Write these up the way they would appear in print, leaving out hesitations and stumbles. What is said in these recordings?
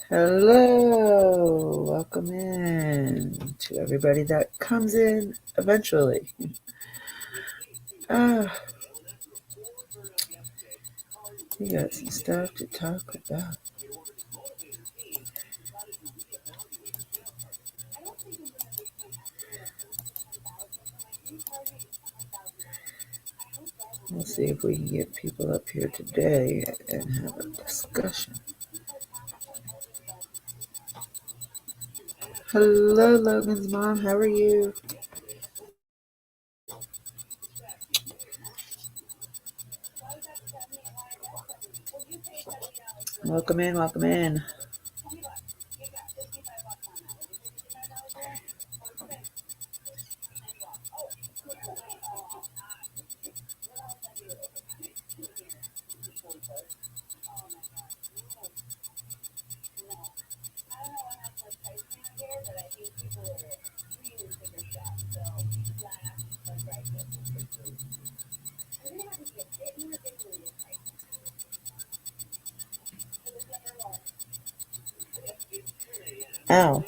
Hello, welcome in to everybody that comes in eventually. Ah, we got some stuff to talk about. We'll see if we can get people up here today and have a discussion. Hello, Logan's mom. How are you? Welcome in, welcome in. Ow.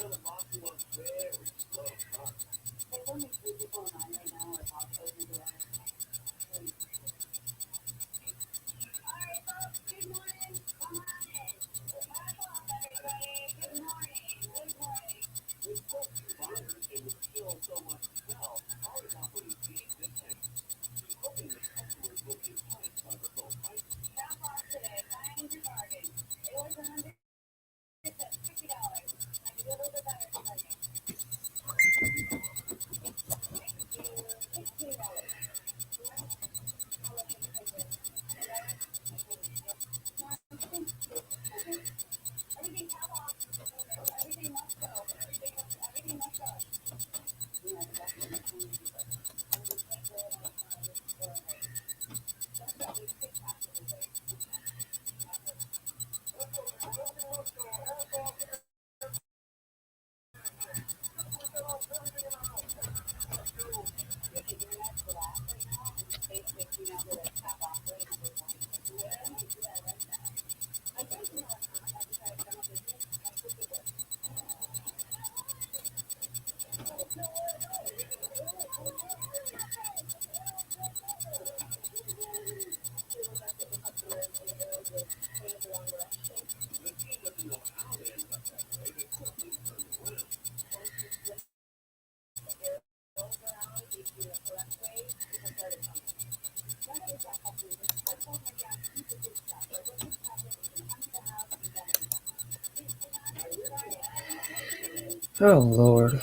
Oh, Lord.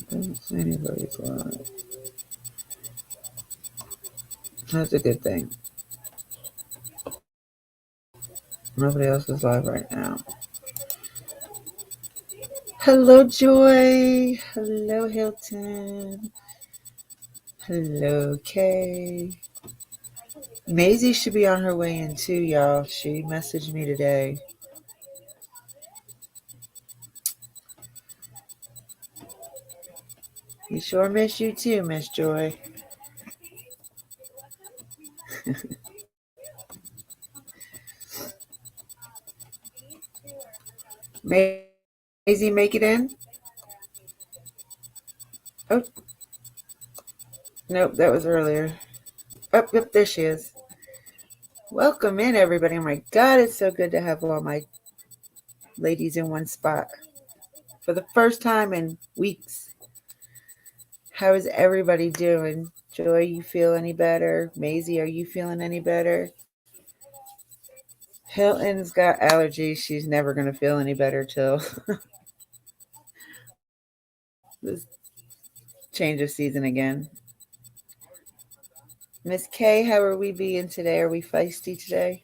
Don't see anybody's live. That's a good thing. Nobody else is live right now. Hello, Joy. Hello, Hilton. Hello, Kay. Maisie should be on her way in too, y'all. She messaged me today. We sure miss you too, Miss Joy. Maisie, make it in? Oh, nope, that was earlier. Oh, yep, there she is. Welcome in, everybody. Oh my God, it's so good to have all my ladies in one spot for the first time in weeks. How is everybody doing? Joy, you feel any better? Maisie, are you feeling any better? Hilton's got allergies. She's never going to feel any better till this change of season again. Miss K, how are we being today? Are we feisty today?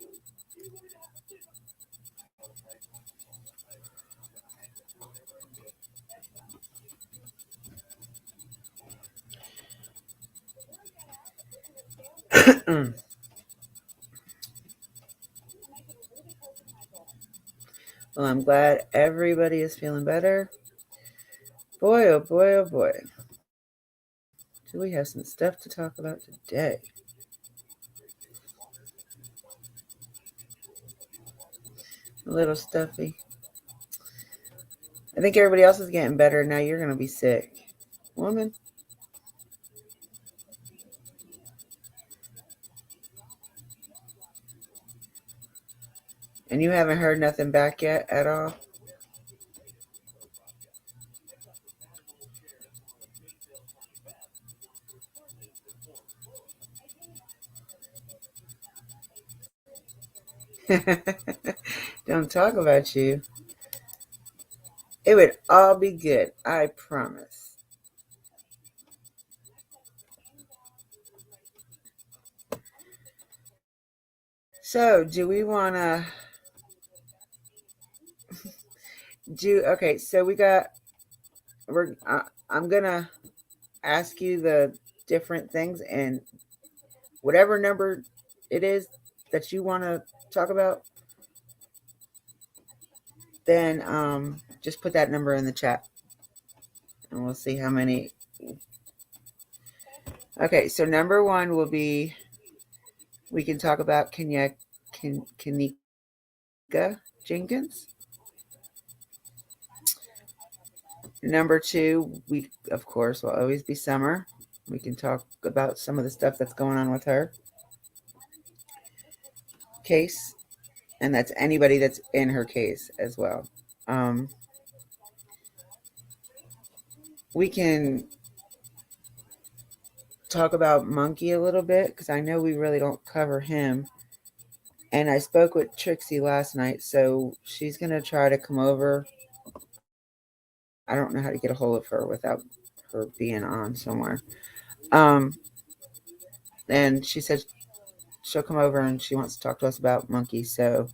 Well, I'm glad everybody is feeling better. Boy, oh boy, oh boy. Do we have some stuff to talk about today? A little stuffy. I think everybody else is getting better. Now you're going to be sick. Woman. And you haven't heard nothing back yet at all? Don't talk about you. It would all be good. I promise. So, do we want to do, okay, so I'm going to ask you the different things, and whatever number it is that you want to talk about, then just put that number in the chat and we'll see how many. Okay, so number one will be, we can talk about Kanika Jenkins. Number two, we of course will always be Summer. We can talk about some of the stuff that's going on with her case, and that's anybody that's in her case as well. We can talk about Monkey a little bit because I know we really don't cover him. And I spoke with Trixie last night, so she's going to try to come over. I don't know how to get a hold of her without her being on somewhere. And she said she'll come over and she wants to talk to us about Monkey, so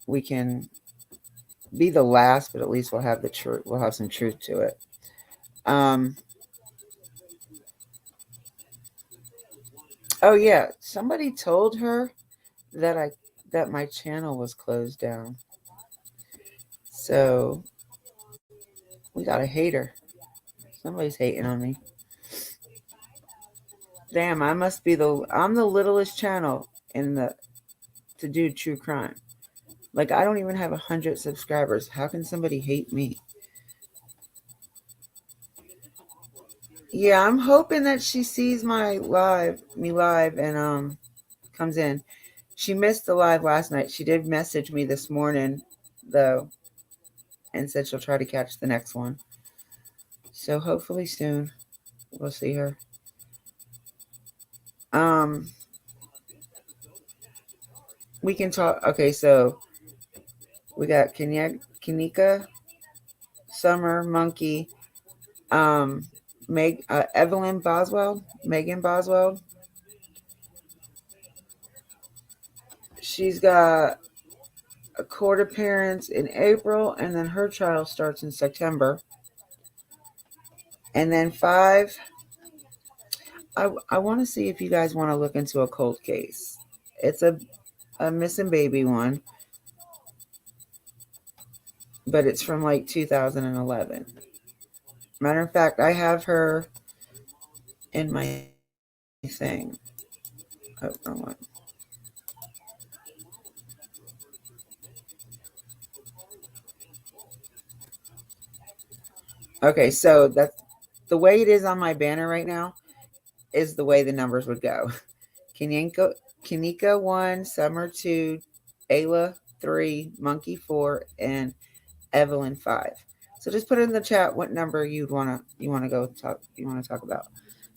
we can be the last, but at least we'll have the truth. We'll have some truth to it. Oh yeah, somebody told her that my channel was closed down. So we got a hater. Somebody's hating on me. Damn, I'm the littlest channel to do true crime. Like, I don't even have 100 subscribers. How can somebody hate me? Yeah, I'm hoping that she sees me live and comes in. She missed the live last night. She did message me this morning though and said she'll try to catch the next one. So hopefully soon we'll see her. We can talk. Okay, so we got Kanika, Summer, Monkey, Megan Boswell. She's got a court appearance in April, and then her trial starts in September. And then 5, I want to see if you guys want to look into a cold case. It's a missing baby one, but it's from like 2011. Matter of fact, I have her in my thing. Oh, wrong one. Okay, so that's the way it is on my banner right now is the way the numbers would go. Kanika 1, Summer 2, Ayla 3, Monkey 4, and Evelyn 5. So just put in the chat what number you want to talk about,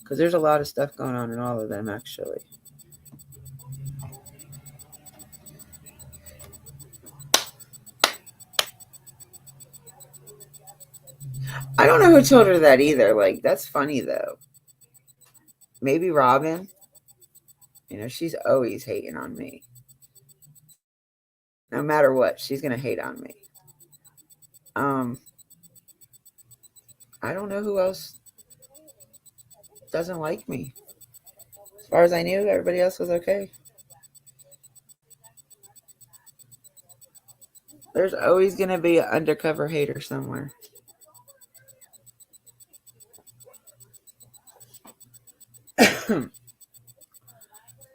because there's a lot of stuff going on in all of them actually. I don't know who told her that either. Like, that's funny though. Maybe Robin. She's always hating on me. No matter what, she's gonna hate on me. I don't know who else doesn't like me. As far as I knew, everybody else was okay. There's always going to be an undercover hater somewhere.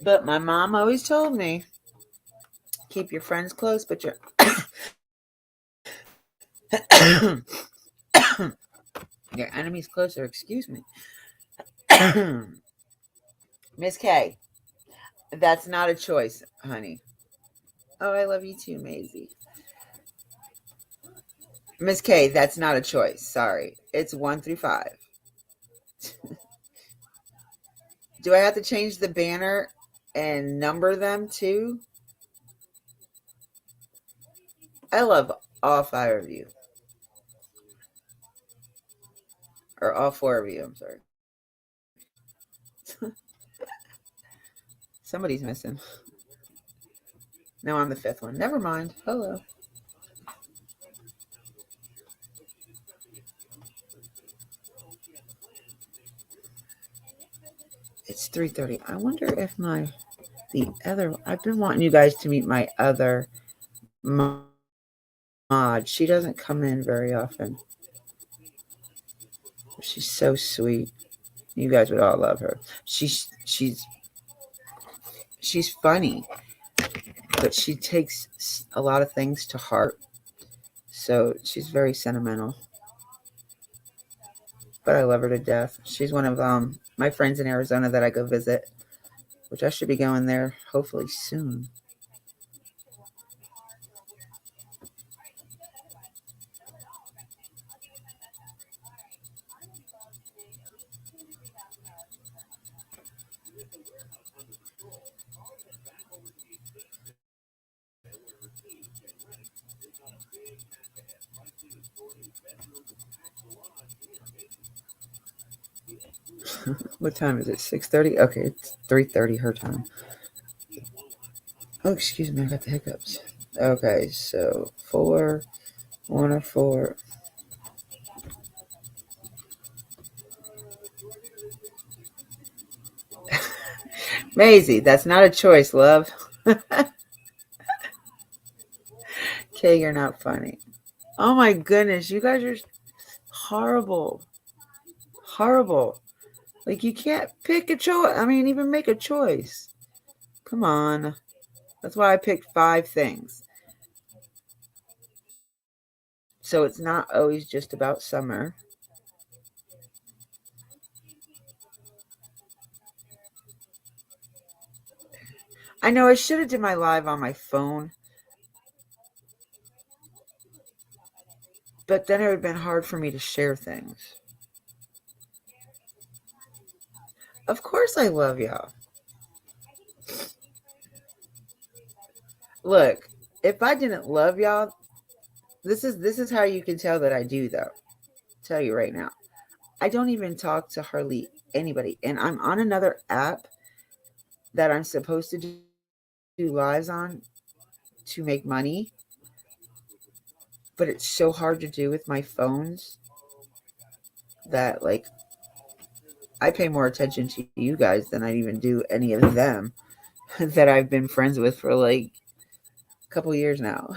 But my mom always told me, keep your friends close, but your your enemies closer. Excuse me. Miss K, that's not a choice, honey. Oh, I love you too, Maisie. Miss K, that's not a choice. Sorry. It's 1 through 5. Do I have to change the banner and number them too? I love all 5 of you. Or all 4 of you, I'm sorry. Somebody's missing. No, I'm the 5th one. Never mind. Hello. It's 3:30. I wonder if I've been wanting you guys to meet my other mod. She doesn't come in very often. She's so sweet. You guys would all love her. She's funny, but she takes a lot of things to heart. So she's very sentimental. But I love her to death. She's one of my friends in Arizona that I go visit, which I should be going there hopefully soon. What time is it? 6:30? Okay, it's 3:30 her time. Oh, excuse me, I got the hiccups. Okay, so 4, 1 or 4. Maisie, that's not a choice, love. Okay, you're not funny. Oh my goodness, you guys are horrible. Horrible. Like, you can't pick a choice. I mean, even make a choice. Come on. That's why I picked 5 things. So it's not always just about summer. I know I should have did my live on my phone. But then it would have been hard for me to share things. Of course I love y'all. Look, if I didn't love y'all, this is how you can tell that I do, though. I'll tell you right now. I don't even talk to hardly anybody. And I'm on another app that I'm supposed to do lives on to make money. But it's so hard to do with my phones that, like, I pay more attention to you guys than I even do any of them that I've been friends with for like a couple years now.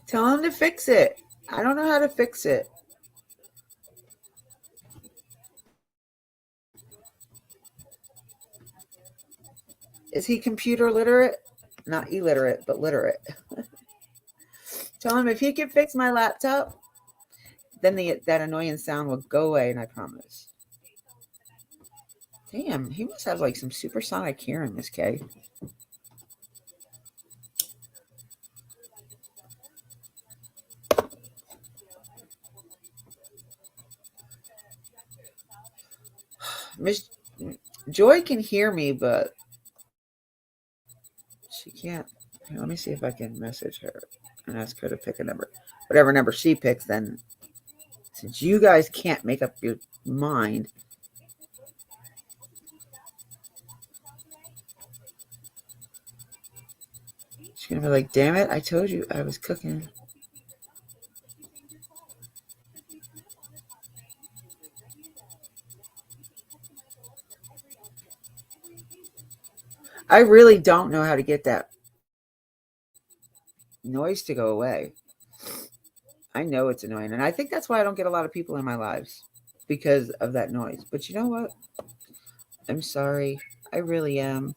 Tell him to fix it. I don't know how to fix it. Is he computer literate? Not illiterate, but literate. Tell him if he can fix my laptop, then that annoying sound will go away, and I promise. Damn, he must have like some supersonic hearing, Miss K. Miss Joy can hear me, but she can't. Here, let me see if I can message her and ask her to pick a number. Whatever number she picks, then since you guys can't make up your mind. She's gonna be like, damn it, I told you I was cooking. I really don't know how to get that noise to go away. I know it's annoying. And I think that's why I don't get a lot of people in my lives, because of that noise. But you know what? I'm sorry. I really am.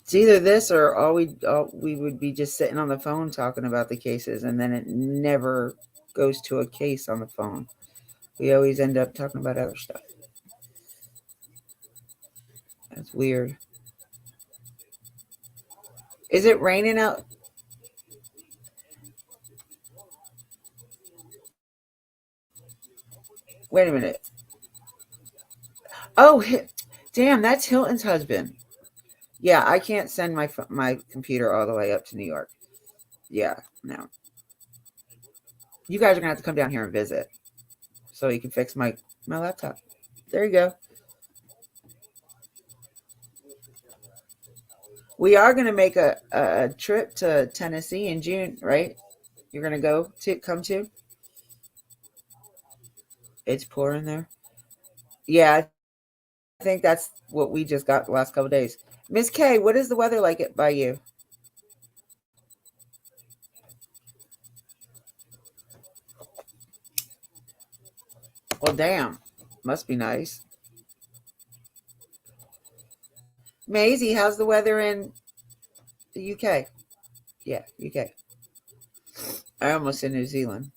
It's either this or all we would be just sitting on the phone talking about the cases, and then it never goes to a case on the phone. We always end up talking about other stuff. That's weird. Is it raining out? Wait a minute. Oh, damn, that's Hilton's husband. Yeah, I can't send my computer all the way up to New York. Yeah, no. You guys are gonna have to come down here and visit so you can fix my laptop. There you go. We are gonna make a trip to Tennessee in June, right? You're gonna come to. It's pouring there. Yeah, I think that's what we just got the last couple of days. Miss K, what is the weather like it by you? Well, damn, must be nice. Maisie, how's the weather in the UK? Yeah, UK. I almost said New Zealand.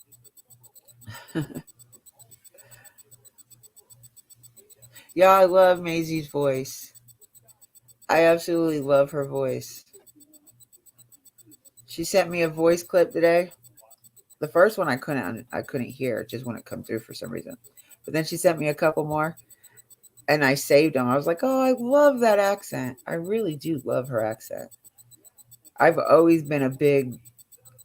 Yeah, I love Maisie's voice. I absolutely love her voice. She sent me a voice clip today. The first one I couldn't hear, it just wouldn't come through for some reason. But then she sent me a couple more, and I saved them. I was like, oh, I love that accent. I really do love her accent. I've always been a big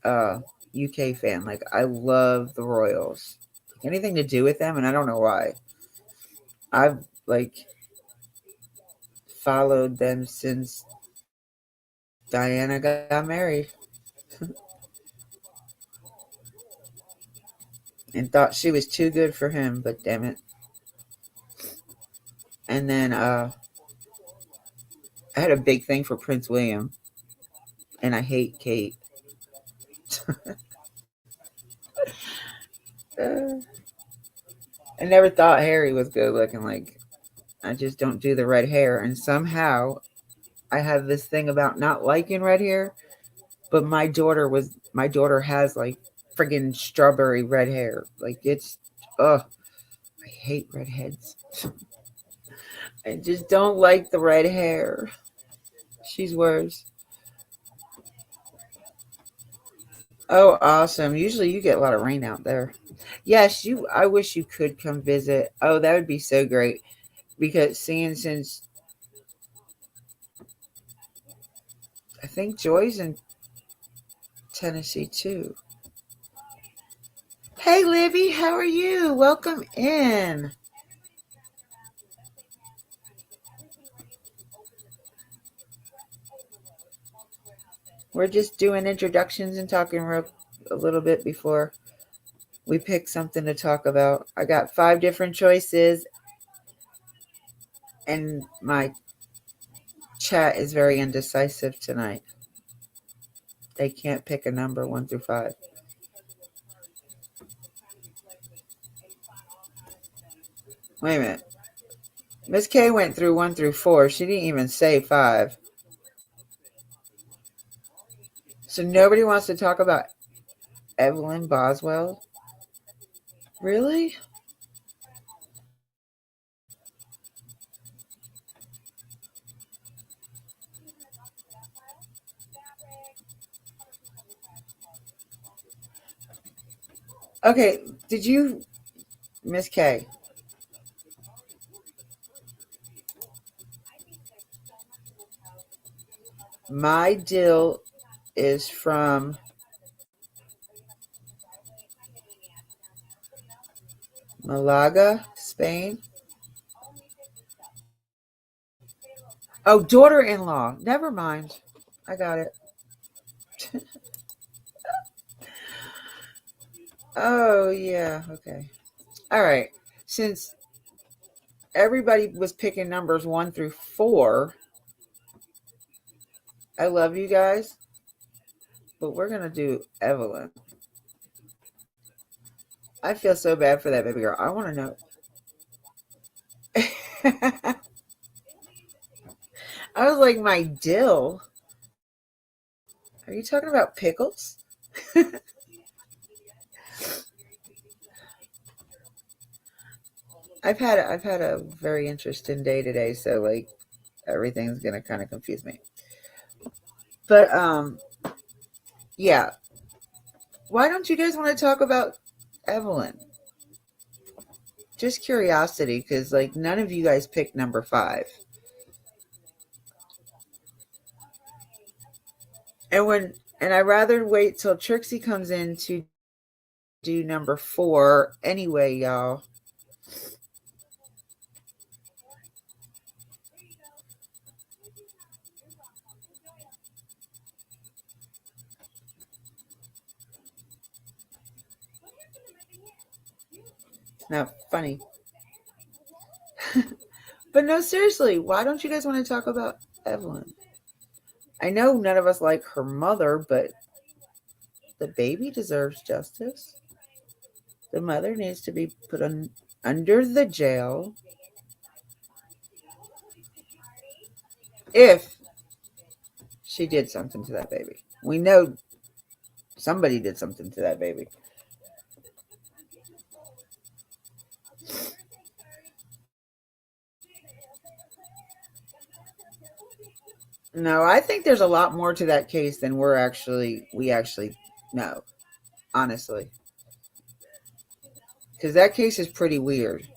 UK fan. Like, I love the Royals. Anything to do with them, and I don't know why. I've like followed them since Diana got married and thought she was too good for him, but damn it. And then I had a big thing for Prince William, and I hate Kate. uh, I never thought Harry was good looking. Like, I just don't do the red hair, and somehow I have this thing about not liking red hair. But my daughter has like friggin' strawberry red hair. Like, it's I hate redheads. I just don't like the red hair. She's worse. Oh, awesome. Usually you get a lot of rain out there. Yes, I wish you could come visit. Oh, that would be so great. Because seeing since I think Joy's in Tennessee too. Hey Libby, how are you? Welcome in. We're just doing introductions and talking a little bit before we pick something to talk about. I got 5 different choices, and my chat is very indecisive tonight. They can't pick a number 1 through 5. Wait a minute. Miss K went through 1 through 4. She didn't even say 5. So nobody wants to talk about Evelyn Boswell? Really? Okay, did you, Miss K? My dill is from Malaga, Spain. Oh, daughter-in-law. Never mind. I got it. Oh, yeah. Okay. All right. Since everybody was picking numbers 1 through 4, I love you guys, but we're gonna do Evelyn. I feel so bad for that baby girl. I want to know. I was like, my dill. Are you talking about pickles? I've had a very interesting day today, so like everything's gonna kind of confuse me. But yeah. Why don't you guys want to talk about Evelyn? Just curiosity, because like none of you guys picked number 5. And I rather wait till Trixie comes in to do number 4 anyway, y'all. Not funny. But no, seriously, why don't you guys want to talk about Evelyn? I know none of us like her mother, but the baby deserves justice. The mother needs to be put under the jail if she did something to that baby. We know somebody did something to that baby. No, I think there's a lot more to that case than we actually know, honestly. Because that case is pretty weird.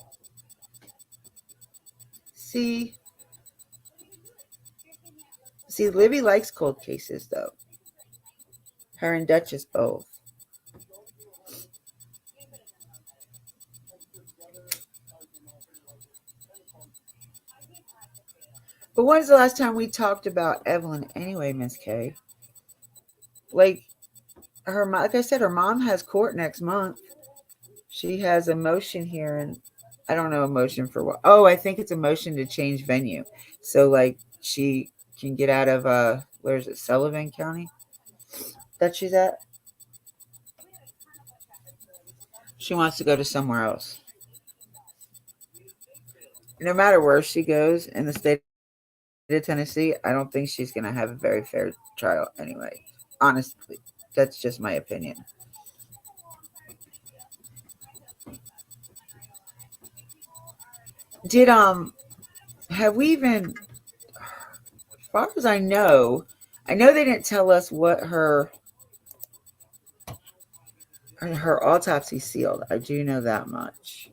See, Libby likes cold cases though. Her and Duchess both. But when's the last time we talked about Evelyn anyway, Miss K? Like like I said, her mom has court next month. She has a motion here, and I don't know a motion for what. Oh, I think it's a motion to change venue. So like she can get out of where is it, Sullivan County that she's at. She wants to go to somewhere else. No matter where she goes in the state of Tennessee, I don't think she's going to have a very fair trial anyway. Honestly, that's just my opinion. Did have we even, as far as I know they didn't tell us what her autopsy sealed. I do know that much.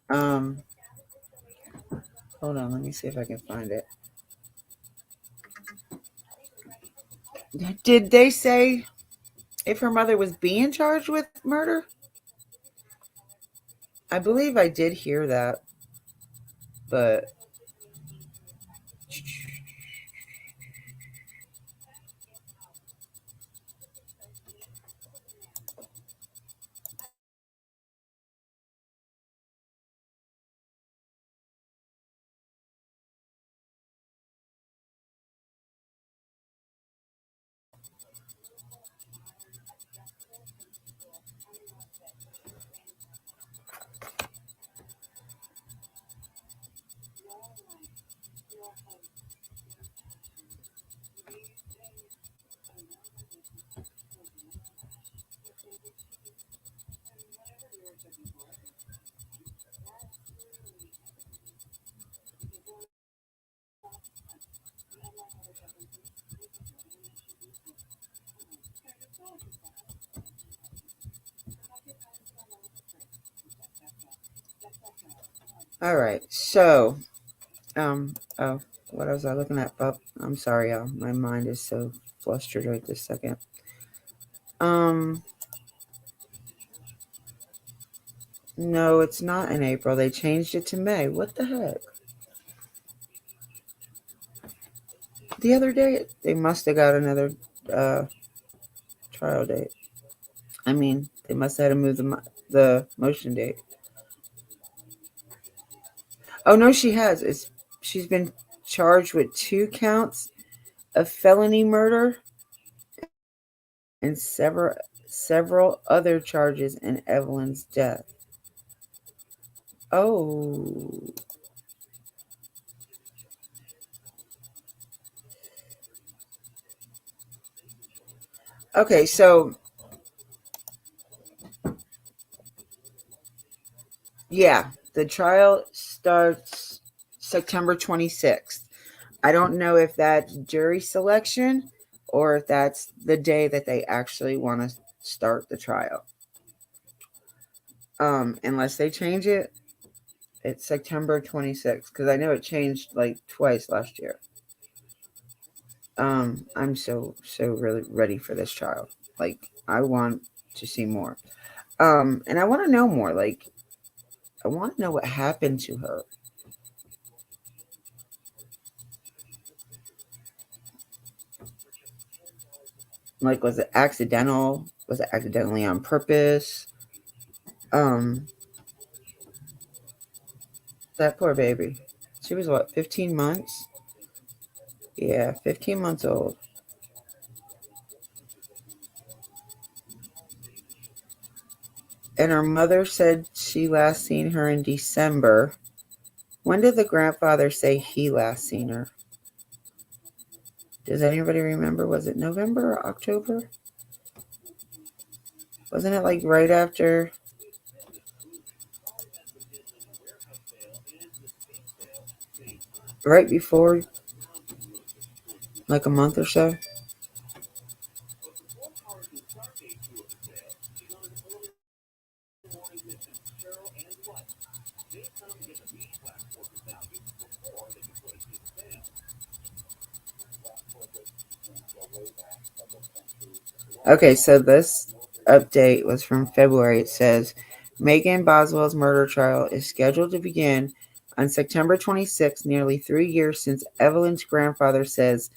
Um, hold on, let me see if I can find it. Did they say if her mother was being charged with murder? I believe I did hear that, but all right. So, oh, what was I looking at? Oh, I'm sorry, y'all. My mind is so flustered right this second. Um, no, it's not in April. They changed it to May. What the heck? The other day, they must have got another trial date. I mean, they must have had to move the motion date. Oh no, she has. She's been charged with 2 counts of felony murder and several other charges in Evelyn's death. Oh. Okay, so yeah, the trial starts September 26th. I don't know if that's jury selection or if that's the day that they actually want to start the trial. Unless they change it, it's September 26th because I know it changed like twice last year. I'm so really ready for this trial. Like I want to see more. And I want to know more. Like I want to know what happened to her. Like was it accidental? Was it accidentally on purpose? Um that poor baby. She was what, 15 months? Yeah, 15 months old. And her mother said she last seen her in December. When did the grandfather say he last seen her? Does anybody remember? Was it November or October? Wasn't it like right after? Right before? Like a month or so? Okay, so this update was from February. It says Megan Boswell's murder trial is scheduled to begin on September 26th, nearly 3 years since Evelyn's grandfather says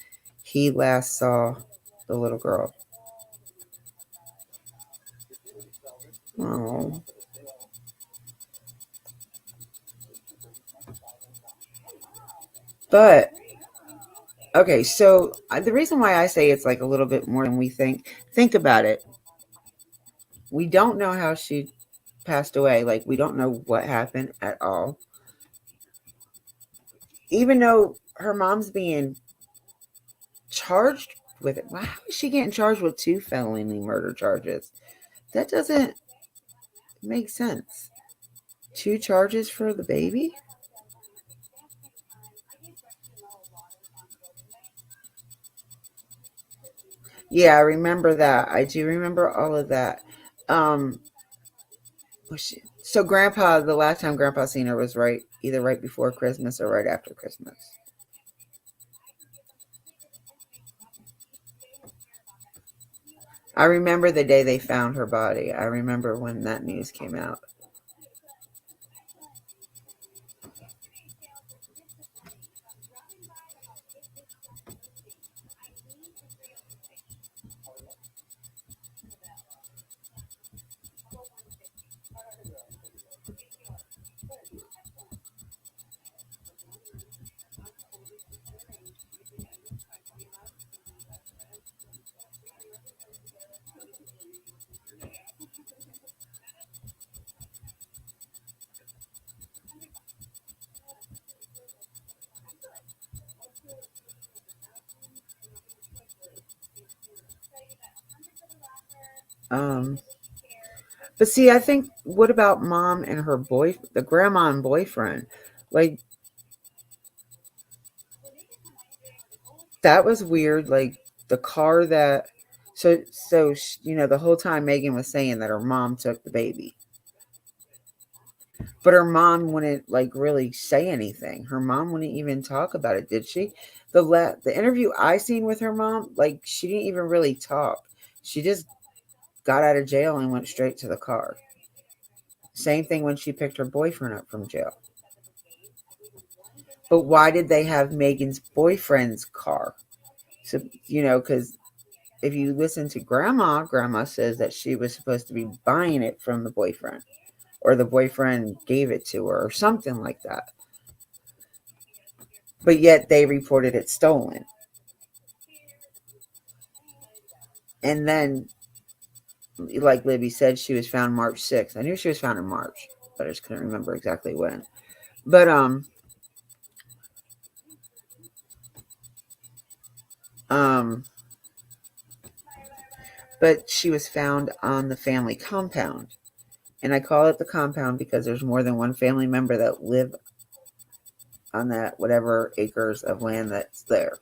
he last saw the little girl. Oh. But, okay, so the reason why I say it's like a little bit more than we think about it. We don't know how she passed away. Like, we don't know what happened at all. Even though her mom's being charged with it. Why is she getting charged with 2 felony murder charges? That doesn't make sense. 2 charges for the baby? Yeah, I remember that. I do remember all of that. Um, so Grandpa, the last time Grandpa seen her was either right before Christmas or right after Christmas. I remember the day they found her body. I remember when that news came out. Um, but see, I think what about mom and her the grandma and boyfriend? Like that was weird. Like the car that, the whole time Megan was saying that her mom took the baby, but her mom wouldn't like really say anything. Her mom wouldn't even talk about it, did she? The interview I seen with her mom, like she didn't even really talk. She just got out of jail and went straight to the car. Same thing when she picked her boyfriend up from jail. But why did they have Megan's boyfriend's car? So because if you listen to Grandma says that she was supposed to be buying it from the boyfriend, or the boyfriend gave it to her, or something like that. But yet they reported it stolen. And then, like Libby said, she was found March 6th. I knew she was found in March, but I just couldn't remember exactly when. But but she was found on the family compound. And I call it the compound because there's more than one family member that live on that whatever acres of land that's there.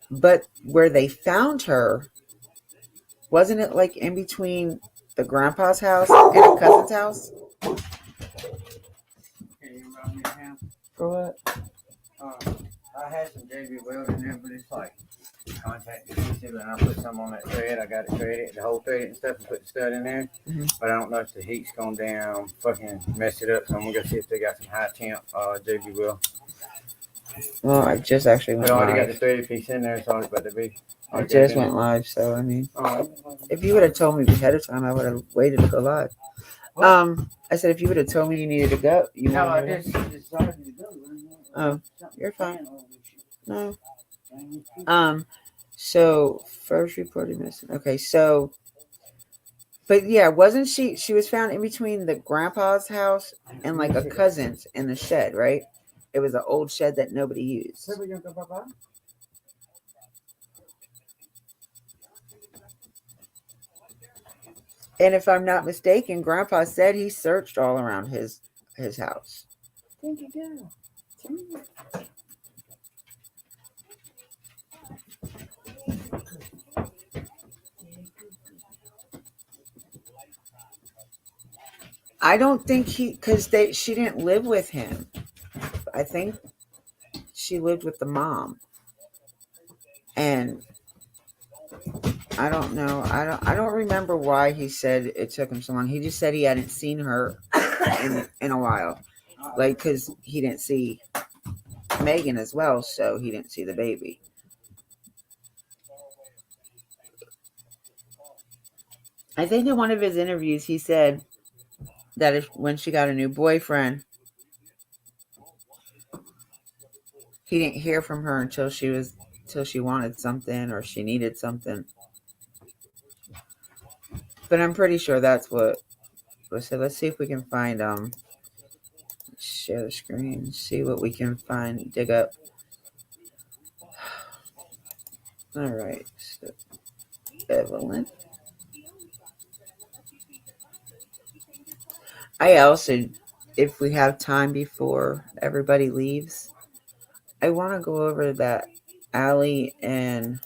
But where they found her, wasn't it like in between the grandpa's house and a cousin's house? Can you remind me now? For what? I had some JB weld in there, but it's like contact adhesive, and I put some on that thread. I got it threaded, the whole thread and stuff, and put the stud in there. Mm-hmm. But I don't know if the heat's gone down, fucking mess it up. So I'm gonna go see if they got some high temp JB weld. Well, I just actually went I already live. got the threaded piece in there, so it's about to be. I just went live, so I mean, if you would have told me ahead of time, I would have waited to go live. What? I said if you would have told me you needed to go, No, I just decided to go. Oh, you're fine. No. So first reported missing. Okay, so, but yeah, wasn't she was found in between the grandpa's house and like a cousin's in the shed, right? It was an old shed that nobody used. And if I'm not mistaken, Grandpa said he searched all around his house. Thank you, girl. I don't think because she didn't live with him. I think she lived with the mom. And I don't know. I don't remember why he said it took him so long. He just said he hadn't seen her in a while. Like, because he didn't see Megan as well, so he didn't see the baby. I think in one of his interviews he said that when she got a new boyfriend, he didn't hear from her until she wanted something or she needed something. But I'm pretty sure that's what. So let's see if we can find share the screen, see what we can find, dig up. All right, so Evelyn. I also, if we have time before everybody leaves, I want to go over that Allie and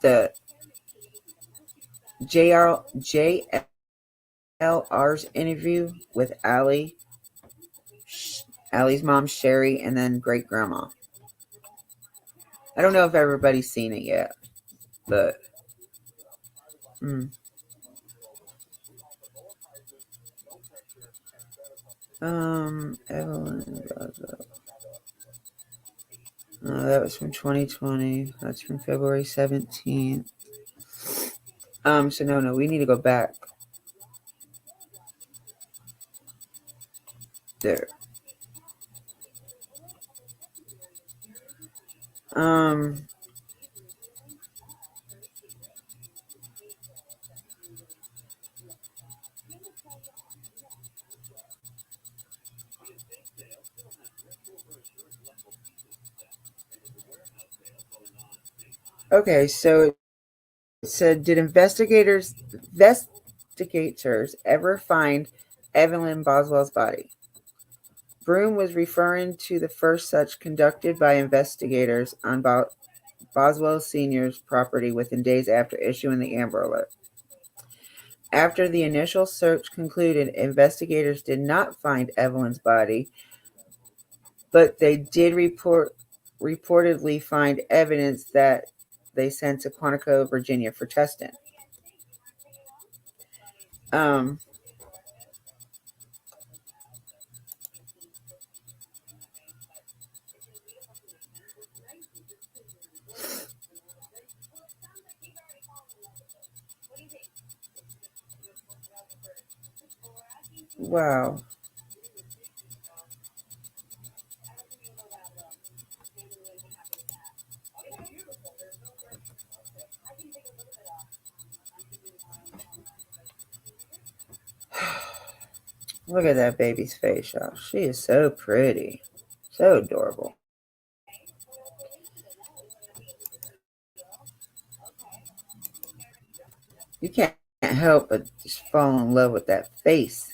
the JLR's interview with Allie's mom, Sherry, and then great grandma. I don't know if everybody's seen it yet, but Evelyn. That was from 2020. That's from February 17th. So no, we need to go back. There. Okay, so it said, did investigators ever find Evelyn Boswell's body? Broom was referring to the first such conducted by investigators on Boswell Sr.'s property within days after issuing the Amber Alert. After the initial search concluded, investigators did not find Evelyn's body, but they did reportedly find evidence that they sent to Quantico, Virginia for testing. Wow. Look at that baby's face, y'all. She is so pretty. So adorable. You can't help but just fall in love with that face.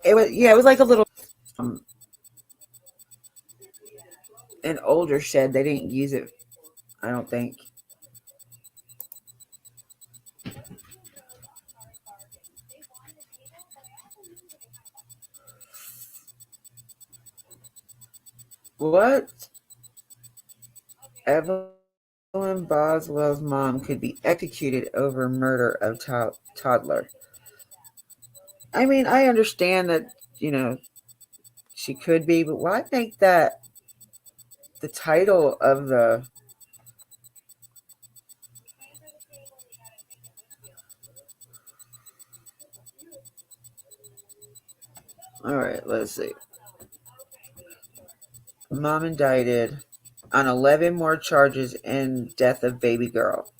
It was like a little an older shed. They didn't use it, I don't think. What? Evelyn Boswell's mom could be executed over murder of toddler. I mean, I understand that, you know, she could be, but why make that the title of the. All right, let's see. Mom indicted on 11 more charges in death of baby girl.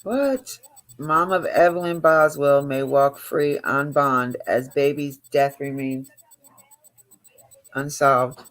What? Mom of Evelyn Boswell may walk free on bond as baby's death remains unsolved.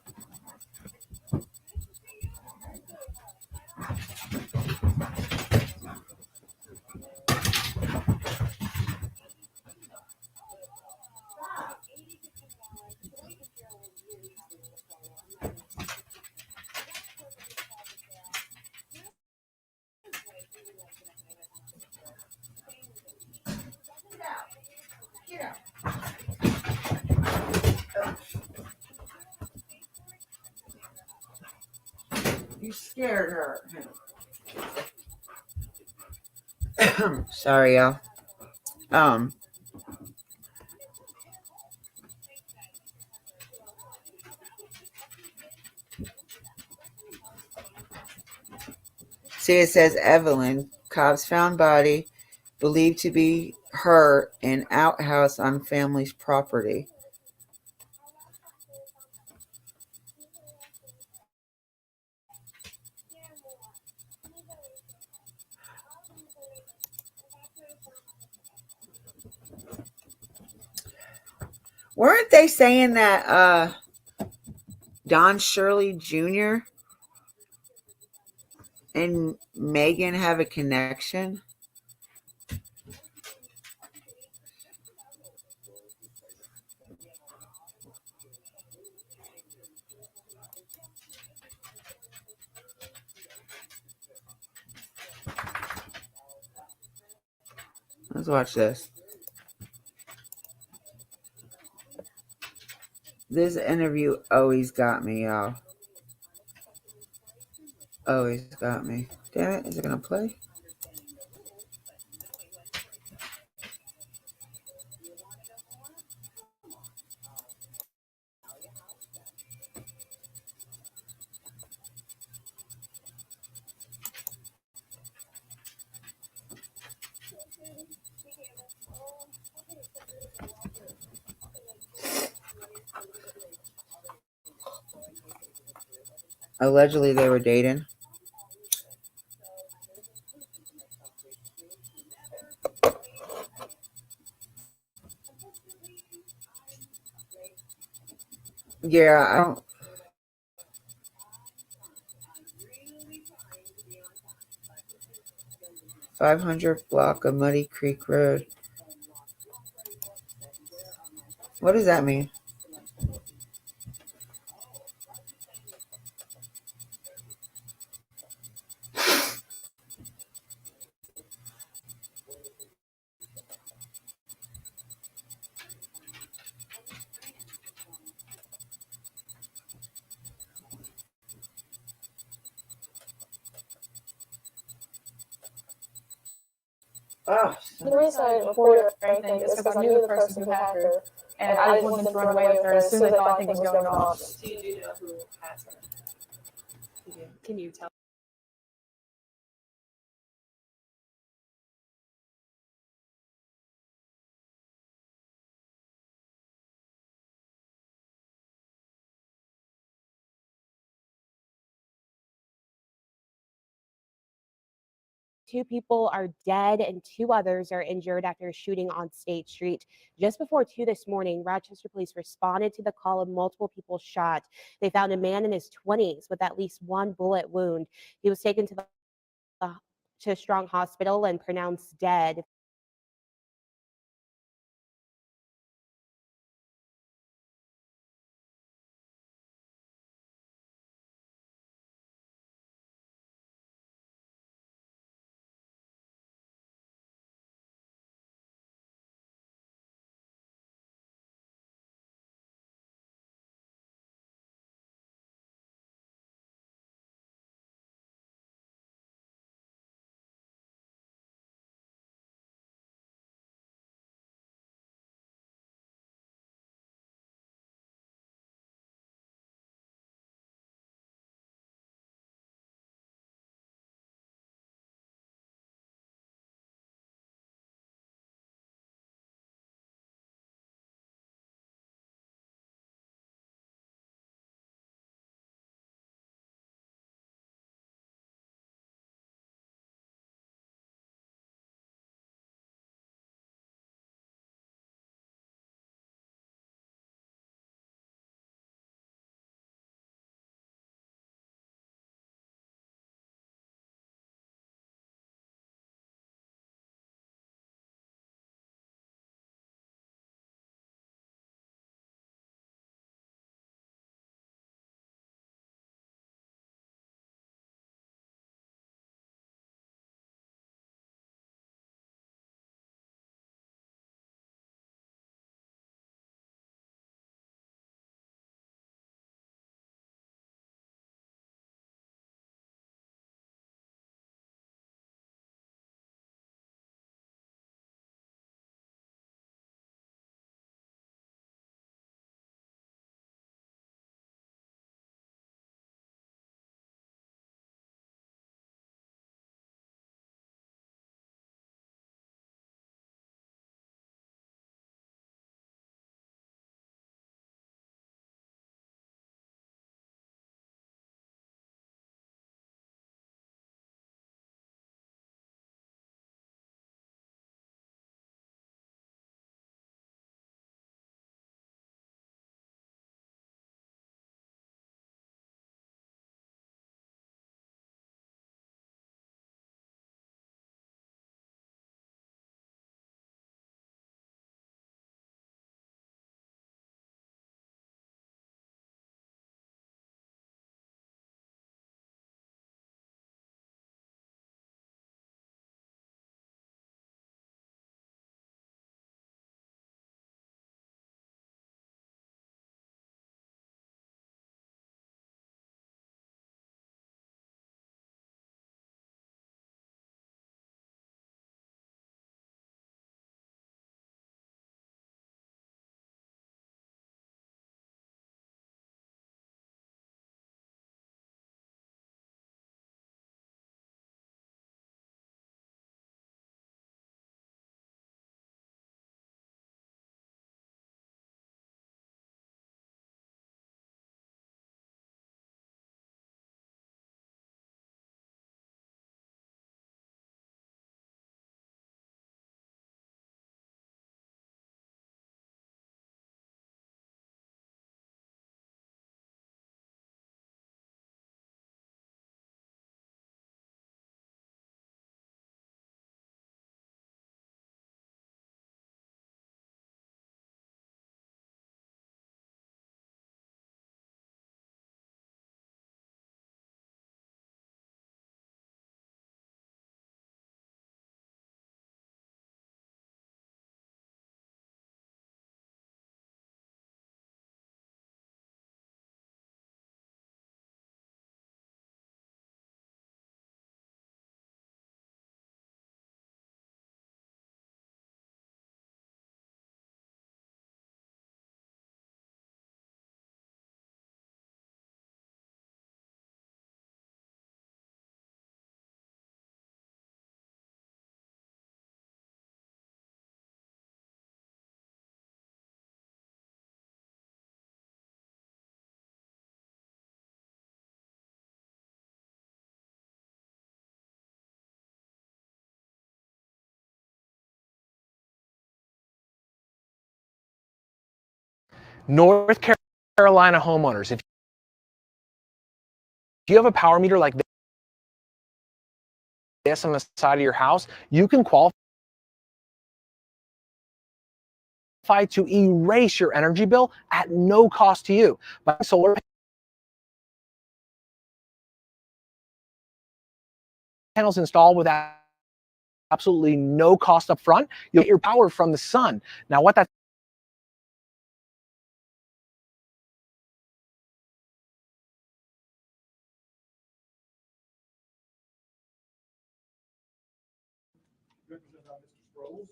You scared her. Sorry, y'all. Um, See, it says Evelyn. Cops found body believed to be her in outhouse on family's property. Weren't they saying that Don Shirley Jr. and Megan have a connection? Let's watch this. This interview always got me, y'all. Always got me. Damn it, is it gonna play? Allegedly, they were dating. Yeah, I don't. 500 block of Muddy Creek Road. What does that mean? Oh, The reason I didn't report her or anything is because I knew the person who had her. and I just want them to run away with her as soon as they thought anything was going off. So you do know who has her? You do. Can you tell? Two people are dead and two others are injured after a shooting on State Street. Just before 2 this morning, Rochester police responded to the call of multiple people shot. They found a man in his 20s with at least one bullet wound. He was taken to Strong Hospital and pronounced dead. North Carolina homeowners, if you have a power meter like this on the side of your house, you can qualify to erase your energy bill at no cost to you. By solar panels installed with absolutely no cost up front, you'll get your power from the sun. Now, what that Represented by Mr. Sproles.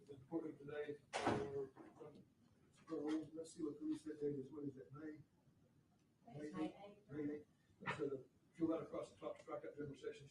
Reporting today from Sproles. Let's see what the reset date is. What is that, May? May 8th. So fill that across the top, strike out general section.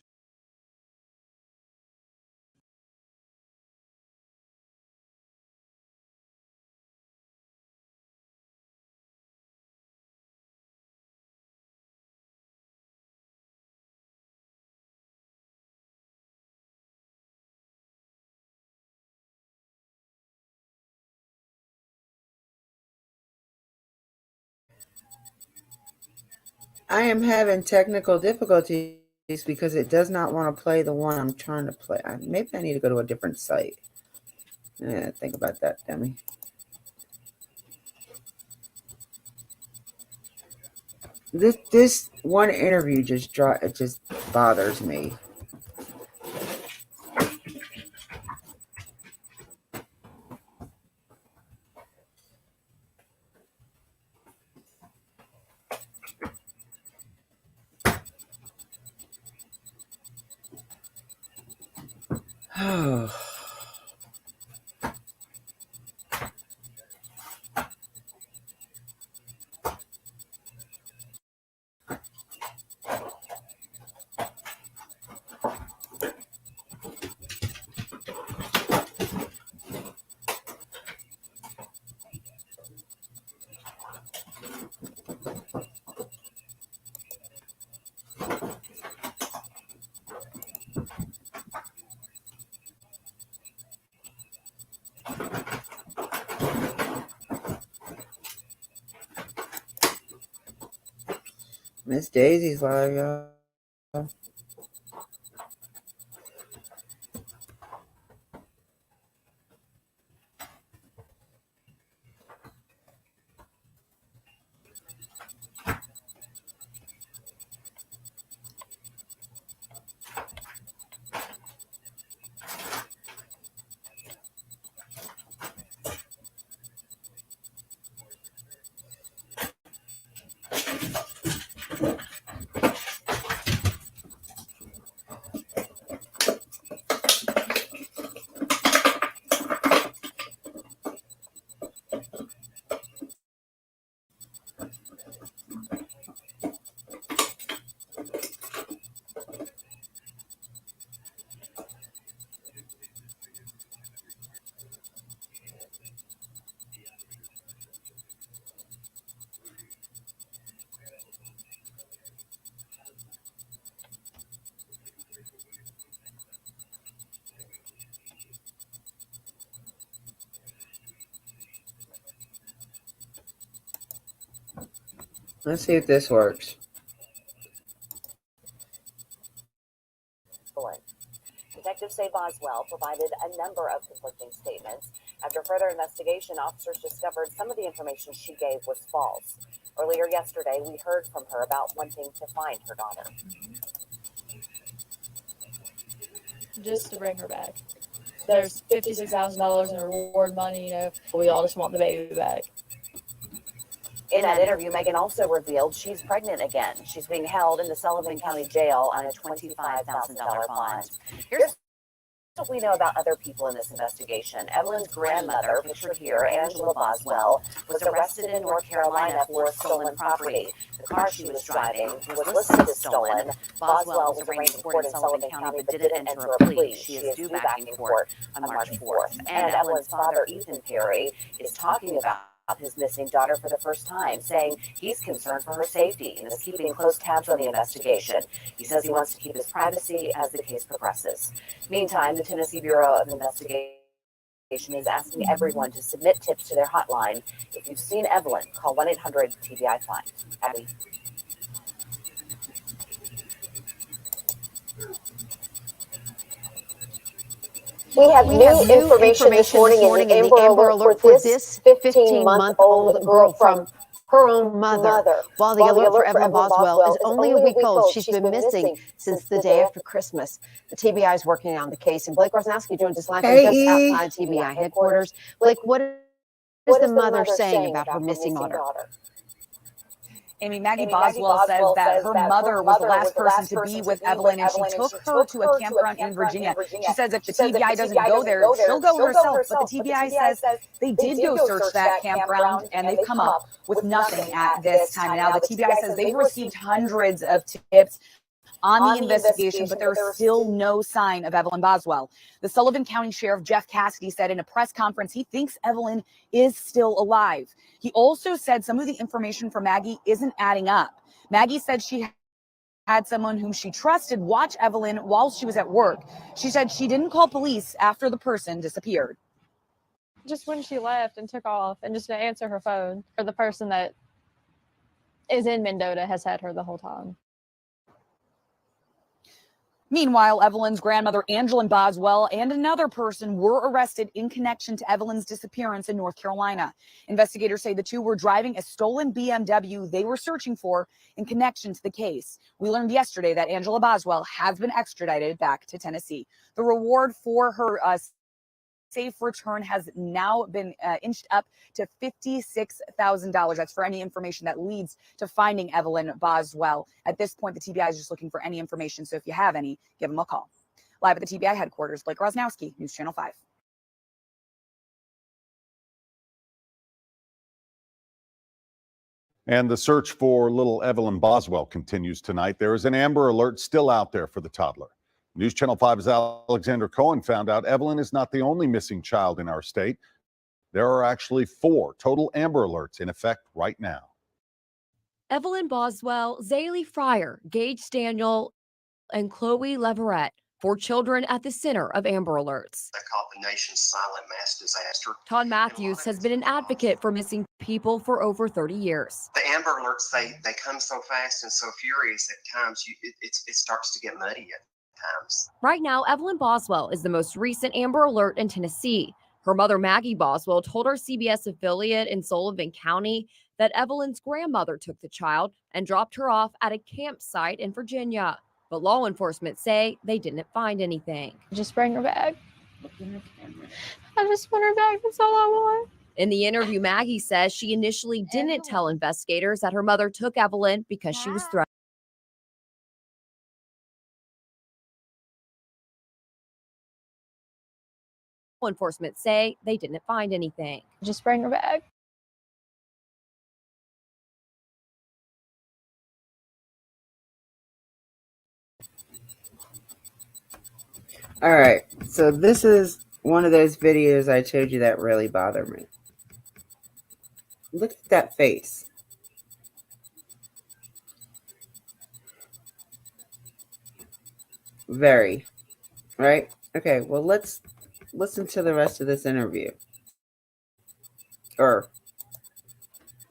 I am having technical difficulties because it does not want to play the one I'm trying to play. Maybe I need to go to a different site. Yeah, think about that, Demi. This one interview it just bothers me. Oh. Miss Daisy's live, y'all. Let's see if this works. Detectives say Boswell provided a number of conflicting statements. After further investigation, officers discovered some of the information she gave was false. Earlier yesterday, we heard from her about wanting to find her daughter. Just to bring her back. There's $56,000 in reward money, we all just want the baby back. In that interview, Megan also revealed she's pregnant again. She's being held in the Sullivan County Jail on a $25,000 bond. Here's what we know about other people in this investigation. Evelyn's grandmother, pictured here, Angela Boswell, was arrested in North Carolina for stolen property. The car she was driving was listed as stolen. Boswell was arraigned in court in Sullivan County but didn't enter a plea. She is due back in court on March 4th. And Evelyn's father, Ethan Perry, is talking about his missing daughter for the first time, saying he's concerned for her safety and is keeping close tabs on the investigation. He says he wants to keep his privacy as the case progresses. Meantime, the Tennessee Bureau of Investigation is asking everyone to submit tips to their hotline. If you've seen Evelyn, call 1-800-TBI-FIND. Abby. We have new information this morning in the Amber Alert for this 15-month-old girl from her own mother. While the alert for Evelyn Boswell is only a week old, she's been missing since the day after Christmas. The TBI is working on the case, and Blake Rosnowski joins us live from just outside TBI headquarters. Blake, what is the mother saying about her missing daughter? Amy, Maggie Boswell says that her mother was the last person to be with Evelyn, and she took her to a campground in Virginia. She says if the TBI doesn't go there, she'll go herself. But the TBI says they did go search that campground, and they've come up with nothing at this time. Now, the TBI says they've received hundreds of tips on the investigation, but there's still no sign of Evelyn Boswell. The Sullivan County Sheriff Jeff Cassidy said in a press conference he thinks Evelyn is still alive. He also said some of the information from Maggie isn't adding up. Maggie said she had someone whom she trusted watch Evelyn while she was at work. She said she didn't call police after the person disappeared. Just when she left and took off, and just to answer her phone, or the person that is in Mendota has had her the whole time. Meanwhile, Evelyn's grandmother, Angela Boswell, and another person were arrested in connection to Evelyn's disappearance in North Carolina. Investigators say the two were driving a stolen BMW they were searching for in connection to the case. We learned yesterday that Angela Boswell has been extradited back to Tennessee. The reward for her safe return has now been inched up to $56,000. That's for any information that leads to finding Evelyn Boswell. At this point, the TBI is just looking for any information. So if you have any, give them a call. Live at the TBI headquarters, Blake Rosnowski, News Channel 5. And the search for little Evelyn Boswell continues tonight. There is an Amber Alert still out there for the toddler. News Channel 5's Alexander Cohen found out Evelyn is not the only missing child in our state. There are actually 4 total Amber Alerts in effect right now. Evelyn Boswell, Zaylee Fryer, Gage Daniel, and Chloe Leverett, 4 children at the center of Amber Alerts. They call it the nation's silent mass disaster. Todd Matthews has been an advocate for missing people for over 30 years. The Amber Alerts, they come so fast and so furious at times, it starts to get muddy at times. Right now, Evelyn Boswell is the most recent Amber Alert in Tennessee. Her mother, Maggie Boswell, told our CBS affiliate in Sullivan County that Evelyn's grandmother took the child and dropped her off at a campsite in Virginia. But law enforcement say they didn't find anything. Just bring her back. I just want her back. That's all I want. In the interview, Maggie says she initially didn't tell investigators that her mother took Evelyn because she was threatened. Law enforcement say they didn't find anything. Just bring her back. All right, so this is one of those videos I told you that really bothered me. Look at that face. Very, right? Okay, well, let's listen to the rest of this interview. Or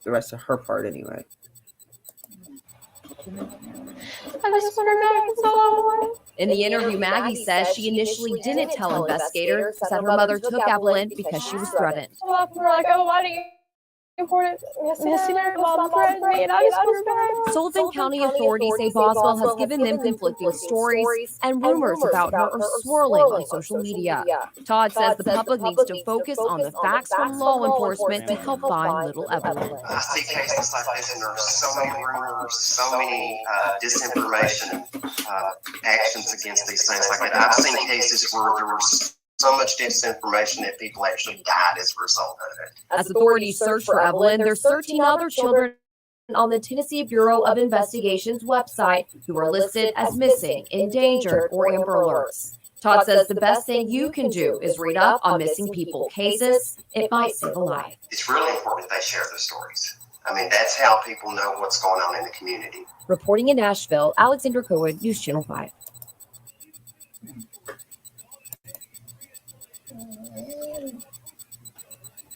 the rest of her part, anyway. I just want her back. That's all I want. In the interview, Maggie says she initially didn't tell investigators that her mother took Evelyn because she was threatened. We're like, oh, why do you report it? Missing her mom threatened me, and I just want her back. Sullivan County authorities say Boswell has given them conflicting stories, and rumors about her are swirling on social media. Todd says the public needs to focus on the facts from law enforcement to help find little Evelyn. I see cases like this, and there are so many rumors, so many disinformation actions against these things like that. I've seen cases where there was so much disinformation that people actually died as a result of it. As authorities search for Evelyn, there's 13 other children on the Tennessee Bureau of Investigation's website who are listed as missing, endangered, or Amber Alerts. Todd says the best thing you can do is read up on missing people cases. It might save a life. It's really important that they share their stories. I mean, that's how people know what's going on in the community. Reporting in Nashville, Alexander Cohen, News Channel 5.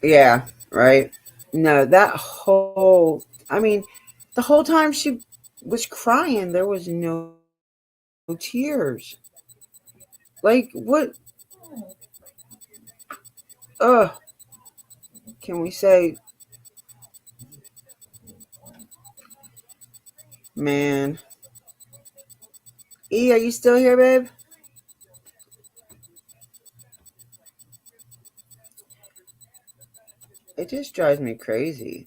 Yeah, right. No, that whole, I mean, the whole time she was crying, there was no tears. Like, what? Ugh. Can we say, man? E, are you still here, babe? It just drives me crazy.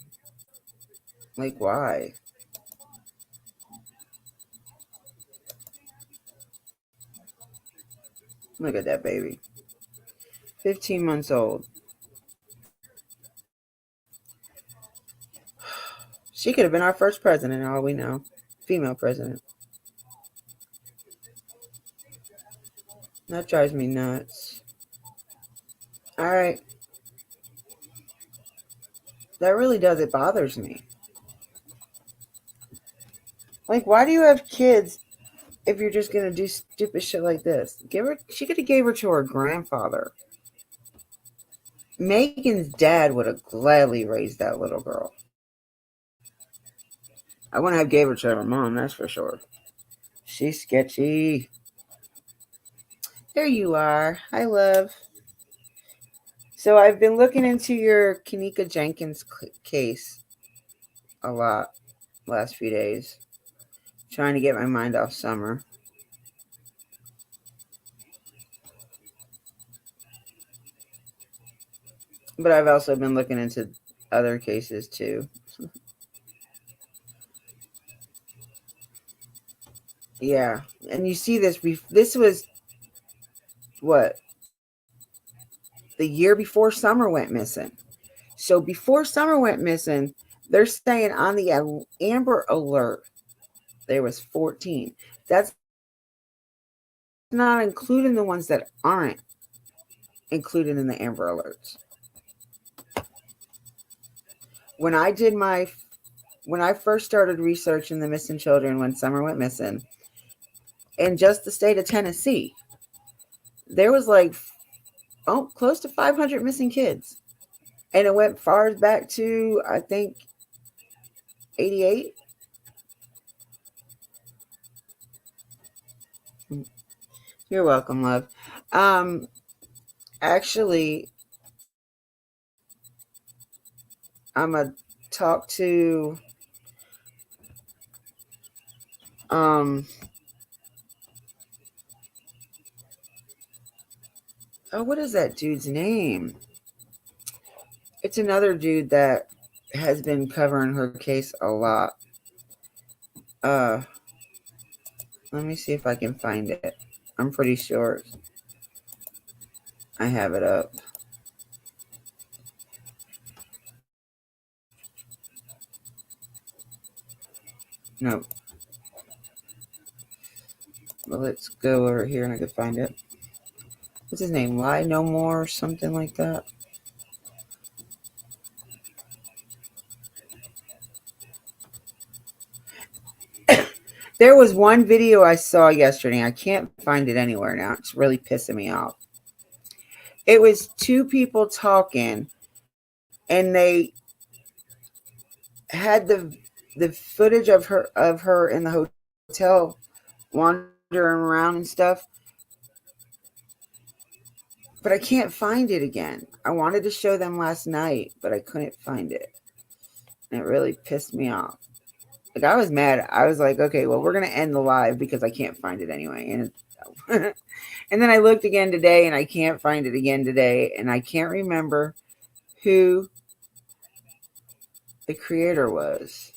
Like, why? Look at that baby. 15 months old. She could have been our first president, all we know. Female president. That drives me nuts. All right. That really does. It bothers me. Like, why do you have kids if you're just gonna do stupid shit like this? Give her. She could have gave her to her grandfather. Megan's dad would have gladly raised that little girl. I wouldn't have gave her to her mom, that's for sure. She's sketchy. There you are. Hi, love. So I've been looking into your Kanika Jenkins case a lot last few days, trying to get my mind off Summer. But I've also been looking into other cases too. Yeah, and you see this. This was what, the year before Summer went missing. So before Summer went missing, they're saying on the Amber Alert there was 14. That's not including the ones that aren't included in the Amber Alerts. When I first started researching the missing children when Summer went missing, in just the state of Tennessee, there was like close to 500 missing kids. And it went far back to, I think, 88. You're welcome, love. Actually, I'm going to talk to oh, what is that dude's name? It's another dude that has been covering her case a lot. Let me see if I can find it. I'm pretty sure I have it up. No. Well, let's go over here and I can find it. What's his name? Lie No More or something like that. There was one video I saw yesterday. I can't find it anywhere now. It's really pissing me off. It was two people talking, and they had the footage of her in the hotel wandering around and stuff. But I can't find it again. I wanted to show them last night, but I couldn't find it. And it really pissed me off. Like, I was mad. I was like, okay, well, we're going to end the live because I can't find it anyway. And and then I looked again today and I can't find it again today. And I can't remember who the creator was.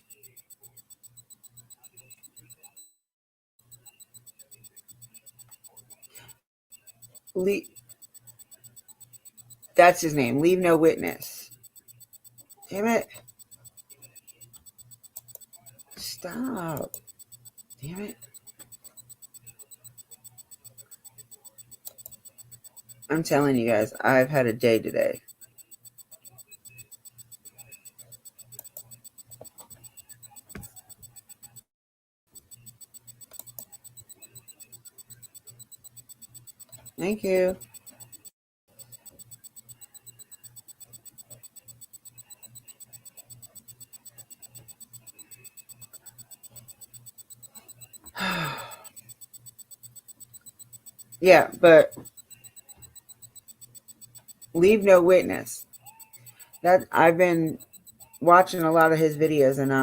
That's his name. Leave No Witness. Damn it. Stop. Damn it. I'm telling you guys, I've had a day today. Thank you. Yeah, but leave no witness. That I've been watching a lot of his videos, and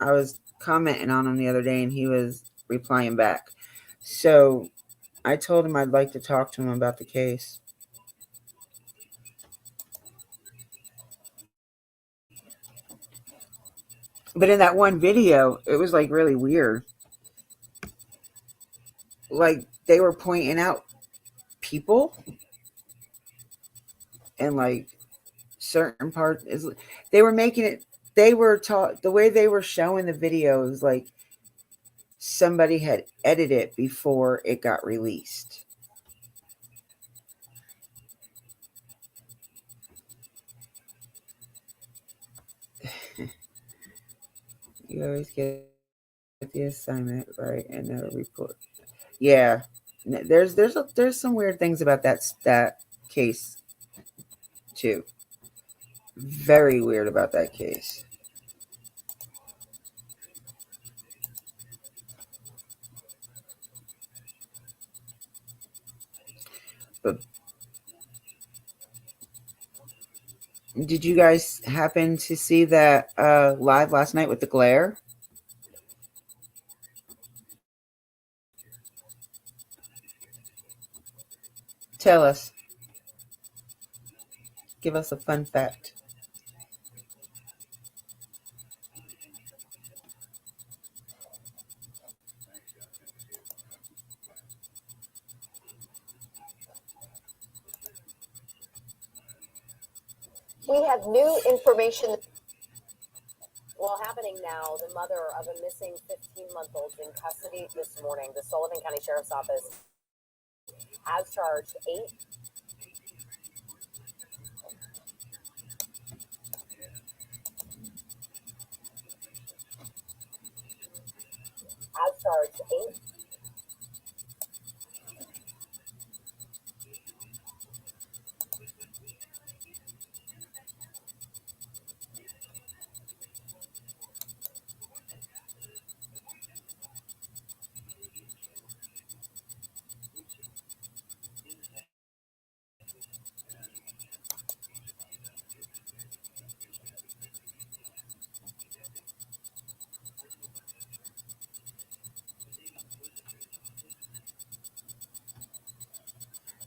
I was commenting on him the other day, and he was replying back. So I told him I'd like to talk to him about the case. But in that one video, it was like really weird. Like they were pointing out people and like certain parts is they were making it, they were taught the way they were showing the videos like somebody had edited it before it got released. You always get the assignment right and the report. Yeah, there's some weird things about that case too. Very weird about that case. But did you guys happen to see that live last night with the glare? Tell us. Give us a fun fact. We have new information. Well, happening now, the mother of a missing 15-month-old in custody this morning. The Sullivan County Sheriff's Office has charged eight.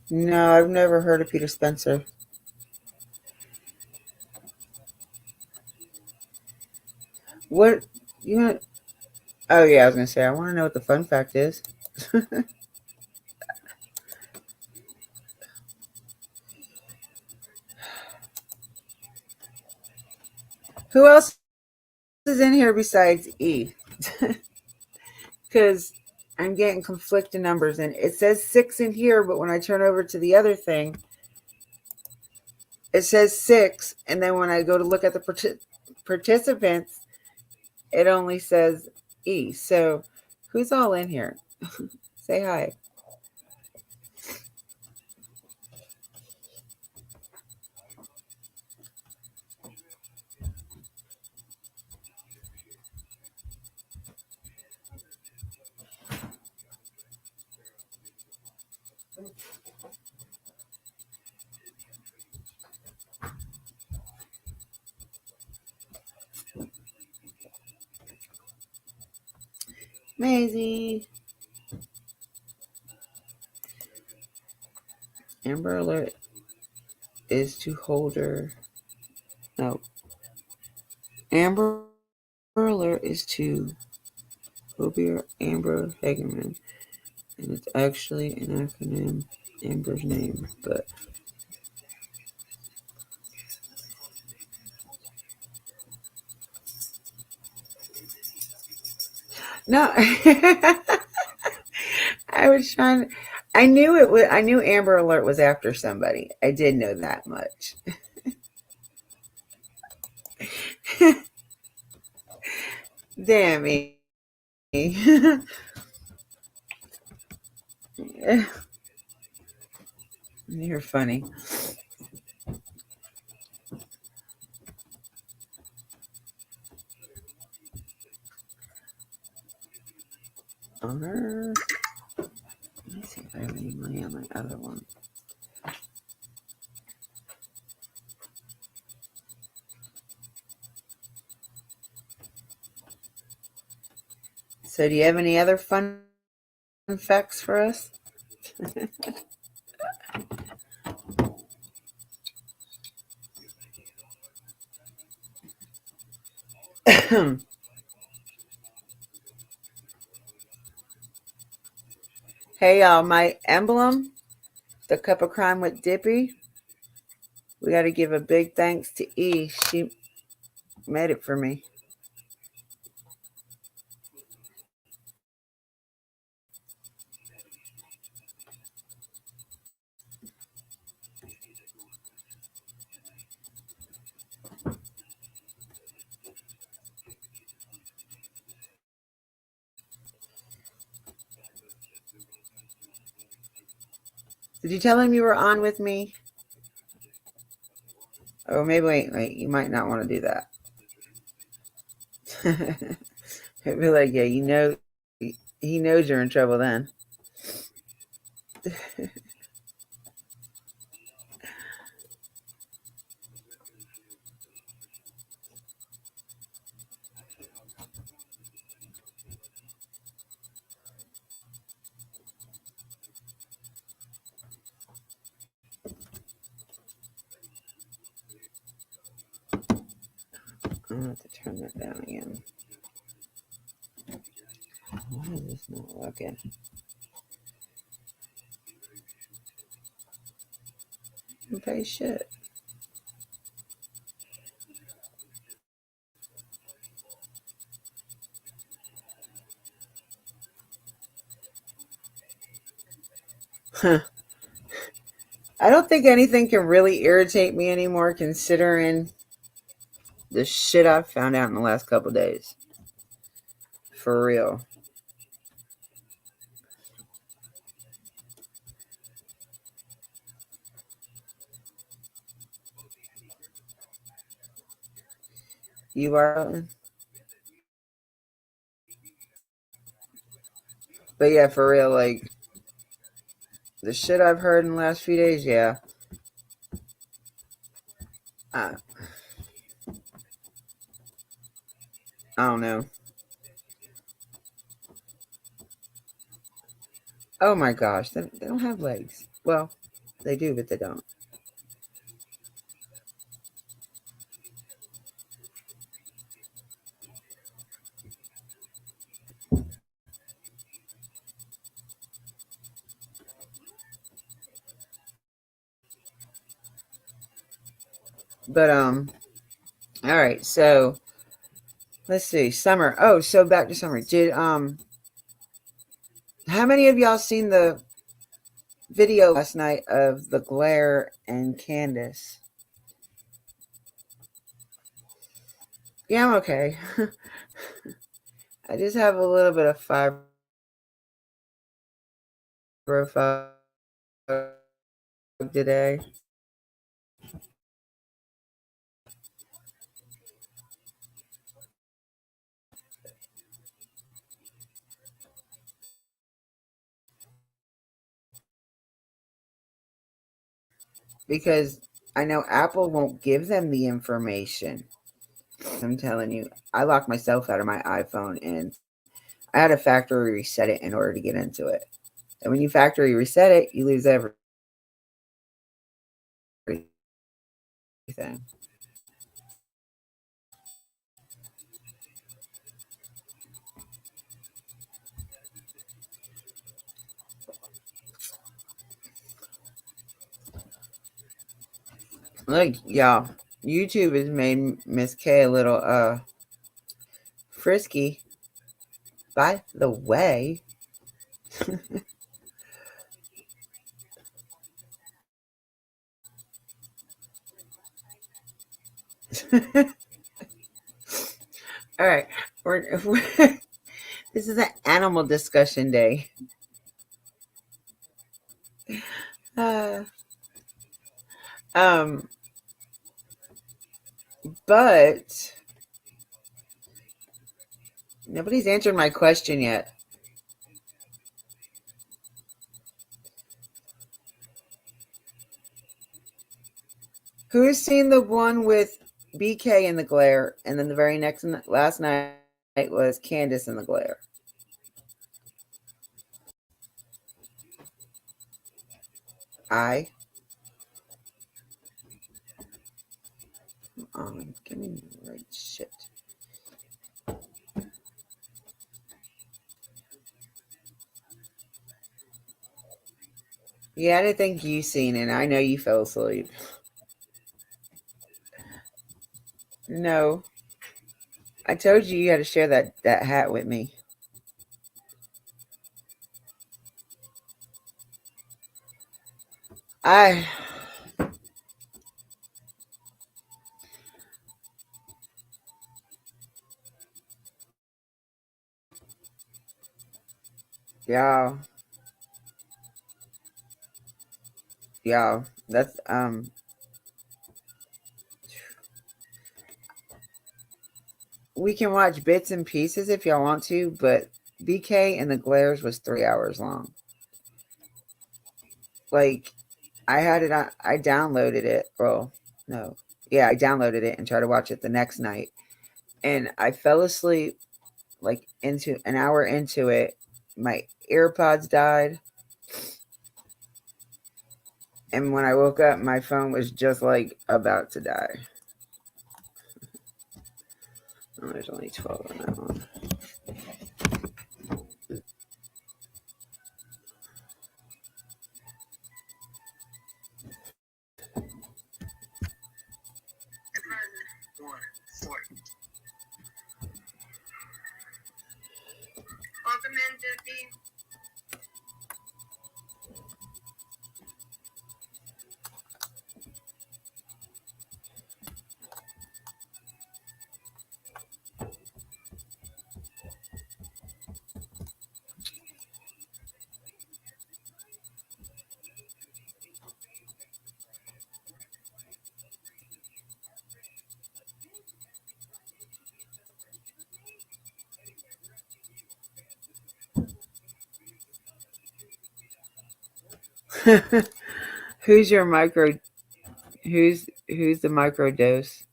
No, I've never heard of Peter Spencer. What you know? Oh yeah, I was gonna say I want to know what the fun fact is. Who else is in here besides E? Because I'm getting conflicting numbers, and it says 6 in here, but when I turn over to the other thing, it says 6, and then when I go to look at the participants, it only says E. So who's all in here? Say hi. Maisie. Amber Alert is to Holder. No. Amber Alert is to Hobier Amber Hagerman. And it's actually an acronym, Amber's name, but no. I was trying. I knew it was. I knew Amber Alert was after somebody. I did know that much. Damn me. You're funny. Let me see if I have any money on my other one. So do you have any other fun facts for us? Hey y'all, my emblem, the cup of crime with Dippy. We got to give a big thanks to E. She made it for me. Did you tell him you were on with me? Oh, maybe wait. You might not want to do that. He'd be like, yeah, you know, he knows you're in trouble then. I'm going to have to turn that down again. Why is this not working? Okay, shit. Huh. I don't think anything can really irritate me anymore considering the shit I've found out in the last couple days. For real. You are. But yeah, for real, like, the shit I've heard in the last few days, yeah. I don't know. Oh my gosh, they don't have legs. Well, they do, but they don't. But all right, so let's see. Summer. Oh, so back to summer. Did how many of y'all seen the video last night of the glare and Candace? Yeah, I'm okay. I just have a little bit of fibro today. Because I know Apple won't give them the information. I'm telling you, I locked myself out of my iPhone and I had to factory reset it in order to get into it. And when you factory reset it, you lose everything. Look, y'all, YouTube has made Miss K a little frisky. By the way, all right, we're this is an animal discussion day. But nobody's answered my question yet. Who's seen the one with BK in the glare, and then the very last night was Candace in the glare? I. Give me the right shit. Yeah, I didn't think you seen it. I know you fell asleep. No. I told you you had to share that hat with me. Y'all, that's we can watch bits and pieces if y'all want to, but BK and the Glares was 3 hours long. Like, I had it on, I downloaded it. Well, no. Yeah, I downloaded it and tried to watch it the next night. And I fell asleep like into an hour into it. My AirPods died. And when I woke up, my phone was just like about to die. Oh, there's only 12 on that one. Welcome in, Dippy. Who's your micro? Who's the micro dose?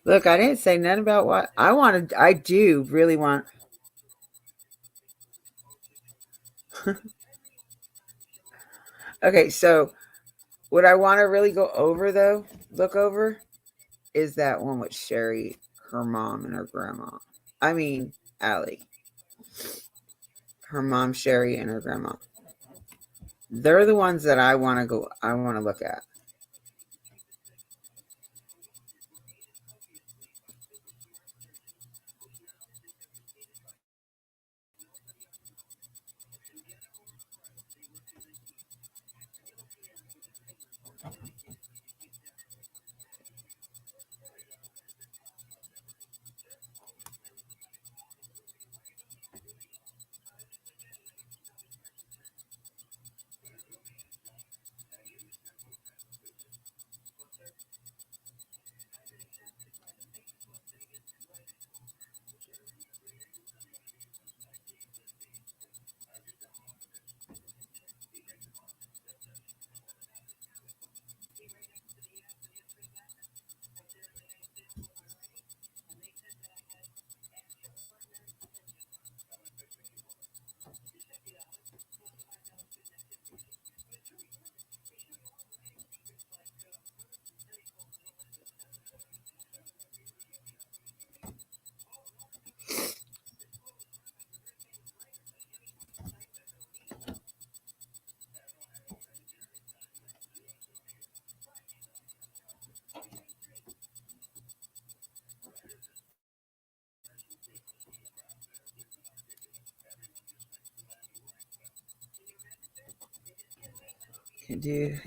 Look, I didn't say nothing about what I wanted. I do really want. Okay, so what I want to really go over though, look over, is that one with Sherry, her mom, and her grandma. I mean, Allie. Her mom, Sherry, and her grandma. They're the ones that I want to go. I want to look at.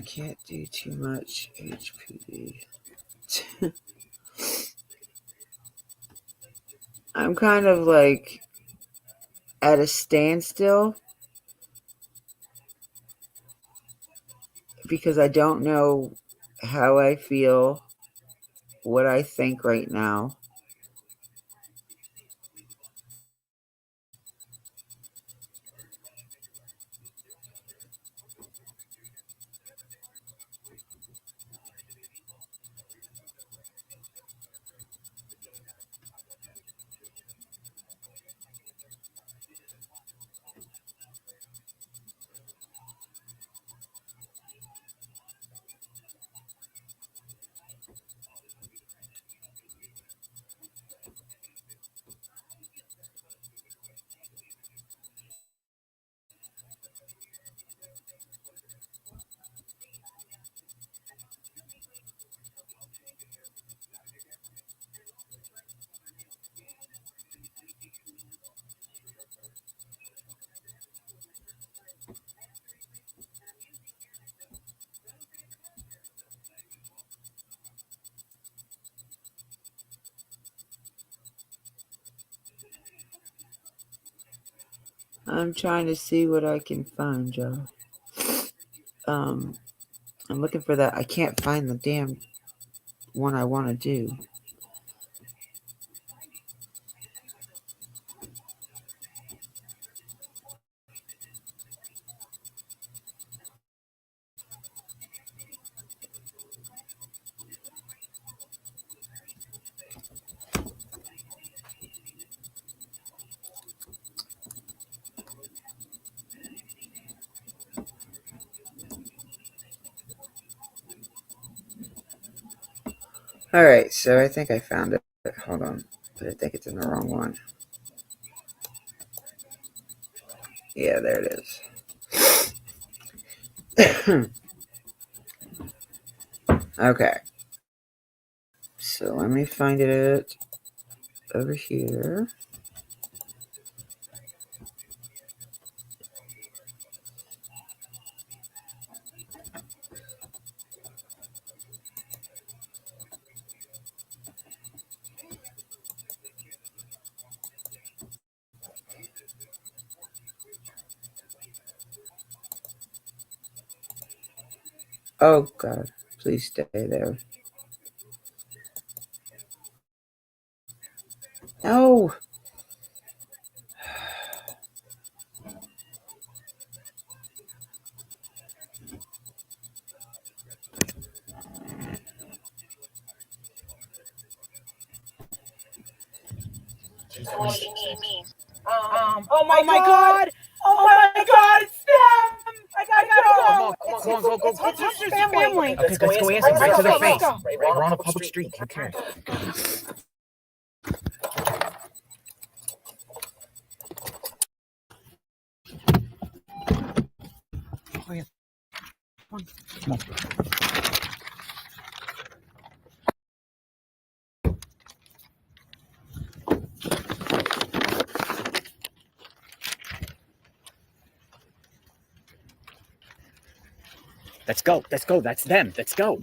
Can't do too much HPV. I'm kind of like at a standstill because I don't know how I feel, what I think right now. I'm trying to see what I can find, y'all. I'm looking for that. I can't find the damn one I want to do. All right, so I think I found it. Hold on, but I think it's in the wrong one. Yeah, there it is. Okay, so let me find it over here. Oh God, please stay there. No. What do you mean? Oh my god! Oh my god! It's them! I gotta go! Come on, go. It's Hunter's family. Okay, let's go answer right to their face. We're on a public street. Okay. Oh, yeah. Come on. Let's go. That's them. Let's go.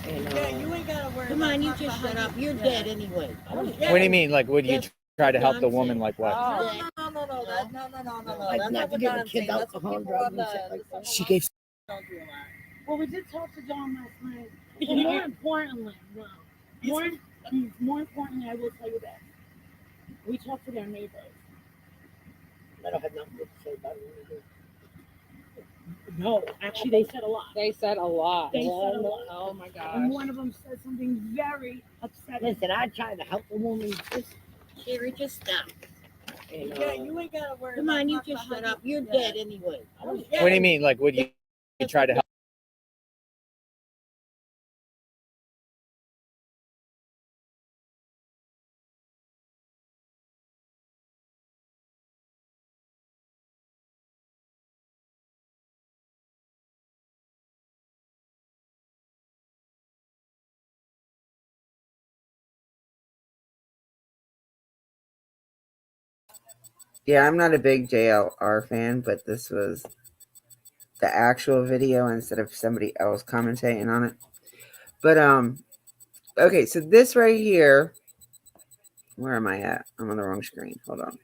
Yeah, you ain't gotta worry. Come on, you just shut up. You're dead anyway. What do you mean? Like, would you try to help the woman? Like what? No. Like not to give a kid alcohol and drugs and shit like that. She gave. Well, we did talk to John last night. But more importantly, more importantly, I will tell you this. We talked to their neighbors. I don't have nothing to say about it. No, actually, they said a lot. They said a lot. They said a lot. Oh my gosh. And one of them said something very upsetting. Listen, I tried to help the woman. Sherry, just stop. Yeah, you ain't gotta worry. Come on, you just shut up. You're dead anyway. What do you mean? Like, would you try to help? Yeah, I'm not a big JLR fan, but this was the actual video instead of somebody else commentating on it. But okay, so this right here, where am I at? I'm on the wrong screen. Hold on.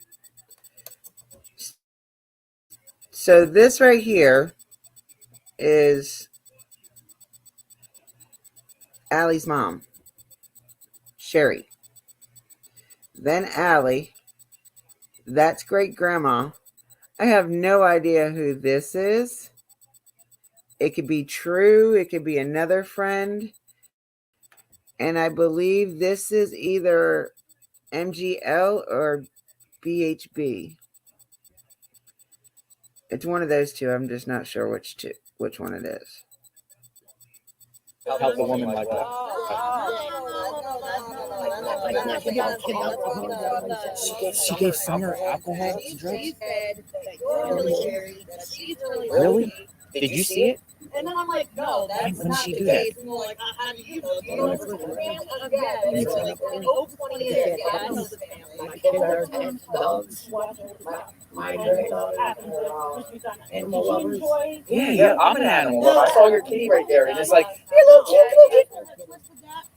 So this right here is Allie's mom, Sherry. Then Allie. That's great grandma. I have no idea who this is. It could be True. It could be another friend. And I believe this is either MGL or BHB. It's one of those two. I'm just not sure which one it is. Help the woman like that. She gave Summer alcohol and drugs. She said, Really? Did you see it? And then I'm like, no, that's When not she the do that? case. And they're like, how do you know? Do you know it's a family of dead? And it's like, oh, 20 years. Yeah, I know the family. My kids are pets, dogs. My granddaughter, animal lovers. Yeah, I'm an animal lover. I saw your kitty right there, and it's like, hey, little kid, little kid.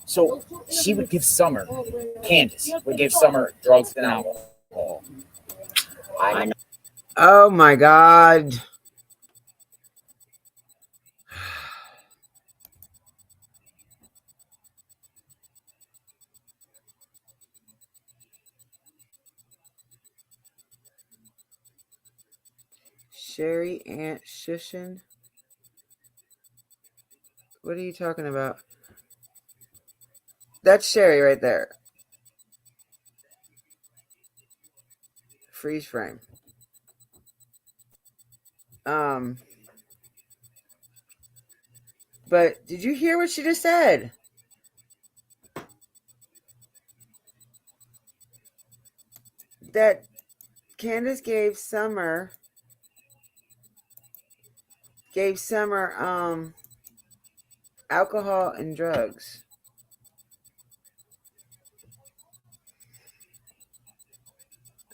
So she would give Summer, Candace would give Summer drugs and alcohol. I know. Oh my God. Sherry Aunt Shushin. What are you talking about? That's Sherry right there. Freeze frame. But did you hear what she just said? That Candace gave Summer alcohol and drugs.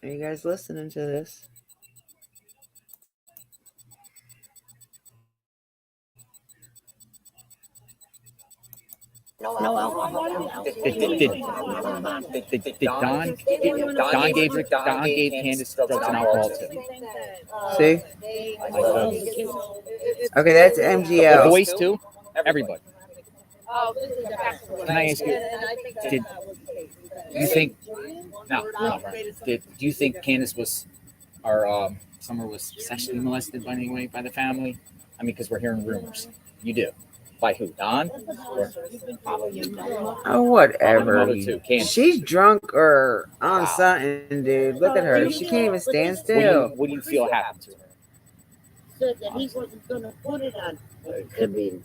Are you guys listening to this? No alcohol. Did Don gave Candace drugs and alcohol too. See? Okay, that's The MGL. boys too? Everybody. Can I ask you, did you think, do you think Candace was, or Summer was sexually molested by any way by the family? I mean, because we're hearing rumors. You do. By who? Don? Or, Oh, whatever. mother too, Candace. She's drunk or on something, dude. Look at her. She can't even stand still. What do you feel happened to her? Said that he wasn't going to put it on. It could be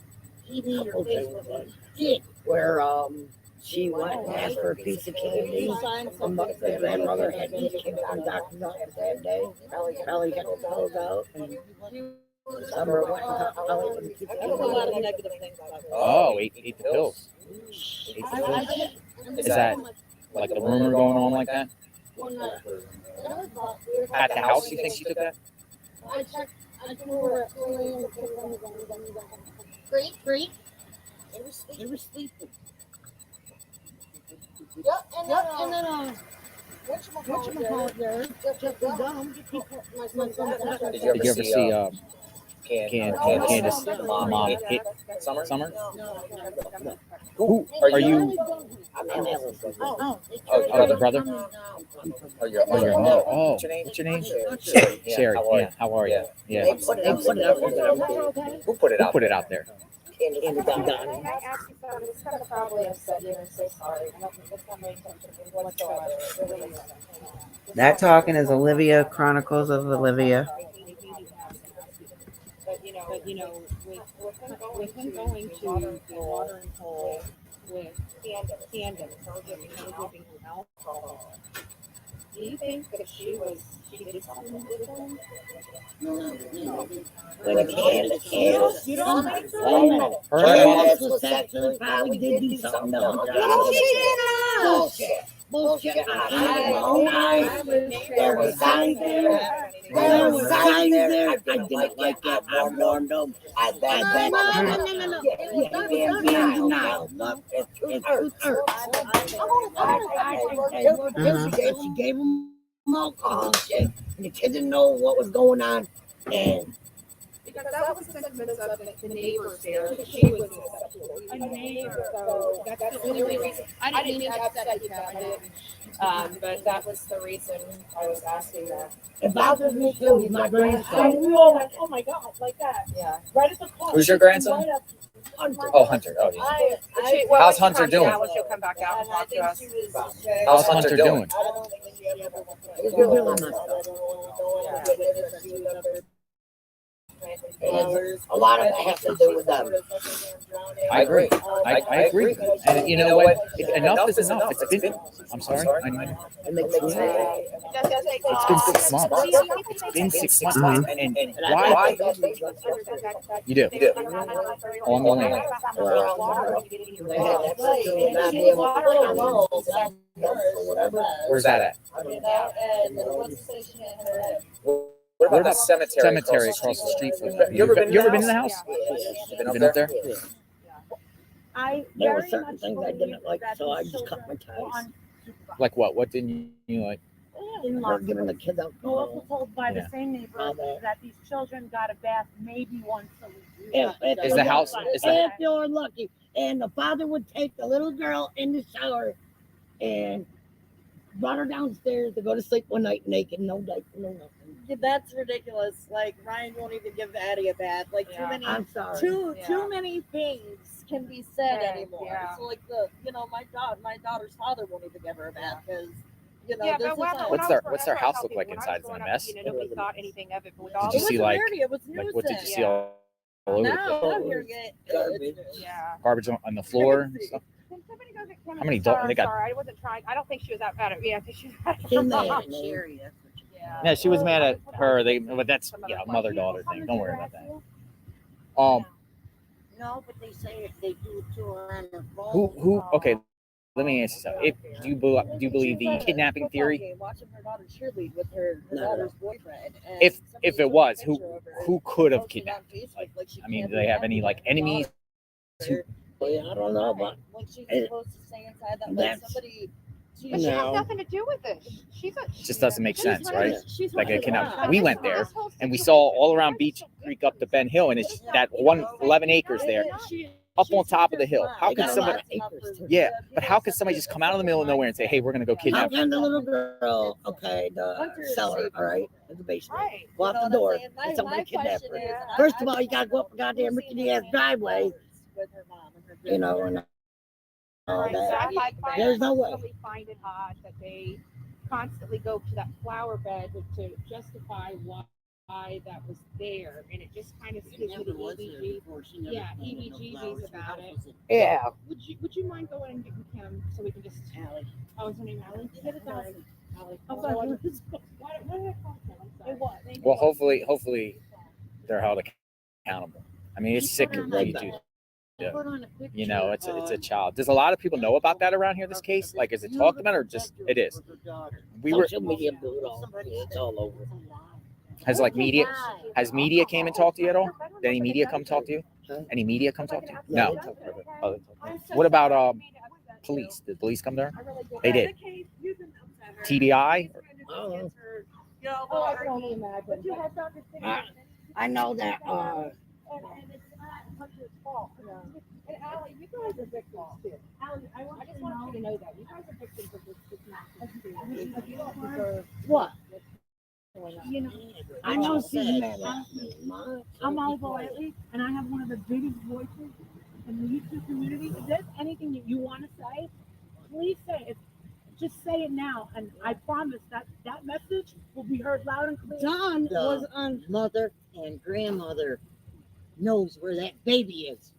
TV or Facebook. Shit. Where she went and asked for a piece of candy. The grandmother had these kids on doctor's office that day. Belly got the pills out. And Summer went and got Belly with a piece of I heard a lot of candy. negative things about her. Oh, ate the pills. Ate the pills. Is that like the rumor going on like that? At the house, you think she took that? I checked. I told her great. They were sleeping. Yep, and then whatchamacallit there, Jeffrey Dunham, my son. Did you ever see Candace mom hit Summer? Who are you? Oh, the brother? Oh, your mother. Oh, what's your name? Sherry. Yeah. How are you? Yeah. They put it out there. Who put it out? Who put it out there? Candace Dunn. It's gonna probably upset you and say sorry. I don't think it's gonna make sense whatsoever. It really isn't. That talking is Olivia Chronicles of Olivia. But you know, with him going to the watering hole with Candace, her giving him alcohol. Do you think that she did something with him? When Candace, You don't think so? wait a minute. Candace was sexually probably did do something to her. No, she didn't. Bullshit. I had my own eyes. There were signs there. I didn't like that. I warned them. I bet. No. You're being denial. It's truth. She gave him alcohol and shit. And the kids didn't know what was going on. And Because that was the sentiments of the neighbors there. She was a neighbor, so that's the only reason. I didn't mean to upset you, I didn't. but that was the reason I was asking that. it bothers me too. He's my grandson. We all went, oh my God, like that. Yeah. Right at the club. Who's your grandson? Right up- Oh, Hunter. Oh, yeah. How's Hunter doing? She'll come back out and talk to us. How's Hunter doing? He's really messed up. And a lot of it has to do with them. I agree. I agree with you. And you know what? Enough is enough. It's been. I'm sorry. It's been 6 months. It's been 6 months. And why? You do. On the land. Where's that at? What about cemetery across the street from there? You ever been in the house? You been up there? There were certain things I didn't like, so I just cut my ties. Like what? What didn't you like? We're giving the kids out. We're also told by the same neighbor that these children got a bath maybe once a week. Is the house? If you're lucky, and the father would take the little girl in the shower and brought her downstairs to go to sleep one night naked, no diaper, no nothing. Yeah, that's ridiculous. Like Ryan won't even give Addie a bath. Like I'm sorry. Too many things can be said anymore. Yeah. So like my daughter's father won't even give her a bath because Yeah, this but is What's their house look like inside? Is it a mess? Nobody thought anything of it. But with all Did you see like it was what did you see all over the place? Garbage. Yeah. Garbage on the floor and stuff. How many dogs? They got. Sorry, I wasn't trying. I don't think she was out at it. Yeah, I think she was out She's at mad her at me. Yeah, she was mad at her. But that's mother-daughter thing. Don't worry about that. No, but they say if they do it to her on the phone. Who? Okay, let me ask you something. Do you believe the kidnapping theory? Watching her daughter cheerlead with her daughter's boyfriend. If it was, who could have kidnapped her? Like, I mean, do they have any like enemies? I don't know, but like she's supposed to stay inside that. Like somebody. But she has nothing to do with it. It just doesn't make sense, right? Like a kidnapping. We went there and we saw all around Beach Creek up to Ben Hill, and it's that 11 acres there, up on top of the hill. How can somebody? Yeah, but how can somebody just come out of the middle of nowhere and say, "Hey, we're gonna go How kidnap"? can the little girl, the seller, all right, in the basement, go out the door and somebody kidnap her? First of all, you gotta go up a goddamn rickety-ass driveway, and all that. There's no way. I find it odd that they constantly go to that flower bed to justify why that was there, and it just kind of gives me the EBGBs about it. Yeah. Would you mind going and getting Kim so we can just Allie? Oh, is her name Allie? Get it Allie. Oh, what did I call Kim? I'm sorry. Well, hopefully they're held accountable. I mean, it's sick what you do. You know, it's a child. Does a lot of people know about that around here? This case, like, is it talked about or just it is? Social media blew it all. It's all over. Has media came and talked to you at all? Did any media come talk to you? Any media come talk to you? No. What about police? Did police come there? They did. TBI? I can only imagine. I know that. And it's not Hunter's fault. And Allie, you guys are victims too. Allie, I just want you to know that you guys are victims of this mass. You don't deserve what? You know, I know she's mad. I'm Oliver Whiteley, and I have one of the biggest voices in the YouTube community. If there's anything that you want to say, please say it. Just say it now, and I promise that message will be heard loud and clear. John was on mother and grandmother knows where that baby is.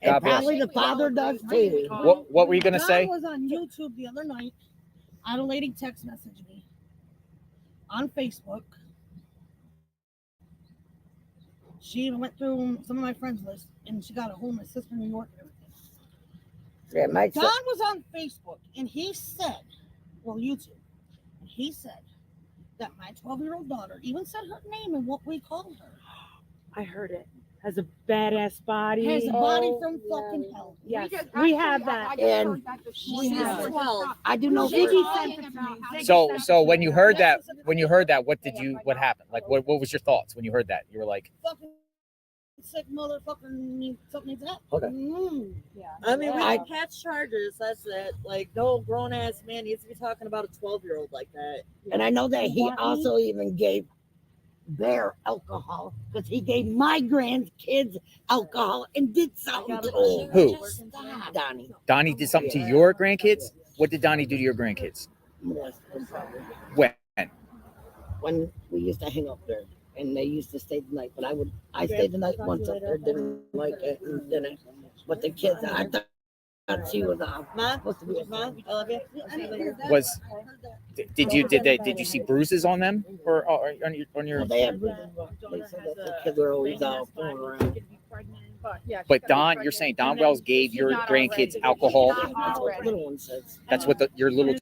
And probably the father does too. What were you gonna say? I was on YouTube the other night. I had a lady text message me on Facebook. She even went through some of my friends list, and she got a hold of my sister in New York and everything. Yeah, Don was on Facebook, and he said, YouTube, and he said that my 12-year-old daughter even said her name and what we called her. I heard it. Has a badass body. Has a body from fucking hell. Yes, we have that. And I do know. So when you heard that, what happened? Like, what was your thoughts when you heard that? You were like, fucking sick motherfucking something like that. Okay. Yeah. I mean, we can catch charges. That's it. Like, no grown ass man needs to be talking about a 12-year-old like that. And I know that he also even gave their alcohol because he gave my grandkids alcohol and did something to them. Who? Donnie. Donnie did something to your grandkids? What did Donnie do to your grandkids? When? When we used to hang up there. and they used to stay the night. But I stayed the night once up there, didn't like it, and didn't. But the kids, I thought she was supposed to be a Mom, I love you. Was did you see bruises on them or on your? Well, they had bruises, but they said that the kids were always going around. But Don, you're saying Don Wells gave your grandkids alcohol? That's what the little one says. That's what your little.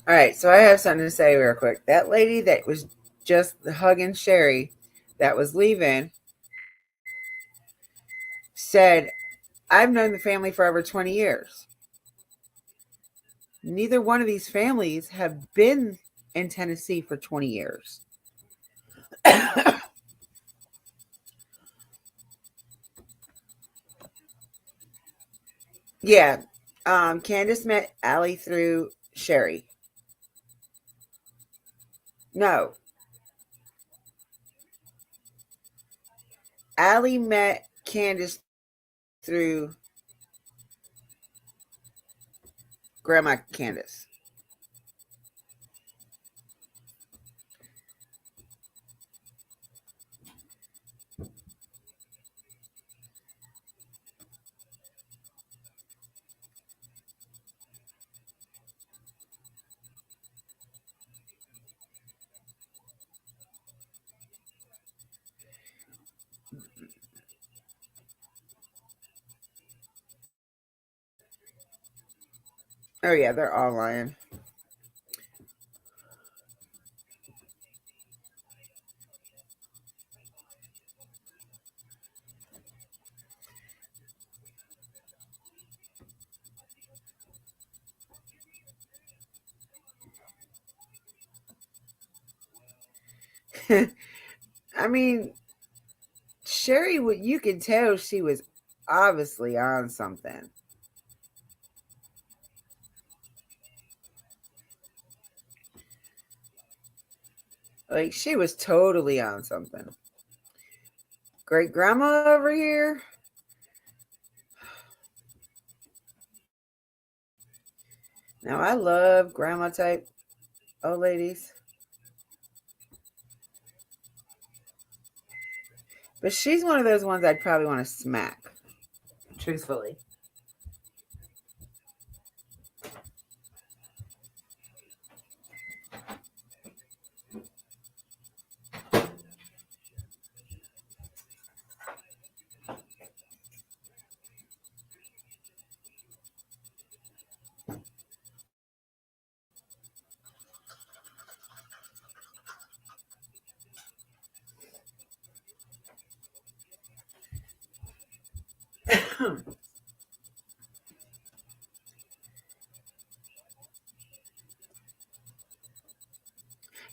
All right, so I have something to say real quick. That lady that was just hugging Sherry that was leaving said, I've known the family for over 20 years. Neither one of these families have been in Tennessee for 20 years. Yeah. Candace met Allie through Sherry. No. Allie met Candace through Grandma Candace. Oh, yeah, they're all lying. I mean, Sherry, you could tell she was obviously on something. Like, she was totally on something. Great grandma over here. Now, I love grandma type old ladies. But she's one of those ones I'd probably want to smack. Truthfully.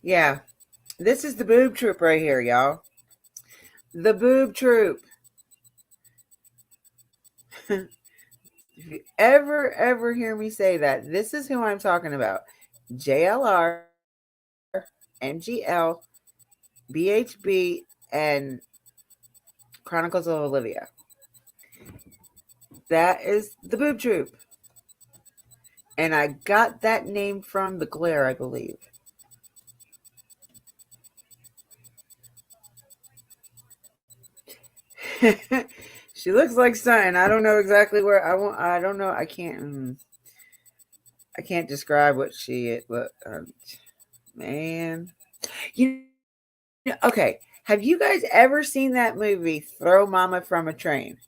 Yeah. This is the boob troop right here, y'all. The boob troop. If you ever hear me say that, this is who I'm talking about. JLR, MGL, BHB, and Chronicles of Olivia. That is the boob troop. And I got that name from The Glare, I believe. She looks like something. I don't know exactly where I don't know. I can't describe what she is. But man, okay. Have you guys ever seen that movie Throw Mama from a Train?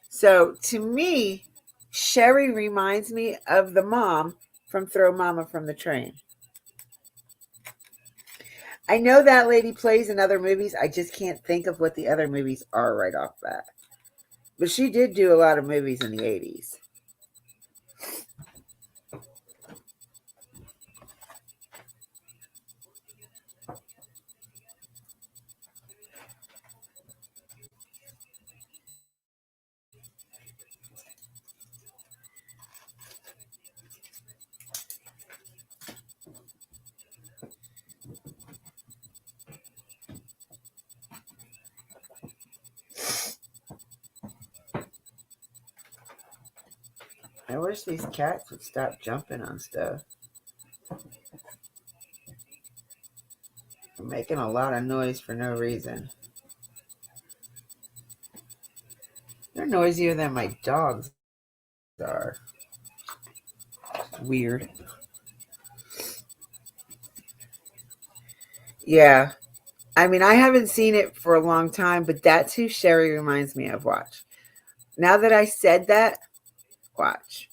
So to me, Sherry reminds me of the mom from Throw Mama from the Train. I know that lady plays in other movies. I just can't think of what the other movies are right off bat. But she did do a lot of movies in the 80s. I wish these cats would stop jumping on stuff. They're making a lot of noise for no reason. They're noisier than my dogs are. Weird. Yeah. I mean, I haven't seen it for a long time, but that's who Sherry reminds me of. Watch. Now that I said that, watch.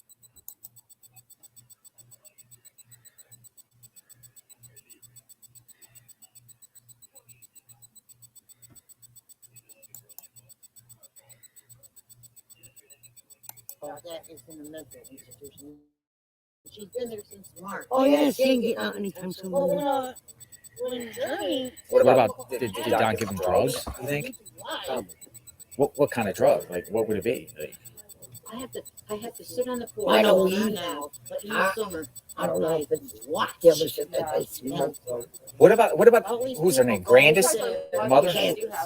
That is in a mental institution. She's been there since March. Oh yeah, she ain't getting out anytime soon. Well, What about did Don give him drugs? You think? What kind of drug? Like what would it be? Like, I have to sit on the porch. I know weed now, but in the summer, I don't know if it's what delicious that they smell. what about who's her name? Grandis? Her mother?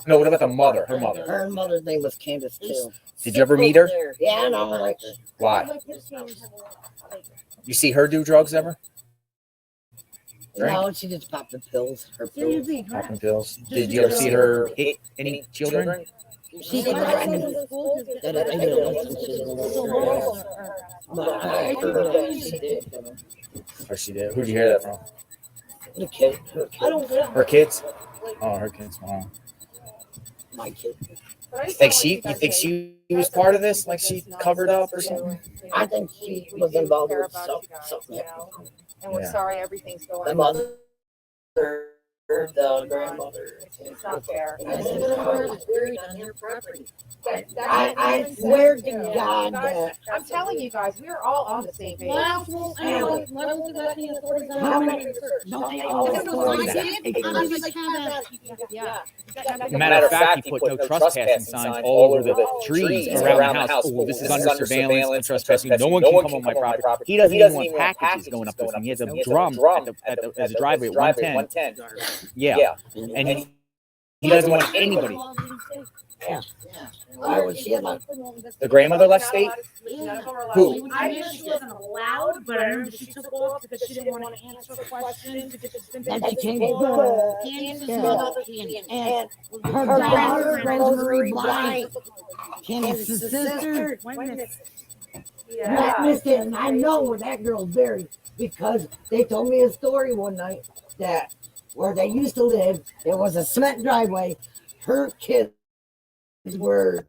No, what about the mother? Her mother. Her mother's name was Candace too. Did you ever meet her? Yeah, no, I like her. Why? You see her do drugs ever? No, she just popped the pills. Her pills. Popping pills. Did you ever see her hit any children? She did that I didn't listen to. But I heard that she did. Or she did. Who'd you hear that from? The kid. Her kids? Oh, her kids. Wow. My kid. You think she was part of this? Like she covered up or something? I think she was involved with something. And we're sorry everything's going The on. mother, the grandmother. It's not fair. I swear to God that. I'm telling you guys, we're all on the same page. How many? Don't they all Matter of fact, he put no trespassing signs all over the trees around the house. Oh, this is under surveillance, no trespassing. No one can come on my property. He doesn't even want packages going up this thing. He has a drum as a driveway at 110. Yeah. And he doesn't want anybody. Yeah. Why was she allowed? The grandmother left state? Who? I knew she wasn't allowed, but I remember she took off because she didn't want to answer questions. And she came back. And her daughter, Rosemary Blythe, Candace's sister. Listen, I know where that girl's buried because they told me a story one night that where they used to live, there was a cement driveway. Her kids were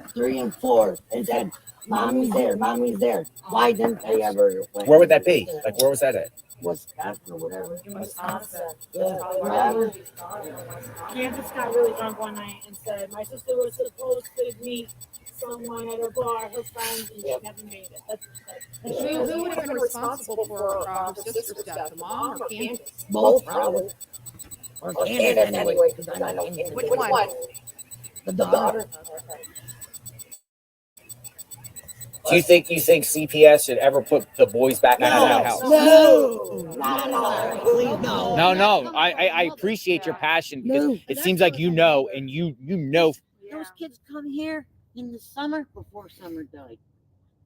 3 and 4 and said, "Mommy's there, mommy's there." Why didn't they ever? Where would that be? Like, where was that at? Wisconsin or whatever. Wisconsin. Yeah. Candace got really drunk one night and said, "My sister was supposed to meet someone at a bar, her friends, and she never made it." Who would have been responsible for her sister's death, the mom or Candace? Both probably. Or Candace anyway, because I know Candace. Which one? The daughter. Do you think CPS should ever put the boys back out of that house? No. I appreciate your passion because it seems like you know, and you know. Those kids come here in the summer before summer died.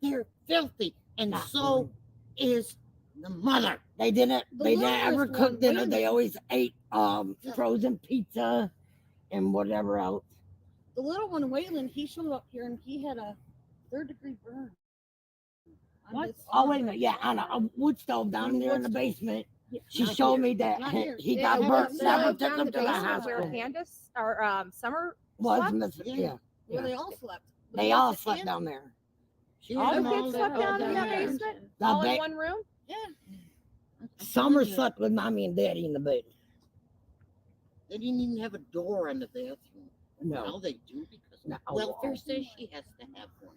They're filthy, and so is the mother. They didn't ever cook dinner. They always ate frozen pizza and whatever else. The little one, Waylon, he showed up here and he had a 3rd-degree burn. What? Oh, wait a minute. Yeah, on a wood stove down there in the basement. She showed me that he got burnt. Never took him to the hospital. Candace or Summer Was missing. Yeah. Where they all slept. They all slept down there. all the kids slept down in that basement? All in one room? Yeah. Summer slept with mommy and daddy in the bed. They didn't even have a door in the bathroom. No. Now they do because No. welfare says she has to have one.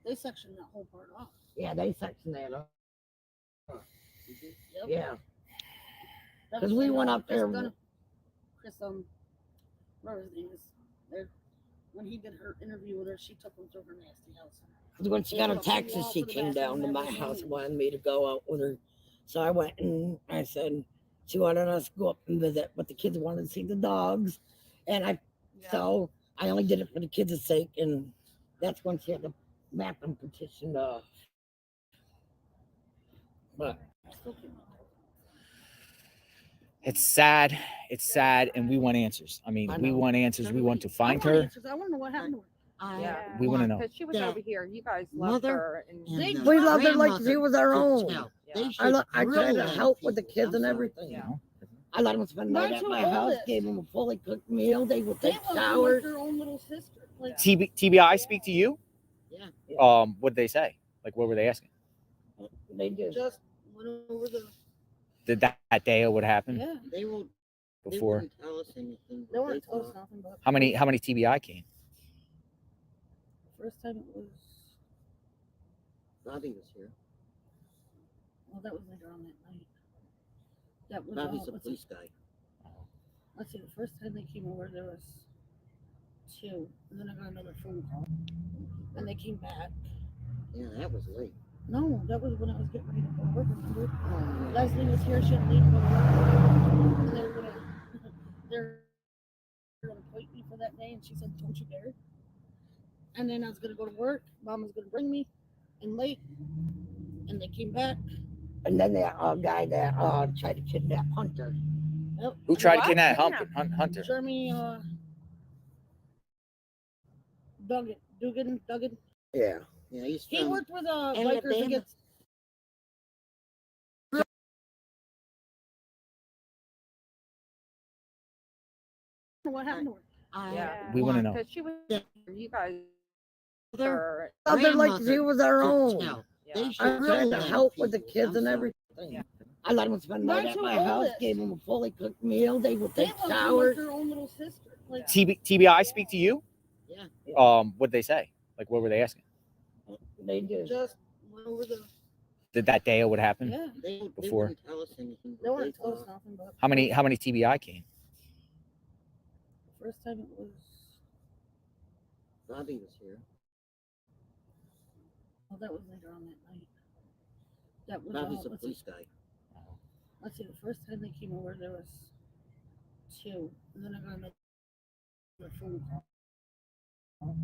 They sectioned that whole part off. Yeah, they sectioned that up. Yep. Yeah. Because we went up there. Chris, whatever his name is, when he did her interview with her, she took him to her nasty house. Because when she got her taxes, she came down to my house and wanted me to go out with her. So I went and I said she wanted us to go up and visit, but the kids wanted to see the dogs. And so I only did it for the kids' sake. And that's when she had to map and petition But It's sad. It's sad, and we want answers. I mean, we want answers. We want to find her. I want to know what happened to her. Yeah, We wanna know. because she was over here. You guys loved mother her, and we loved her like she was our own. Yeah. I tried to help with the kids and everything. Yeah. I let them spend the night at my house, gave them a fully cooked meal. They would take They showers. their own little sister. Like, TBI speak to you? Yeah. What'd they say? Like, what were they asking? They did. just went over the. Did that day what happened? Yeah. They will. Before. They wouldn't tell us anything. They weren't tell us nothing. But How many TBI came? first time it was. Bobby was here. Well, that was later on that night. That was. Bobby's a let's police see, guy. let's see. The first time they came over, there was 2, and then I got another phone call, and they came back. Yeah, that was late. No, that was when I was getting ready to go to work. Remember? Oh, yeah. Leslie was here. She had to leave to go to work. And they're gonna point me for that day, and she said, "Don't you dare." And then I was gonna go to work. Mom was gonna bring me, and late, and they came back. And then that guy that tried to kidnap Hunter. Yep. Who tried to What? kidnap Hunter? Jeremy Dugan. Yeah. Yeah, he's He from worked with Alabama. bikers against. What happened to her? Yeah. We wanna know. Because she was. You guys. Mother, Her, Mother like she was our own. Yeah. I tried to help with the kids and everything. I let them spend the night at my house, gave them a fully cooked meal. They would take showers. Their own little sister. Like, TBI speak to you? Yeah. What'd they say? Like, what were they asking? They did. just went over the. Did that day what happened? Yeah. They Before. wouldn't tell us anything. They weren't tell us nothing. But How many TBI came? first time it was. Bobby was here. Well, that was later on that night. That was. Bobby's a let's police see, guy. let's see. The first time they came over, there was 2, and then I got another phone call,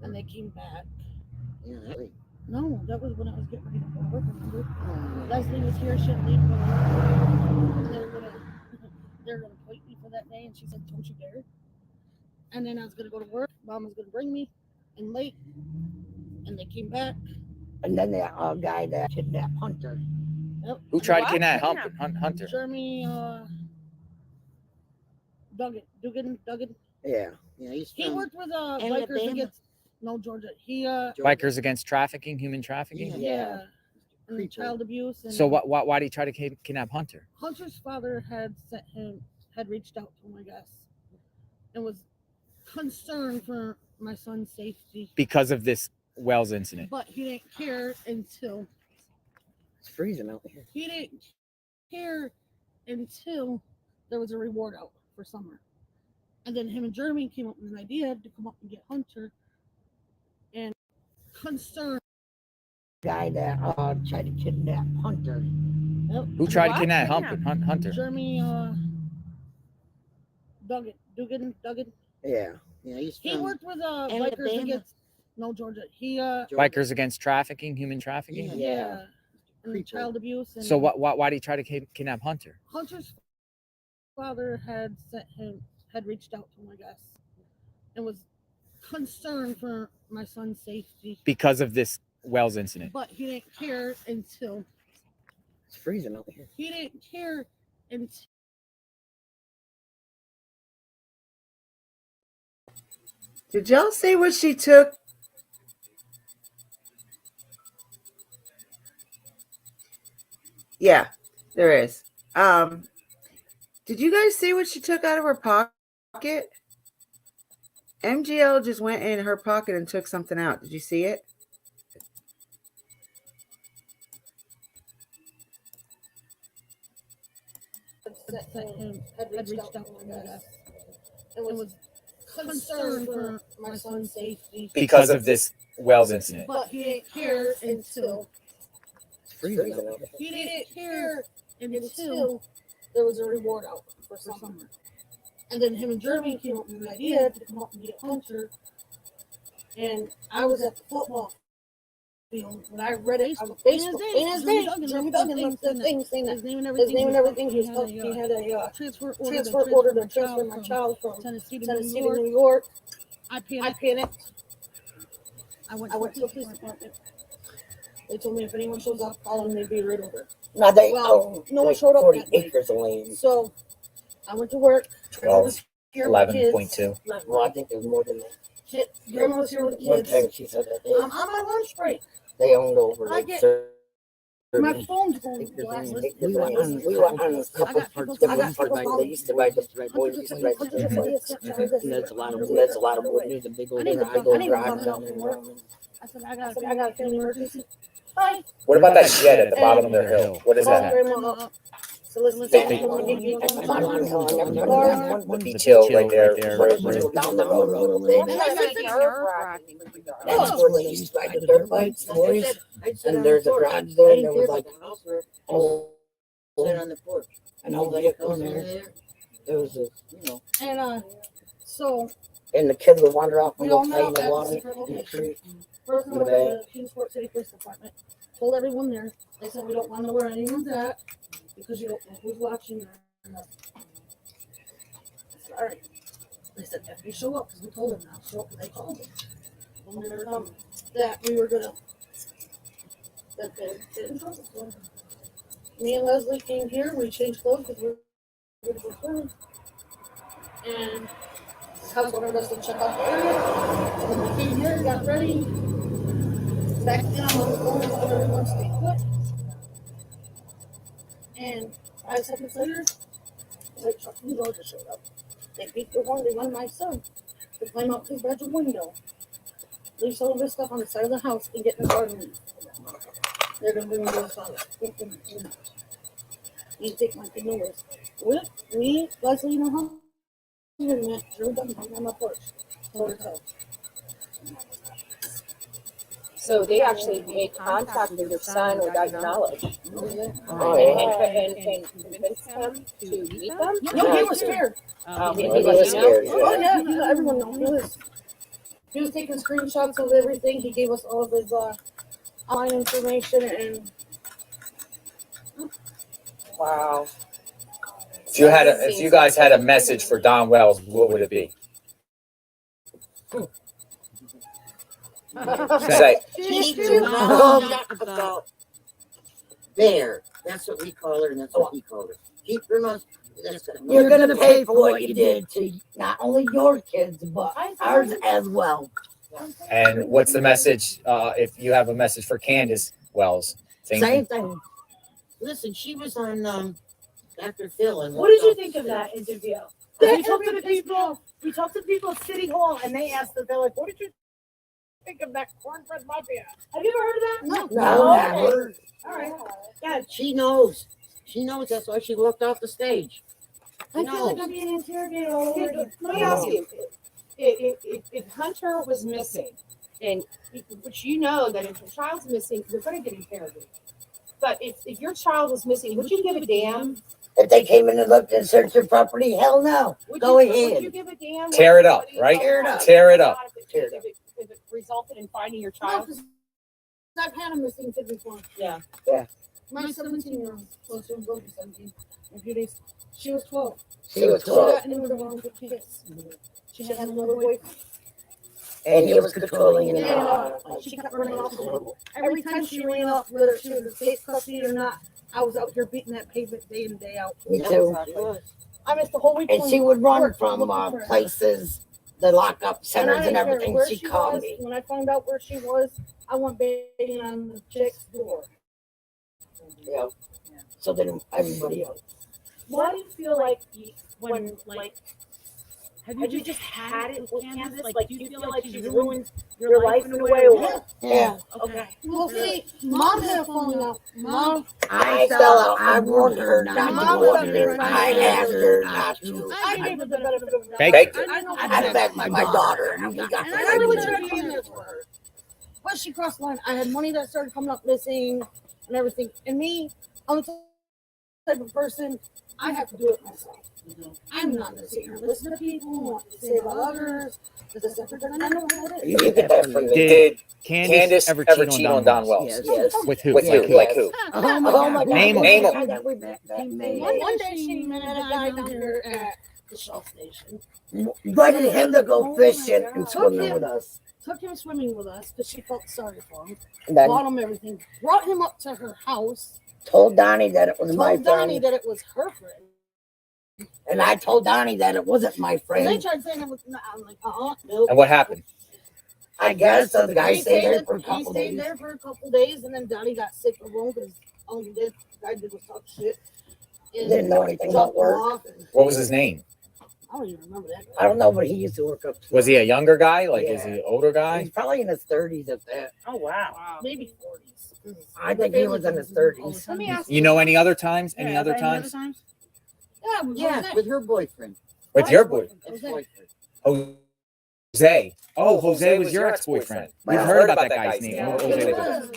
and they came back. Yeah, that was. No, that was when I was getting ready to go to work. Remember? Oh, Leslie was here. She had to leave to go to work. And they were gonna point me for that day, and she said, "Don't you dare." And then I was gonna go to work. Mom was gonna bring me, and late, and they came back. And then that guy that kidnapped Hunter. Yep. Who tried to What? kidnap Hunter? Jeremy Dugan. Yeah. Yeah, he's He from worked with Alabama. bikers against. No, Georgia. He Bikers against trafficking, human trafficking. yeah, and child abuse. And So why did he try to kidnap Hunter? Hunter's father had reached out to him, I guess, and was concerned for my son's safety. Because of this Wells incident. But he didn't care until It's freezing out here. he didn't care until there was a reward out for summer. And then him and Jeremy came up with an idea to come up and get Hunter. And concerned. Guy that tried to kidnap Hunter. Yep. Who tried to What? kidnap Kidnap? Hunter? Jeremy Dugan. Yeah. Yeah, he's from He worked with bikers Alabama. against. No, Georgia. He Bikers against trafficking, human trafficking. yeah, and child abuse. And So why did he try to kidnap Hunter? Hunter's father had reached out to him, I guess, and was concerned for my son's safety. Because of this Wells incident. But he didn't care until It's freezing out here. he didn't care until. Did y'all see what she took? Yeah, there is. Did you guys see what she took out of her pocket? MGL just went in her pocket and took something out. Did you see it? Had reached out to him, I guess, and was concerned for my son's safety. Because of this Wells incident. But he didn't care until It's freezing out here. he didn't care until there was a reward out for summer. And then him and Jeremy came up with an idea to come up and get Hunter. And I was at the football When I read it on Facebook, in his name, Jeremy Duggan left the thing saying that his name and everything. He had a transfer order to transfer my child from Tennessee to New York. I panicked. I went to the police department. They told me if anyone shows up, call them, they'd be right over. Now they no one like showed up. 40 acres of land. So I went to work. 11.2. Well, I think there's more than that. Grandma was here with the One kids. time she said that I'm on my lunch break. they owned over I like get 30 my phone's going black. We went on a couple parts of they used to ride the boys used to ride the dirt. And there's a lot of wood. There's a big old garage down there. I said, I got a family emergency. Hi. What about that shed at the bottom of their hill? What is that? So listen, The detail right there. Down the road a little bit. That's where they used to ride the dirt bikes, boys. And there's a garage there, and there was like oh, on the porch. And all the vehicles there. There was a, And so and the kids would wander off and we go all play know in the that water. secret location. First, we went to the Kingsport City Police Department. Told everyone there. They said we don't want to know where anyone's at because you don't know who's watching. I said, all right. They said if you show up, because we told them not to show up, they called them. When they were coming, that we were gonna. That they did in trouble. So me and Leslie came here. We changed clothes because we were going to go swimming. And House wanted us to check out the area. So when we came here, got ready. Back down on the phone, told everyone to stay put. And 5 seconds later, the truck from Georgia showed up. They beat the horn. They wanted my son to climb out his bedroom window, leave some of his stuff on the side of the house, and get in the car and leave. They're going to bring me to his father. You take my kid nowhere. With me, Leslie, you know how? We met Drew Duncan on my porch. So they actually made contact with your son without your knowledge. And convinced him to meet them? No, he was scared. He was scared. Oh, yeah, everyone knows. He was taking screenshots of everything. He gave us all of his online information and. Wow. If you guys had a message for Don Wells, what would it be? Say. Keep your mouth about there. That's what we call her, and that's what he called her. Keep your mouth. You're going to pay for what you did to not only your kids, but ours as well. And what's the message? If you have a message for Candace Wells, same thing. Listen, she was on Dr. Phil. And what did you think of that interview? We talked to the people. We talked to people at City Hall, and they asked us, they're like, "What did you think of that cornbread mafia?" Have you ever heard of that? No, never. All right. Yeah, she knows. She knows. That's why she walked off the stage. I feel like I'm being interrogated all over again. Let me ask you: if Hunter was missing, and which you know that if your child's missing, you're going to get interrogated. But if your child was missing, would you give a damn? If they came in and looked and searched your property, hell no. Go ahead. Would you give a damn? Tear it up, right? Tear it up. If it resulted in finding your child. I've had a missing kid before. Yeah. My 17-year-old, well, she was going to be 17 in a few days. She was 12. She was 12. She got into the wrong with kids. She had another boyfriend. And he was controlling it. She kept running off. Every time she ran off, whether she was in state custody or not, I was out here beating that pavement day in, day out. Me too. I missed the whole week. And she would run from places, the lockup centers and everything. She called me. When I found out where she was, I went banging on the chick's door. Yeah. So then everybody else. Why do you feel like when have you just had it with Candace? Like, do you feel like she's ruined your life in a way? Yeah. Okay. Well, see, Mom had a falling out. Mom. I fell out. I warned her not to go up there. I asked her not to. I gave her the benefit of the doubt. Baked it. I begged my daughter. And we got And I really tried to be in there for her. But she crossed the line. I had money that started coming up missing and everything. And me, I'm type of person, I have to do it myself. I'm not going to sit here and listen to people who want to say about others. Because I know what it is. You get that from me. Did Candace ever cheat on Don Wells? Yes. With who? With who? Like who? Oh my God. Name Name him. him. One day she met a guy down here at the Shell station. Invited him to go fishing and swimming with us. Took him swimming with us because she felt sorry for him. And then- Bought him everything. Brought him up to her house. Told Donnie that it was my Told Donnie friend. that it was her friend. And I told Donnie that it wasn't my And they friend. tried saying it was. I'm like, nope. And what happened? I guess so. The guy He stayed there for a he couple stayed days. there for a couple days, and then Donnie got sick of him because all he did, the guy did was talk shit. And Didn't know anything about dropped him work. off, and What was his name? I don't even remember that. I don't know, but he used to work up. Was he a younger guy? Like, is he an older He's guy? probably in his 30s at that. Oh wow, maybe 40s. I think he was in his 30s. Let me ask You know any other times? Any other Any times? Yeah, with Yeah, Jose. with her boyfriend. With your boy? Jose. Jose. Oh, Jose was your ex-boyfriend. We've heard about that guy's name. Yeah. Jose was.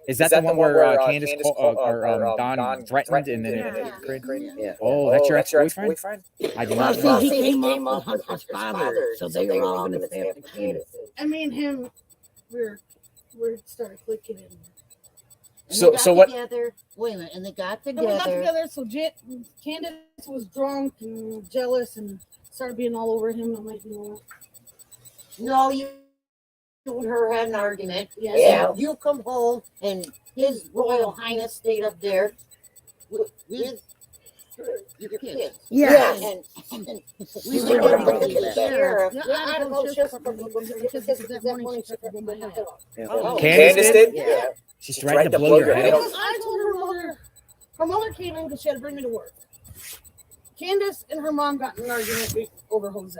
Is that the one where Candace or Don threatened and then it? Yeah. Oh, that's your ex-boyfriend? I do not Well, know. see, he came up with Hunter's father, so they were all going to stay up to Candace. And me and him, we started clicking in. So what? Together. Wait a minute, and they got And we got together. together, so Candace was drunk and jealous and started being all over him. I'm like, you know what? No, you and her had an argument. Yes. Yeah. You come home and His Royal Highness stayed up there with your kids. Yeah. And we You were never going to believe the that. sheriff. Yeah, I had to go just because that morning she took my head off. Candace did? Yeah. She's threatened to blow your head off. Because I told her mother came in because she had to bring me to work. Candace and her mom got in an argument over Jose.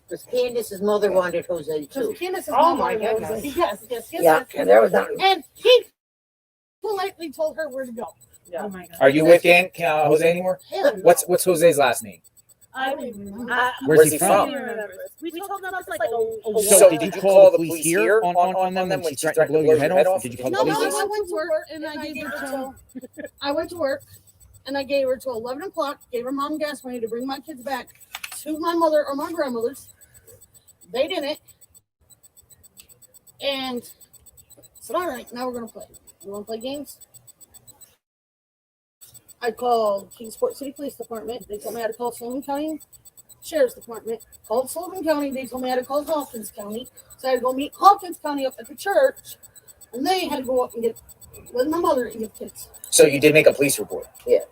Because Candace's mother wanted Jose Because too. Candace's Oh mom my wanted goodness. Jose. Yes. Yeah, and there was not. And he politely told her where to go. Oh my God. Are you with Jose anymore? Hell no. What's Jose's last name? I don't even remember. Where's he from? We told them that's like a So did you call the police here on them when she threatened to blow your head off? Did you call the No, police? I went to work and I gave her till I went to work and I gave her till 11 o'clock. Gave her mom gas money to bring my kids back to my mother or my grandmother's. They didn't, and said, "All right, now we're gonna play. You want to play games?" I called Kingsport City Police Department. They told me how to call Sullivan County Sheriff's Department. Called Sullivan County. They told me how to call Hawkins County. So I had to go meet Hawkins County up at the church, and they had to go up and get with my mother and get kids. So you did make a police report? Yeah.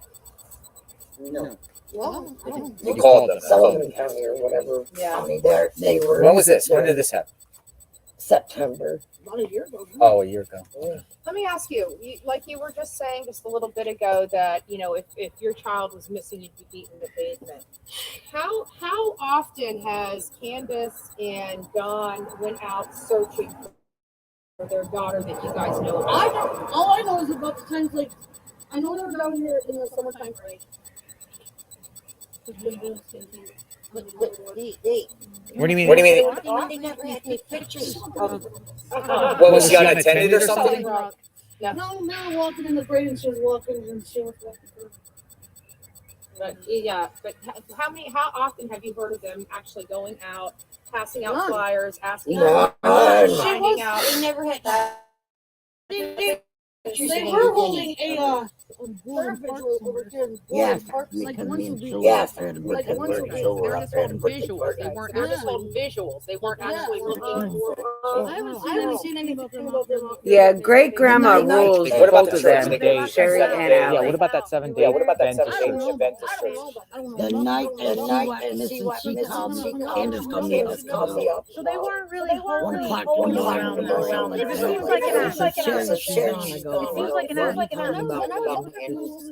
No. Well, I don't You called them. Sullivan County or whatever. Yeah. County they were. When was this? When did this happen? September. About a year ago. Oh, a year ago. Let me ask you, like you were just saying just a little bit ago that, you know, if your child was missing, you'd be beaten in the basement. How often has Candace and Don went out searching for their daughter that you guys know I about? don't. All I know is about the times like I know they were down here in the summertime break. What do you mean? They never had any pictures of What was she unattended or something? No, now walking in the break and she was walking and she was walking. But yeah, but how often have you heard of them actually going out, passing out None. flyers, asking None. finding out? They never had that. They were holding a prayer vigil over here in Yes. Park, like once a week. Yes. Like once a week. They're just holding visuals. They weren't just holding visuals. They weren't actually looking for. I haven't seen anything about them. Yeah, great grandma rules What about both the of them, 7 day? Sherry and Yeah, Allie. what about that 7 day? What about that 7 day event? The night that she went missing, she called me. Candace called me up. So they weren't really 1 o'clock, holding 1 around. o'clock. It seems like an act. It seems like an act.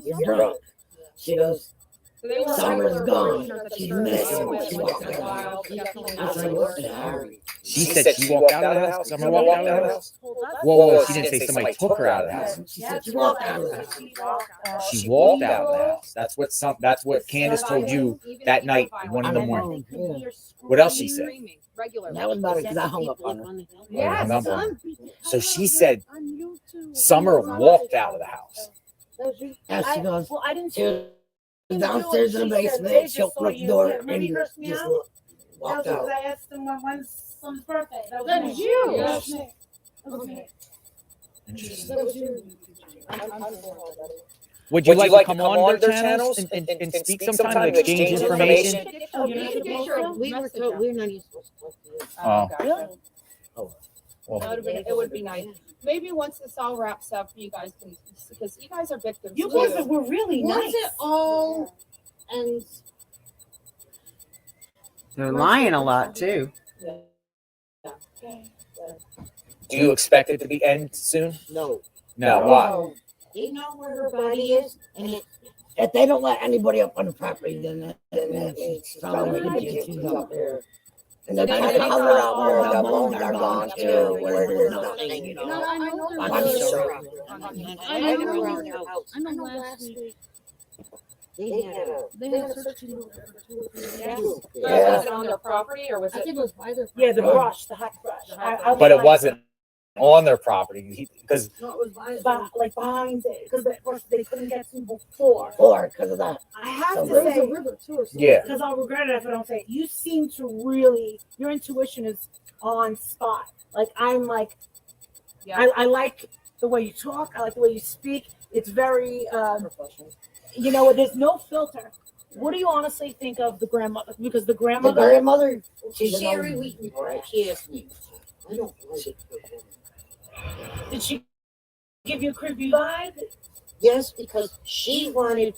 You're drunk. She goes, Summer's gone. She's missing. She walked out of the house. I was like, what the hell? She said she walked out of the house. Summer walked out of the house. Whoa, she didn't say somebody took her out of the house. She said she walked out of the house. She walked out of the house. That's what Candace told you that night at 1 in the morning. What else she said? That was about it because I hung up on her. Yes. So she said Summer walked out of the house. Yeah, she goes. Well, I didn't She see was downstairs in the basement. She opened the door and just walked that was out. because I asked them when's son's birthday. That That was was me. you. Yeah, that was me. That was me. That was you. Would you like to come on their channels and speak sometime and exchange information? Oh, you're not supposed to? We were told we're not even supposed to talk to you. Oh. Really? Well, It would be nice. Maybe once this all wraps up, you guys can, because you guys are victims. You too. guys were really Once nice. it all ends, They're lying a lot too. do you expect it to be end soon? No. No. Why? no. They know where her body is, and If they don't let anybody up on the property, then it's probably going to get you up there. And they're trying to cover up where the bones are gone too, where there's nothing, you know. I know they're I'm sure. I know last week they had a search warrant for 2 or 3 days. Was it on their property or was I it? think it was by their Yeah, the property. brush, the hot brush. I But it like- wasn't on their property because No, it was by like behind it, because of course they couldn't get to before. Or because of that. I have to there was a say, river too or something. Yeah. because I'll regret it if I don't say it, you seem to really, your intuition is on spot. Like I'm like, Yeah. I like the way you talk. I like the way you speak. It's very, you know, there's no filter. What do you honestly think of the grandmother? Because the The grandmother, grandmother, she's Sherry an Wheaton, she asked me. I don't like it. did she give you a creepy vibe? Yes, because she wanted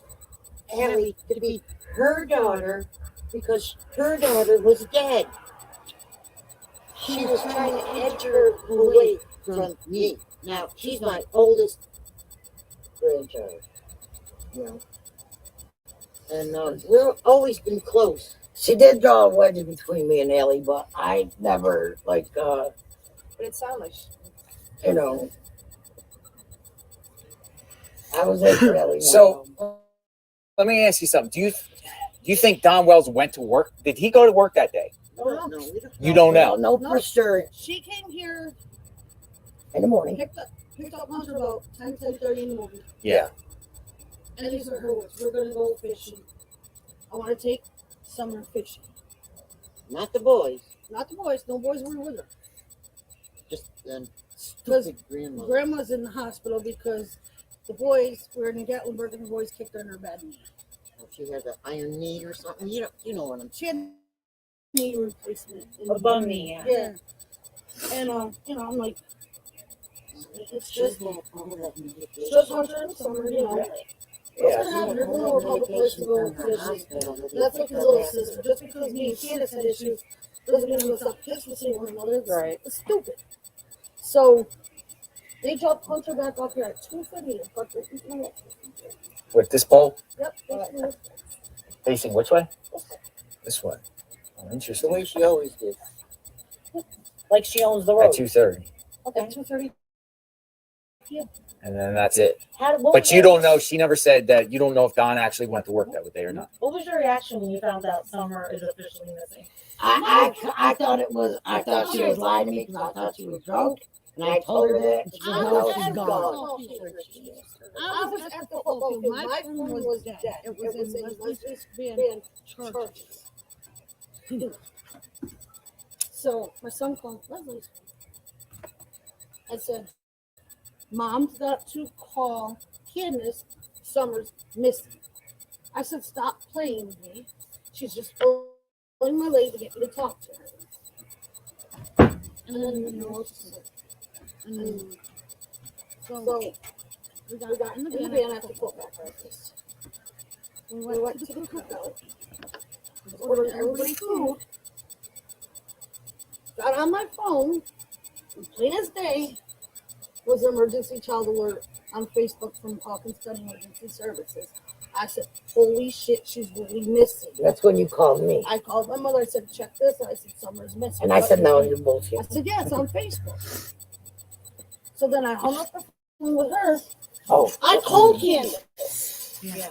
Allie to be her daughter because her daughter was dead. She was trying to edge her away from me. Now, she's my oldest grandchild. You know. And we've always been close. She did draw a wedge between me and Ellie, but I never, like, But it sounded like. you know, I was there for Ellie. So let me ask you something. Do you think Don Wells went to work? Did he go to work that day? No, You don't know. No, for sure. She came here, In the morning. picked up Hunter about 10:30 in the morning. Yeah. And these are her words. We're gonna go fishing. I want to take Summer fishing. Not the boys. Not the boys. No boys were with her. Just then. Because grandma's in the hospital because the boys were in Gatlinburg and the boys kicked her in her bed. She had an iron knee or something. You know what I'm. She had knee replacement. A bum knee, yeah. Yeah. And I'm like, it's just that. It's just Hunter and Summer, you know. Yeah. They're going to a public place to go fishing. That's like his little sister. Just because me and Candace had issues doesn't mean we'll stop kissing one another. Right. It's stupid. So they dropped Hunter back up here at 2:30. With this pole Yep. facing which way? This way. Oh, The interesting. way she always did. Like she owns the At road. 2:30, Okay. At 2:30. and then that's it. What But was you your- don't know. She never said that. You don't know if Don actually went to work that day or not. What was your reaction when you found out Summer is officially missing? I thought it was, I thought she was lying to me because I thought she was drunk. And I told her that. And she said, no, she's gone. I was at the football field. My phone was dead. It was in Leslie's being charged. So my son called Leslie's. I said, Mom's got to call Candace. Summer's missing. I said, stop playing with me. She's just pulling my leg to get me to talk to her. And then you know what she said. And so we got in the van after football practice. We went to the cookout. Ordered everybody food. Got on my phone. Plain as day was an emergency child alert on Facebook from Hawkins County Emergency Services. I said, holy shit, she's really missing. That's when you called me. I called my mother. I said, check this. And I said, Summer's missing. And I said, no, you're bullshit. I said, yeah, it's on Facebook. So then I hung up the phone with her. Oh. I called Candace. Yeah.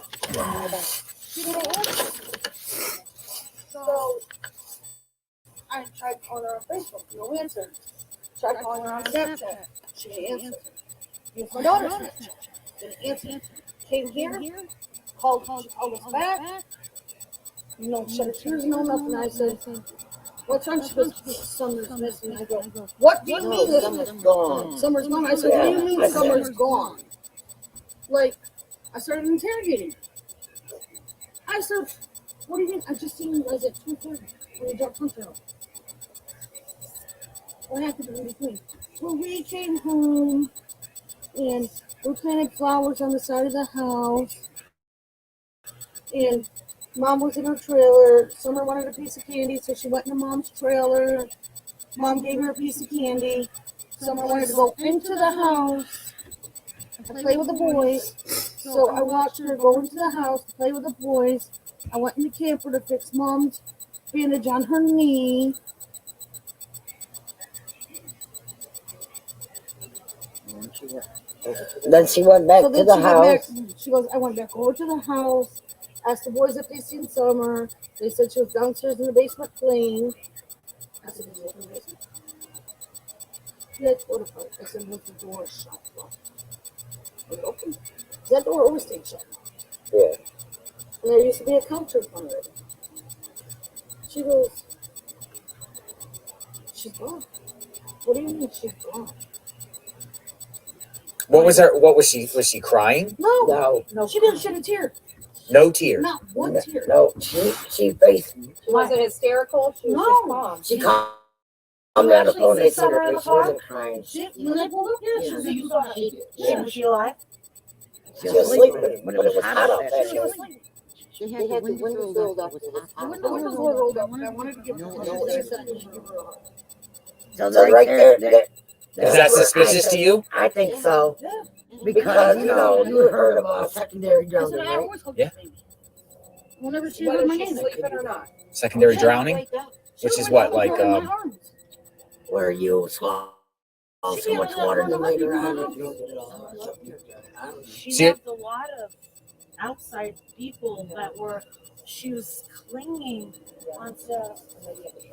She didn't answer. So I tried calling her on Facebook. No answer. Tried calling her on Snapchat. She didn't answer. Used my daughter's Snapchat. Didn't answer. came here, called us back. No shed of tears, no nothing. I said, what's wrong? She goes, Summer's missing. I go, what do you mean this is gone? Summer's gone. I said, what do you mean Summer's gone? Like, I started interrogating her. I said, what do you mean? I just seen you guys at 2:30 when you dropped Hunter off. What happened in between? Well, we came home and we planted flowers on the side of the house. And Mom was in her trailer. Summer wanted a piece of candy, so she went into Mom's trailer. Mom gave her a piece of candy. Summer wanted to go into the house to play with the boys. So I watched her go into the house to play with the boys. I went in the camper to fix Mom's bandage on her knee. Then she went back to the house. She goes, I went back over to the house, asked the boys if they seen Summer. They said she was downstairs in the basement playing. I said, did you open the basement? Let's go to her. I said, was the door shut? Was it open? That door always stayed shut. Yeah. And there used to be a counter in front of it. She goes, she's gone. What do you mean she's gone? What was her? What was she? Was she crying? No. She didn't shed a tear. No tear. Not one tear. No, she faced. She wasn't hysterical. She was just calm. She calmed down the phone. They said her face wasn't crying. When I pulled up, yeah, she was like, you saw she did. Yeah. Was she alive? She was asleep, but it was hot out there. She was asleep. They had the windows rolled up. The windows were rolled up, and I wanted to give her a So right there. Is that suspicious to you? I think so. Because, you know, you heard about secondary drowning, right? Yeah. Whenever she Whether heard my she's name. sleeping or not. Secondary drowning, which is what, like, where you swallow so much water and then later on. She See it? left a lot of outside people that were, she was clinging onto.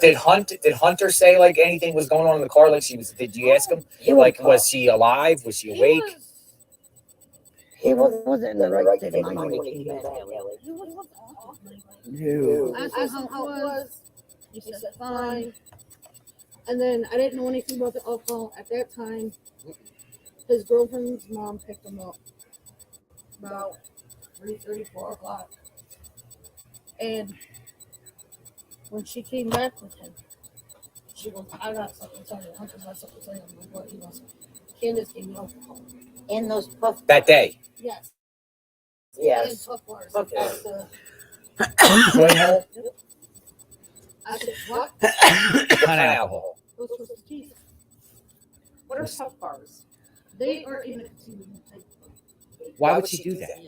Did Hunter say like anything was going on in the car? Like did you ask him? Like, was she alive? Was she awake? He wasn't in the right state of mind when he came back. No. I asked him how it was. He said fine. And then I didn't know anything about the alcohol at that time. His girlfriend's mom picked him up about 3:30, 4 o'clock. And when she came back with him, she goes, I got something to tell you. Hunter got something to tell you. I'm like, what? He goes, Candace gave me alcohol. In those puff. That day. Yes. Yes. And puff bars. Okay. At the, I said, what? What kind of alcohol? Those were the teeth. What are puff bars? They are in it too. Why would she do that?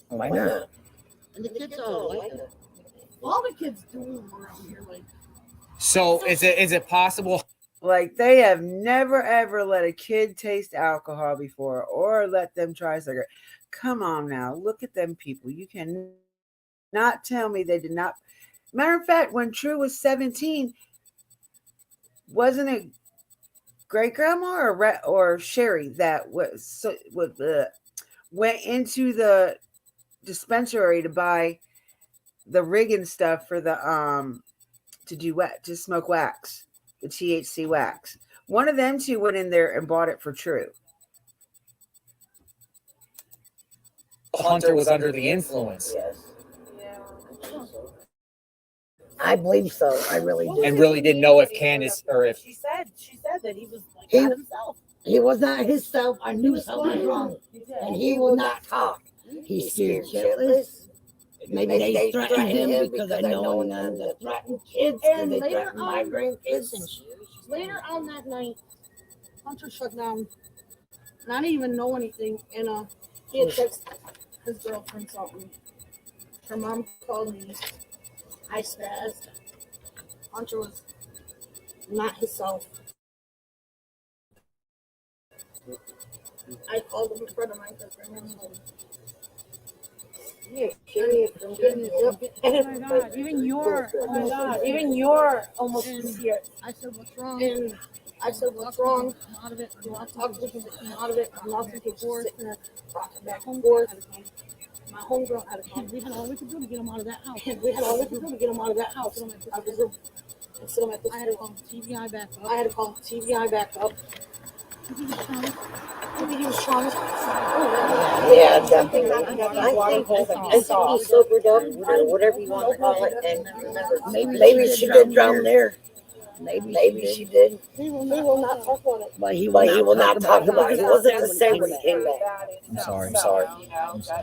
Why not? And the kids all like it. All the kids do them around here. Like, So is it possible? Like they have never ever let a kid taste alcohol before or let them try cigarette. Come on now, look at them people. You can not tell me they did not. Matter of fact, when True was 17, wasn't it great grandma or Sherry that went into the dispensary to buy the rig and stuff for the to smoke wax, the THC wax. One of them two went in there and bought it for True. Hunter was under the influence. Yes. I believe so. I really do. And really didn't know if Candace or if She said that he was like not himself. He was not himself. I knew something was wrong. And he would not talk. He's scared shitless. Maybe they threatened him because I know them that threaten kids and they threaten my grandkids. And later on that night, Hunter shut down. And I didn't even know anything. And he had texted his girlfriend something. Her mom called me. I spazzed. Hunter was not himself. I called him a friend of mine because I remember him. Oh my god, even you're almost here. I said, what's wrong? And I said, what's wrong? Out of it. You want to talk to me? Out of it. I'm not thinking she's sitting there rocking back and forth. My homegirl out of town. We had all we could do to get him out of that house. We had all we could do to get him out of that house. Out of his room. And sit him at the I had to call TVI back up. I had to call TVI back up. Maybe he was traumatized. Yeah, definitely. I think he sobered up, or whatever you want to call it, and maybe she did drown there. Maybe she did. He will not talk about it. But he will not talk about it. He wasn't the same when he came back. I'm sorry. I'm sorry.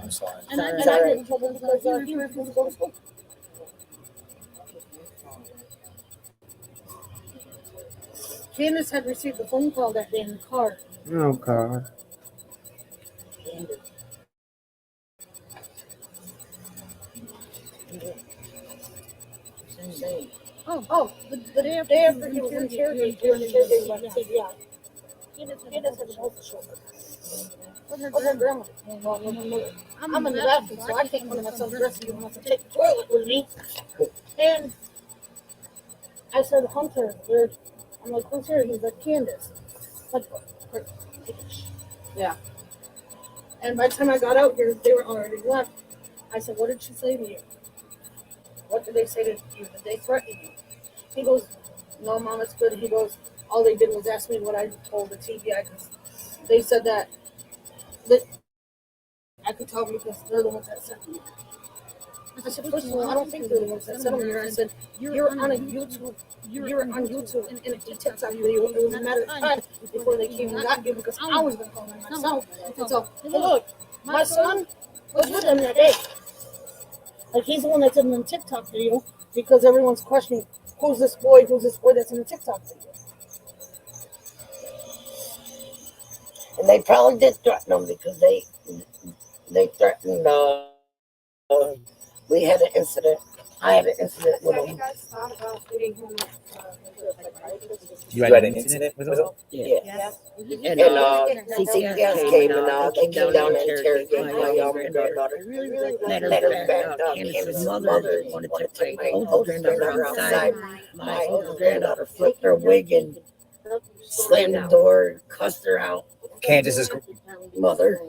I'm sorry. And I get in trouble because he refused to go to school. Candace had received a phone call that day in the car. Oh, God. Oh, the day after he was interrogated, by the TBI. Candace had a health shoulder. With her grandma. I'm in the bathroom, so I can't put myself dressed and have to take the toilet with me. And I said, Hunter, I'm like, who's here? He's like, Candace. Like, yeah. And by the time I got out here, they were already left. I said, what did she say to you? What did they say to you? Did they threaten you? He goes, no, Mom, it's good. He goes, all they did was ask me what I told the TBI because they said that I could tell because they're the ones that sent me. I said, first of all, I don't think they're the ones that sent me here. I said, you're on YouTube in a TikTok video. It was a matter of time before they came and got you because I was going to call them myself. And so, hey, look, my son was with them that day. Like, he's the one that's in the TikTok video because everyone's questioning, who's this boy that's in the TikTok video? And they probably did threaten him because they threatened, we had an incident. I had an incident with him. You had an incident with him? Yeah. And CPS came and came down and interrogated my younger granddaughter. Matter of fact, Candace's mother wanted to take my older granddaughter outside. My older granddaughter flipped her wig and slammed the door, cussed her out. Candace's mother.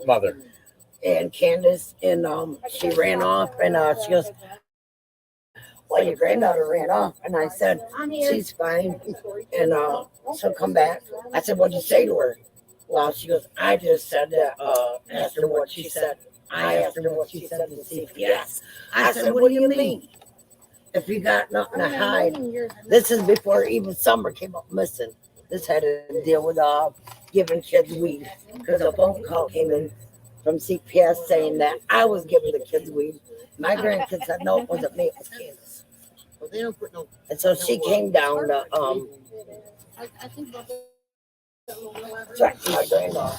And Candace, and she ran off, and she goes, well, your granddaughter ran off. And I said, she's fine, and she'll come back. I said, what'd you say to her? Well, she goes, I just said that, asked her what she said. I asked her what she said to CPS. I said, what do you mean? If you got nothing to hide. This is before even Summer came up missing. This had to deal with giving kids weed, because a phone call came in from CPS saying that I was giving the kids weed. My grandkids said, no, it wasn't me, it was Candace. Well, they don't put no. And so she came down to I think about that. track my granddaughter.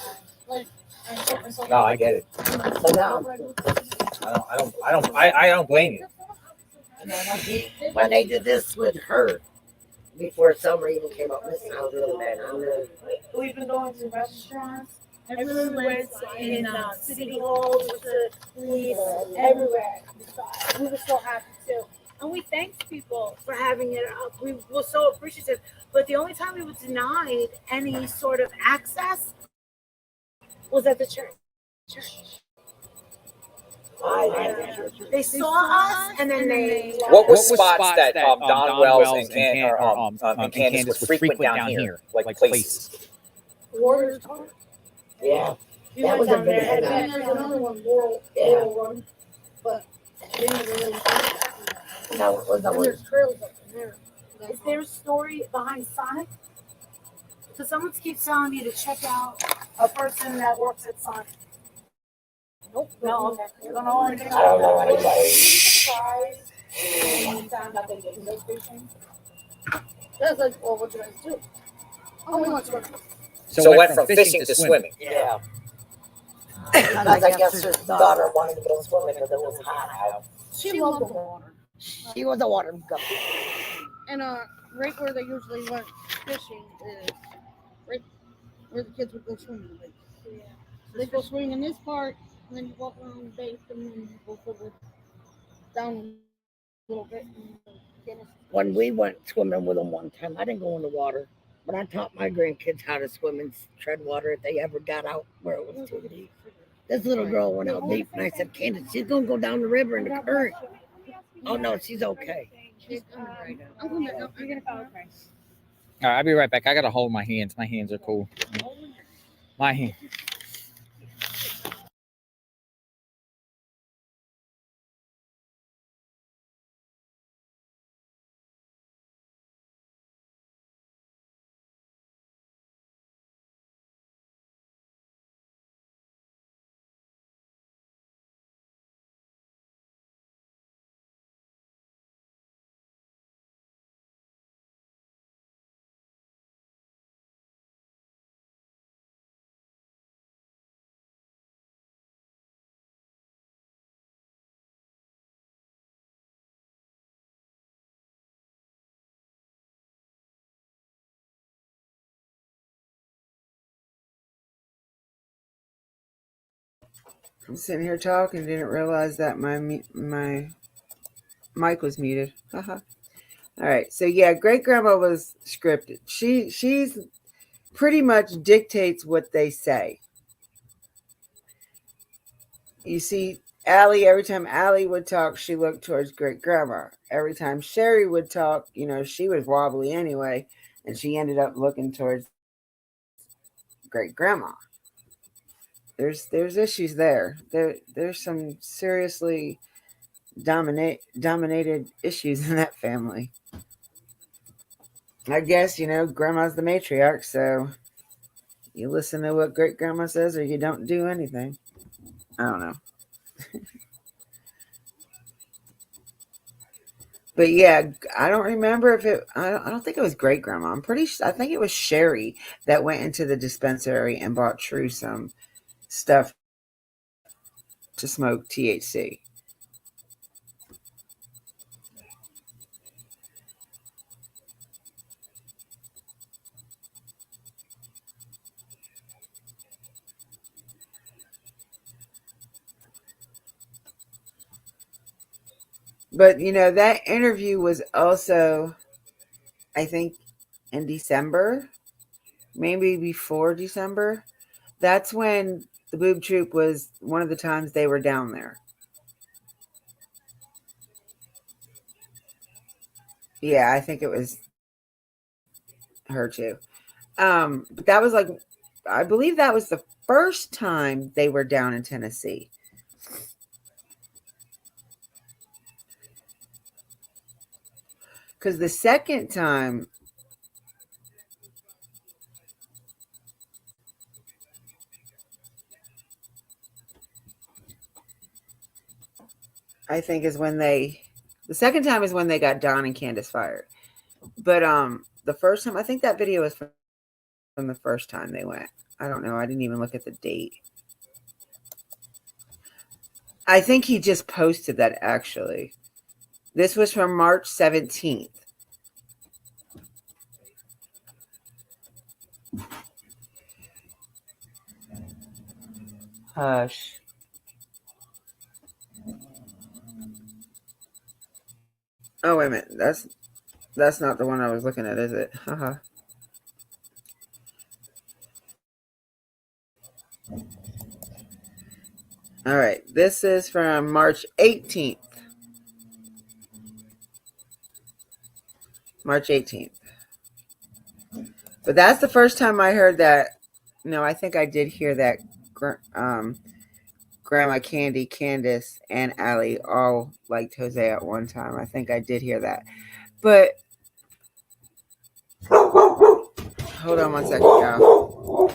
No, I get it. So now I don't blame you. when they did this with her, before Summer even came up missing, I was really mad. We've been going to restaurants everywhere, in City Hall, everywhere. We were so happy too. And we thanked people for having it up. We were so appreciative. But the only time we were denied any sort of access was at the church. They saw us and then they. What was spots that Don Wells and Candace would frequent down here, like places? Warriors. Yeah. That was a big thing. There's another one, Laurel Run, but they never really. No, it was There's trails up in there. Is there a story behind Sonic? Because someone keeps telling me to check out a person that works at Sonic. Nope. No, okay. You don't know anything. I don't know anybody. That's like, well, what you guys do? Oh, we went swimming. So it went from fishing to swimming. Yeah. I guess her daughter wanted to go swimming because it was hot out. She loved the water. She was a water guppy. And right where they usually went fishing is right where the kids would go swimming. Yeah. So they go swimming in this part, and then you walk around the bank, and then you go further down a little bit. When we went swimming with them one time, I didn't go in the water. But I taught my grandkids how to swim and tread water if they ever got out where it was too deep. This little girl went out deep, and I said, Candace, she's going to go down the river in the current. Oh, no, she's okay. She's right now. I'm coming back. You're going to fall. Okay. All right, I'll be right back. I got to hold my hands. My hands are cool. My hand. I'm sitting here talking, didn't realize that my mic was muted. Haha. All right, so yeah, great grandma was scripted. She's pretty much dictates what they say. You see, Allie, every time Allie would talk, she looked towards great grandma. Every time Sherry would talk, she was wobbly anyway, and she ended up looking towards great grandma. There's issues there. There's some seriously dominated issues in that family. I guess, grandma's the matriarch, so you listen to what great grandma says or you don't do anything. I don't know. But yeah, I don't remember if I don't think it was great grandma. I think it was Sherry that went into the dispensary and bought True some stuff to smoke THC. But that interview was also, I think, in December, maybe before December. That's when the Boob Troop was one of the times they were down there. Yeah, I think it was her too. But that was I believe that was the first time they were down in Tennessee. Because the second time, I think the second time is when they got Don and Candace fired. But the first time, I think that video was from the first time they went. I don't know. I didn't even look at the date. I think he just posted that actually. This was from March 17th. Hush. Oh, wait a minute. That's not the one I was looking at, is it? Haha. All right. This is from March 18th. March 18th. But that's the first time I heard that. No, I think I did hear that Grandma Candy, Candace, and Allie all liked Jose at one time. I think I did hear that. But hold on one second, y'all.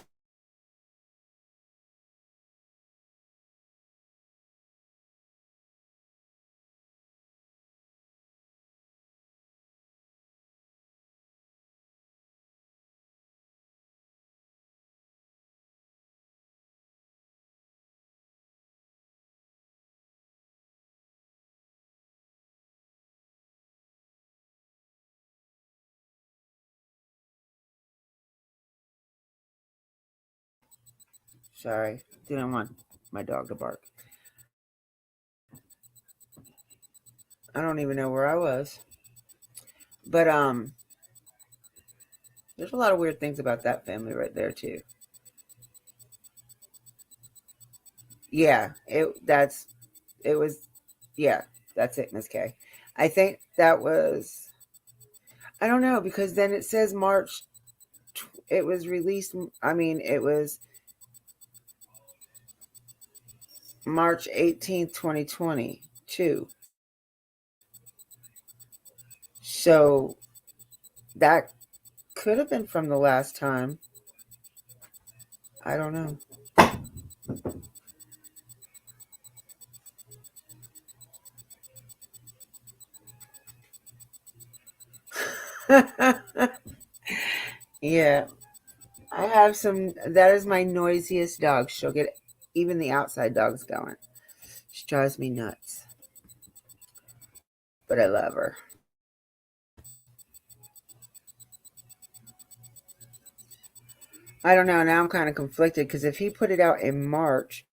Sorry, didn't want my dog to bark. I don't even know where I was. But There's a lot of weird things about that family right there too. Yeah, that's it, Miss K. I think that was, I don't know, because then it says March. It was released. I mean, it was March 18th, 2022. So that could have been from the last time. I don't know. Yeah. I have some. That is my noisiest dog. She'll get even the outside dogs going. She drives me nuts. But I love her. I don't know. Now I'm kind of conflicted because if he put it out in March,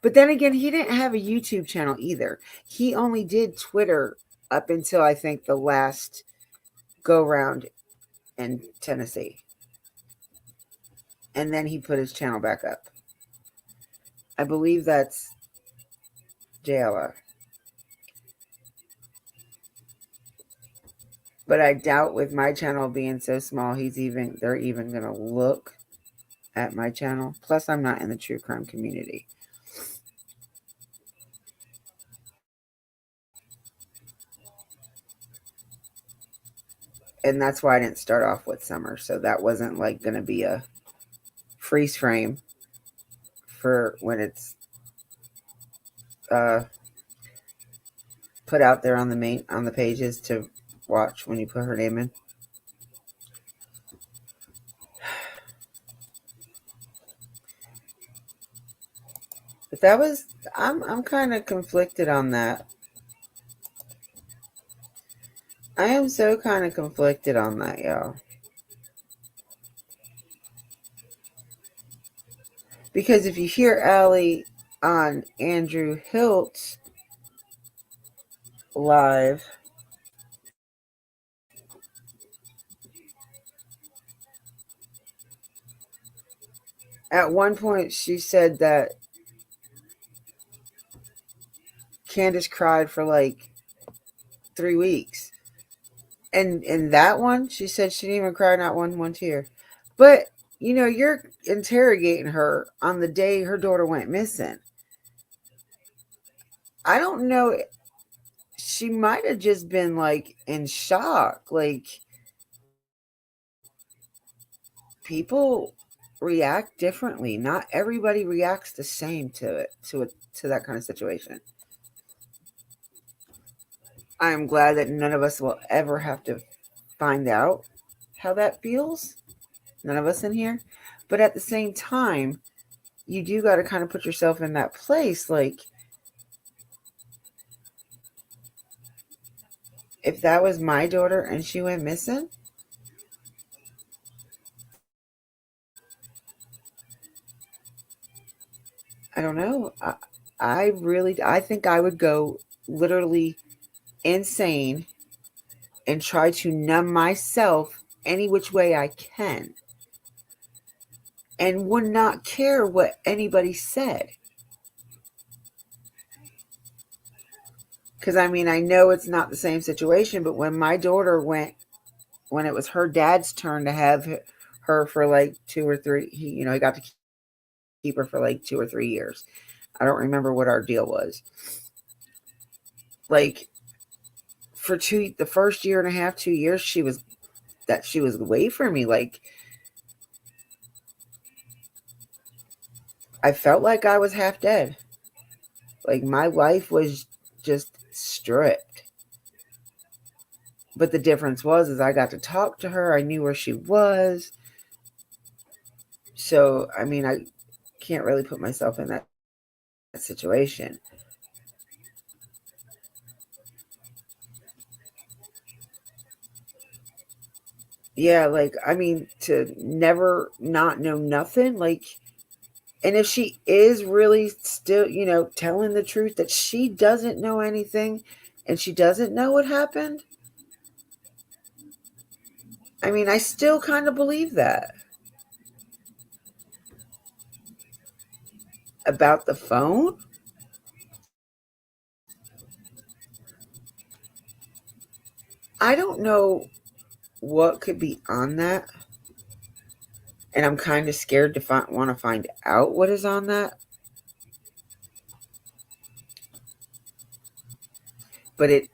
but then again, he didn't have a YouTube channel either. He only did Twitter up until I think the last go round in Tennessee. And then he put his channel back up. I believe that's JLR. But I doubt with my channel being so small, they're even gonna look at my channel. Plus, I'm not in the true crime community. And that's why I didn't start off with Summer. So that wasn't like gonna be a freeze frame for when it's put out there on the pages to watch when you put her name in. But that was, I'm kind of conflicted on that. I am so kind of conflicted on that, y'all. Because if you hear Allie on Andrew Hilt's live, at one point she said that Candace cried for like 3 weeks. And in that one, she said she didn't even cry, not one tear. But, you're interrogating her on the day her daughter went missing. I don't know. She might have just been like in shock. Like, people react differently. Not everybody reacts the same to that kind of situation. I am glad that none of us will ever have to find out how that feels. None of us in here. But at the same time, you do got to kind of put yourself in that place. Like, if that was my daughter and she went missing, I don't know. I think I would go literally insane and try to numb myself any which way I can, and would not care what anybody said. Because, I mean, I know it's not the same situation, but when my daughter went, when it was her dad's turn to have her for like 2 or 3, he got to keep her for like 2 or 3 years. I don't remember what our deal was. Like, for the first year and a half, 2 years, she was away from me. Like, I felt like I was half dead. Like, my life was just stripped. But the difference is I got to talk to her. I knew where she was. So, I mean, I can't really put myself in that situation. Yeah, like, I mean, to never not know nothing, like, and if she is really still, telling the truth that she doesn't know anything and she doesn't know what happened, I mean, I still kind of believe that. About the phone? I don't know what could be on that. And I'm kind of scared to want to find out what is on that. But it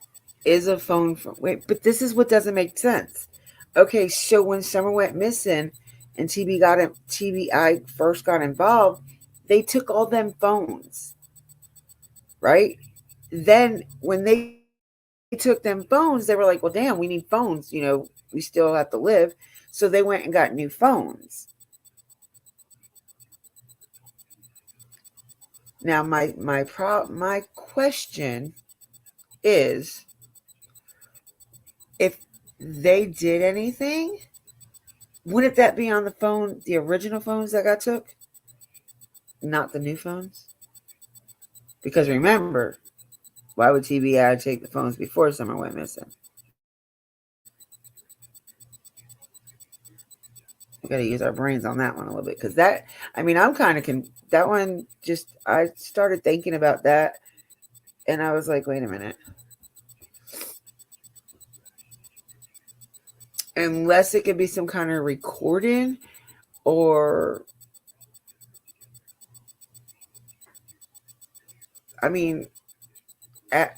is a phone from. Wait, but this is what doesn't make sense. Okay, so when Summer went missing and TBI first got involved, they took all them phones, right? Then when they took them phones, they were like, well, damn, we need phones. We still have to live. So they went and got new phones. Now, my question is, if they did anything, wouldn't that be on the phone, the original phones that got took, not the new phones? Because remember, why would TBI take the phones before Summer went missing? We got to use our brains on that one a little bit, because I'm kind of that one. I started thinking about that, and I was like, wait a minute. Unless it could be some kind of recording, or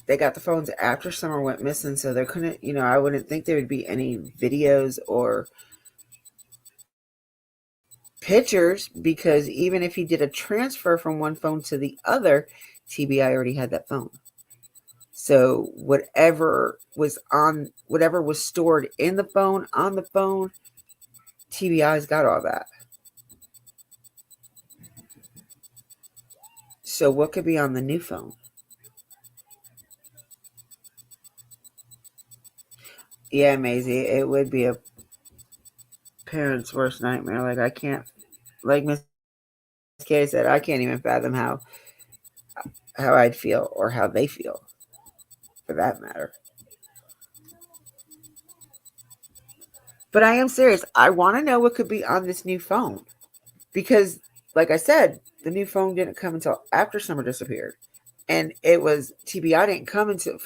they got the phones after Summer went missing, so there couldn't, I wouldn't think there would be any videos or pictures, because even if he did a transfer from one phone to the other, TBI already had that phone. So whatever was stored in the phone, on the phone, TBI's got all that. So what could be on the new phone? Yeah, Maisie, it would be a parent's worst nightmare. Like Miss Kay said, I can't even fathom how I'd feel, or how they feel, for that matter. But I am serious. I want to know what could be on this new phone. Because, like I said, the new phone didn't come until after Summer disappeared. And it was, TBI didn't come until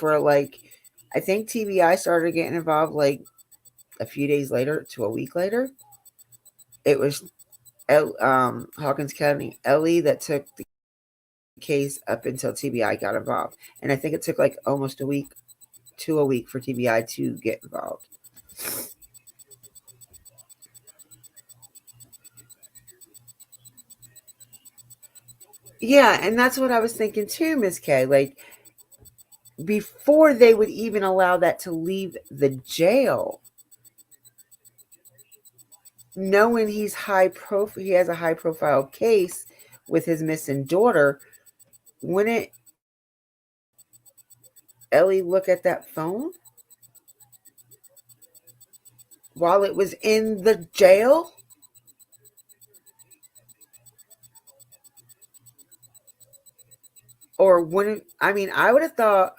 I think TBI started getting involved a few days later to a week later. It was Hawkins County Ellie that took the case up until TBI got involved. And I think it took almost a week for TBI to get involved. Yeah, and that's what I was thinking too, Miss Kay. Before they would even allow that to leave the jail, knowing he has a high profile case with his missing daughter, wouldn't Ellie look at that phone while it was in the jail? Or wouldn't, I would have thought,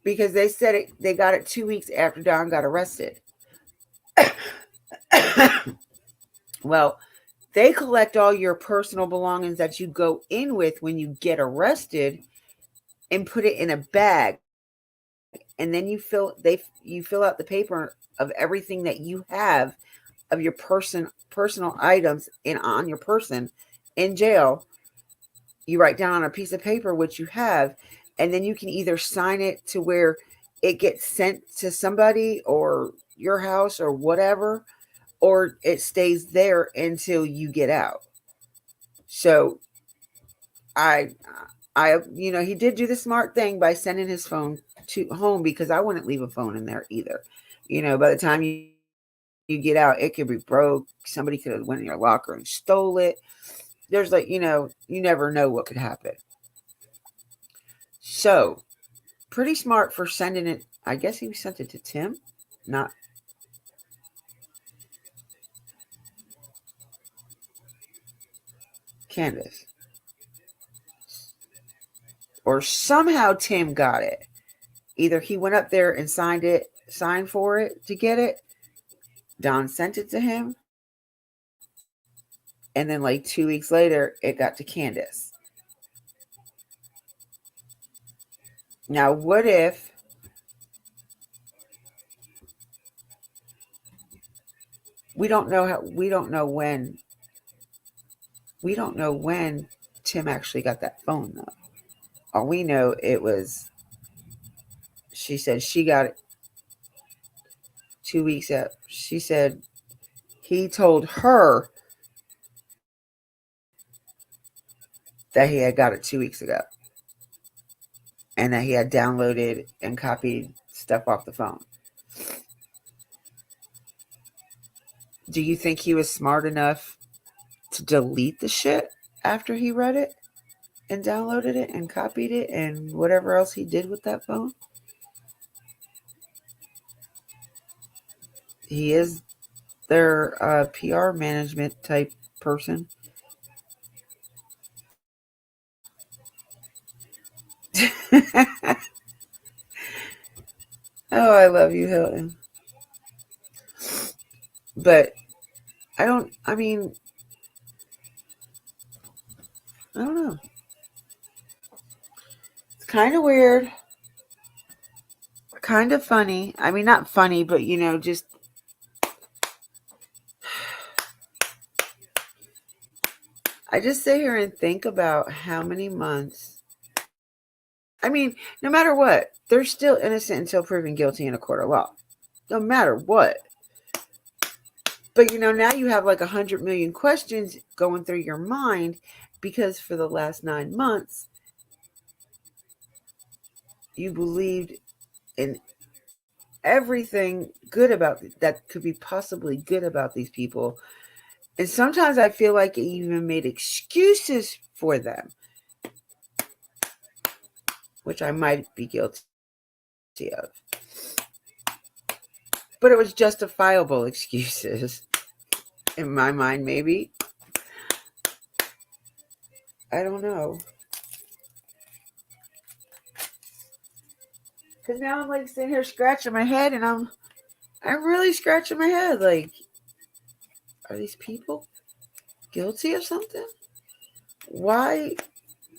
because they said they got it 2 weeks after Don got arrested. Well, they collect all your personal belongings that you go in with when you get arrested and put it in a bag. And then you fill out the paper of everything that you have of your personal items on your person in jail. You write down on a piece of paper what you have, and then you can either sign it to where it gets sent to somebody or your house or whatever, or it stays there until you get out. So he did do the smart thing by sending his phone to home, because I wouldn't leave a phone in there either. By the time you get out, it could be broke. Somebody could have went in your locker and stole it. There's you never know what could happen. So pretty smart for sending it. I guess he sent it to Tim, not Candace. Or somehow Tim got it. Either he went up there and signed for it to get it, Don sent it to him. And then like 2 weeks later, it got to Candace. Now, what if we don't know when Tim actually got that phone though. All we know she said she got it 2 weeks out. She said he told her that he had got it 2 weeks ago and that he had downloaded and copied stuff off the phone. Do you think he was smart enough to delete the shit after he read it and downloaded it and copied it and whatever else he did with that phone? He is their PR management type person. Oh, I love you, Hilton. But I don't know. It's kind of weird. Kind of funny. I mean, not funny, but just I just sit here and think about how many months. I mean, no matter what, they're still innocent until proven guilty in a court of law. No matter what. But now you have like 100 million questions going through your mind because for the last 9 months, you believed in everything good about that could be possibly good about these people. And sometimes I feel like it even made excuses for them, which I might be guilty of. But it was justifiable excuses in my mind, maybe. I don't know. Because now I'm like sitting here scratching my head, and I'm really scratching my head. Like, are these people guilty of something? Why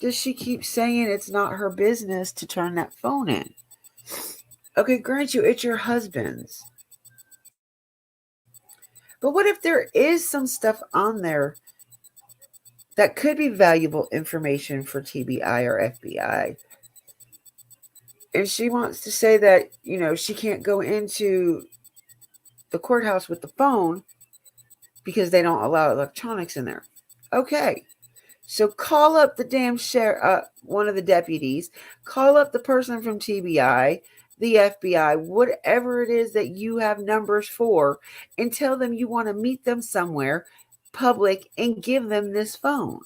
does she keep saying it's not her business to turn that phone in? Okay, grant you, it's your husband's. But what if there is some stuff on there that could be valuable information for TBI or FBI? And she wants to say that, she can't go into the courthouse with the phone because they don't allow electronics in there. Okay. So call up the damn sheriff, one of the deputies, call up the person from TBI, the FBI, whatever it is that you have numbers for, and tell them you want to meet them somewhere public and give them this phone.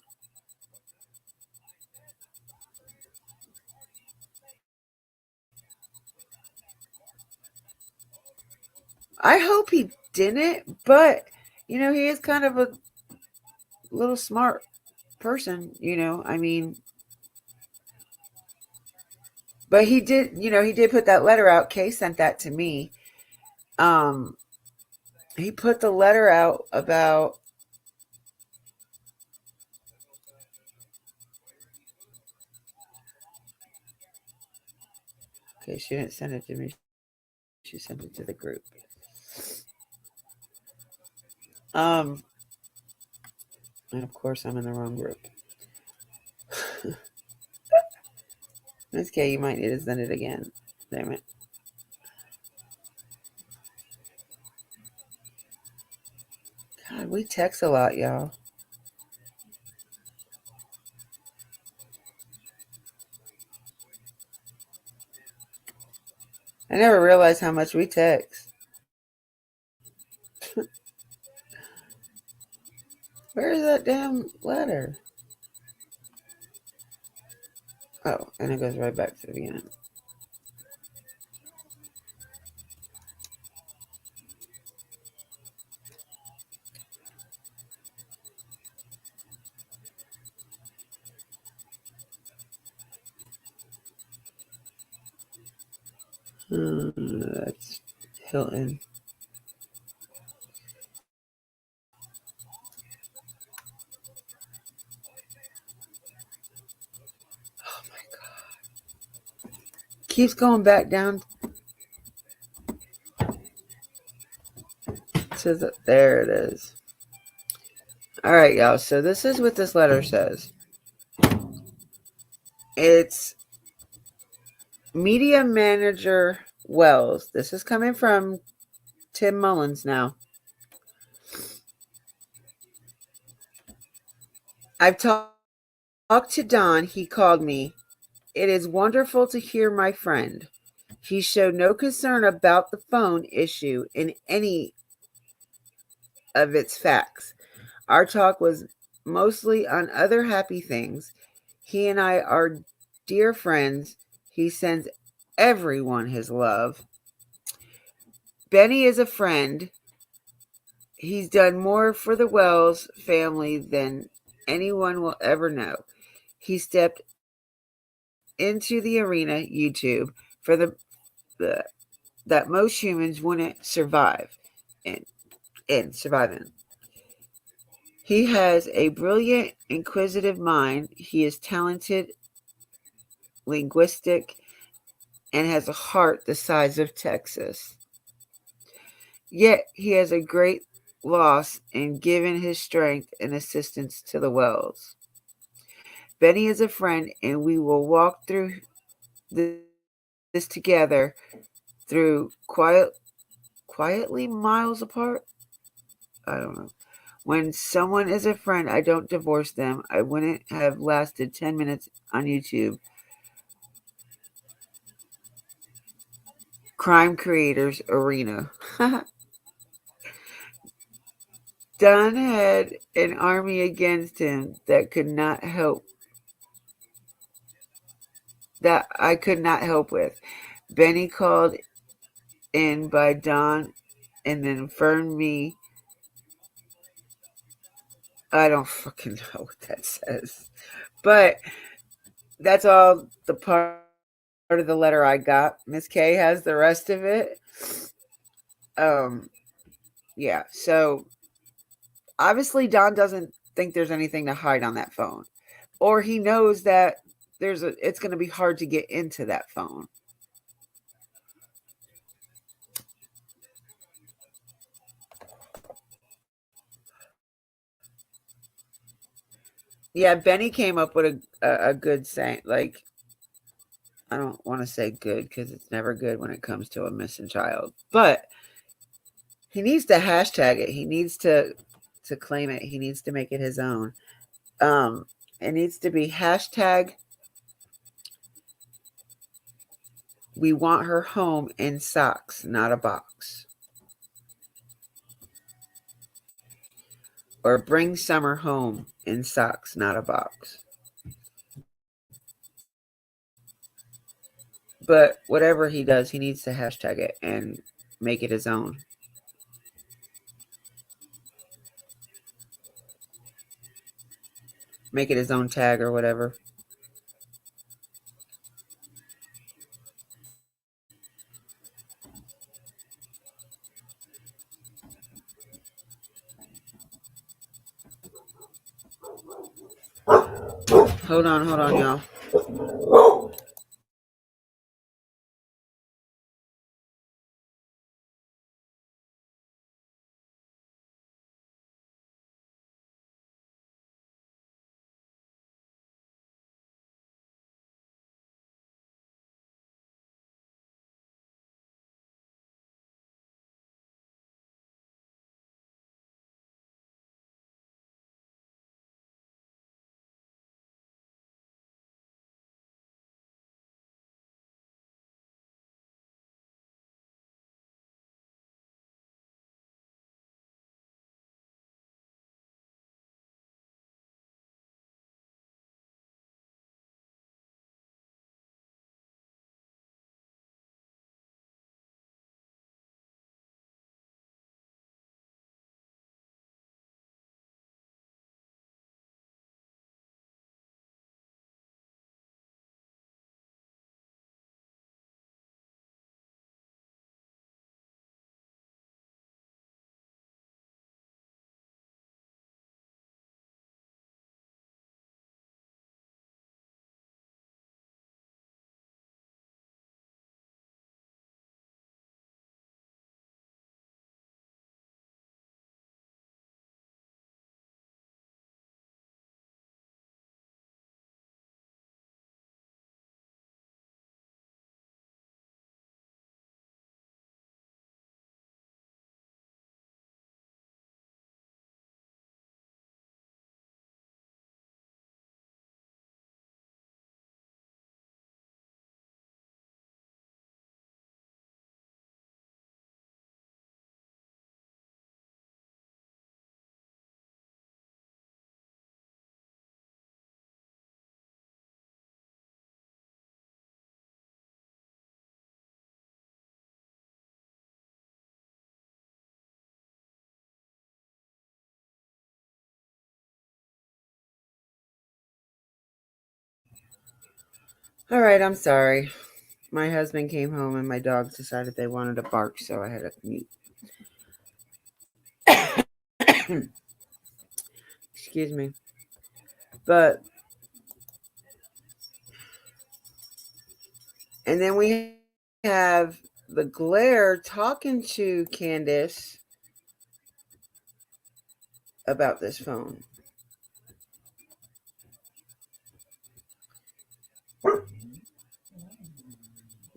I hope he didn't, but he is kind of a little smart person, I mean, but he did put that letter out. Kay sent that to me. He put the letter out about okay, she didn't send it to me. She sent it to the group. And of course I'm in the wrong group. Miss K, you might need to send it again. Damn it. God, we text a lot, y'all. I never realized how much we text. Where is that damn letter? Oh, and it goes right back to the beginning. That's Hilton. keeps going back down to the, there it is. All right, y'all. So this is what this letter says. It's Media Manager Wells. This is coming from Tim Mullins now. I've talked to Don. He called me. It is wonderful to hear my friend. He showed no concern about the phone issue in any of its facts. Our talk was mostly on other happy things. He and I are dear friends. He sends everyone his love. Benny is a friend. He's done more for the Wells family than anyone will ever know. He stepped into the arena, YouTube, for the that most humans wouldn't survive in. He has a brilliant, inquisitive mind. He is talented, linguistic, and has a heart the size of Texas. Yet he has a great loss in giving his strength and assistance to the Wells. Benny is a friend, and we will walk through this together through quietly miles apart. I don't know. When someone is a friend, I don't divorce them. I wouldn't have lasted 10 minutes on YouTube. Crime Creators Arena. Don had an army against him that I could not help with. Benny called in by Don and then informed me. I don't fucking know what that says. But that's all the part of the letter I got. Miss K has the rest of it. Yeah, so obviously Don doesn't think there's anything to hide on that phone. Or he knows that it's going to be hard to get into that phone. Yeah, Benny came up with a good saying. Like, I don't want to say good because it's never good when it comes to a missing child. But he needs to hashtag it. He needs to claim it. He needs to make it his own. It needs to be hashtag we want her home in socks, not a box. Or bring summer home in socks, not a box. But whatever he does, he needs to hashtag it and make it his own. Make it his own tag or whatever. Hold on, y'all. All right, I'm sorry. My husband came home and my dogs decided they wanted to bark, so I had to mute. Excuse me. But, and then we have the glare talking to Candace about this phone.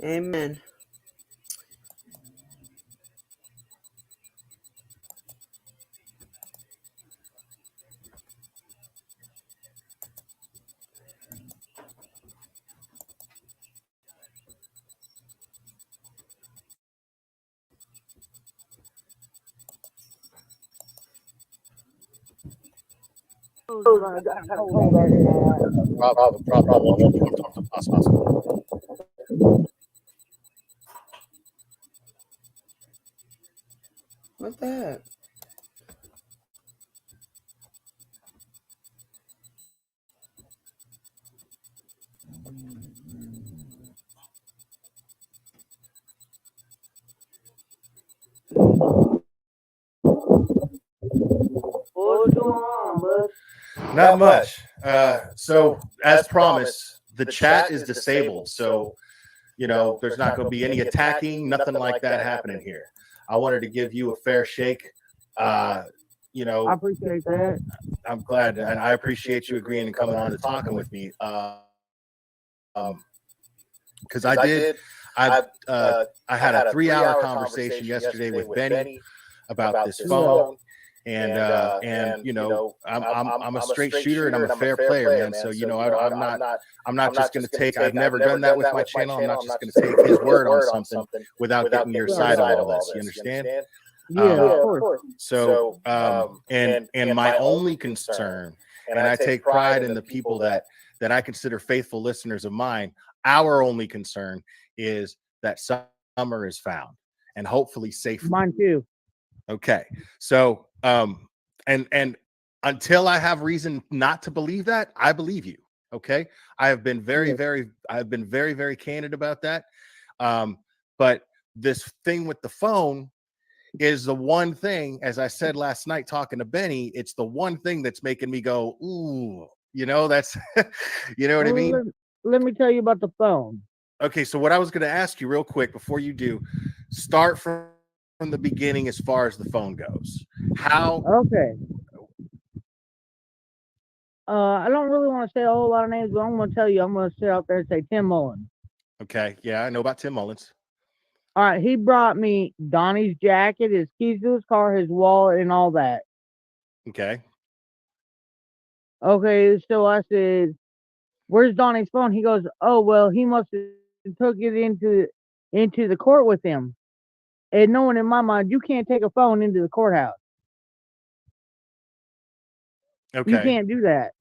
Amen. What the heck? What's going on, bud? Not much. So, as promised, the chat is disabled. So, there's not going to be any attacking, nothing like that happening here. I wanted to give you a fair shake. I appreciate that. I'm glad, and I appreciate you agreeing and coming on and talking with me. Because I had a 3-hour conversation yesterday with Benny about this phone. And I'm a straight shooter and I'm a fair player, man. So I'm not just going to take. I've never done that with my channel. I'm not just going to take his word on something without getting your side of all this. You understand? Yeah, of course. So and my only concern, and I take pride in the people that I consider faithful listeners of mine. Our only concern is that Summer is found and hopefully safely. Mine too. Okay. So, and until I have reason not to believe that, I believe you. Okay. I have been I've been very candid about that. But this thing with the phone is the one thing, as I said last night, talking to Benny, it's the one thing that's making me go, ooh, that's, you know what I mean? Let me tell you about the phone. Okay. So what I was going to ask you real quick before you do, start from the beginning as far as the phone goes. How? Okay. I don't really want to say a whole lot of names, but I'm going to tell you. I'm going to sit out there and say Tim Mullins. Okay. Yeah, I know about Tim Mullins. All right. He brought me Donnie's jacket, his keys to his car, his wallet, and all that. Okay. Okay. So I said, "Where's Donnie's phone?" He goes, "Oh, well, he must have took it into the court with him." And knowing in my mind, you can't take a phone into the courthouse. Okay. You can't do that.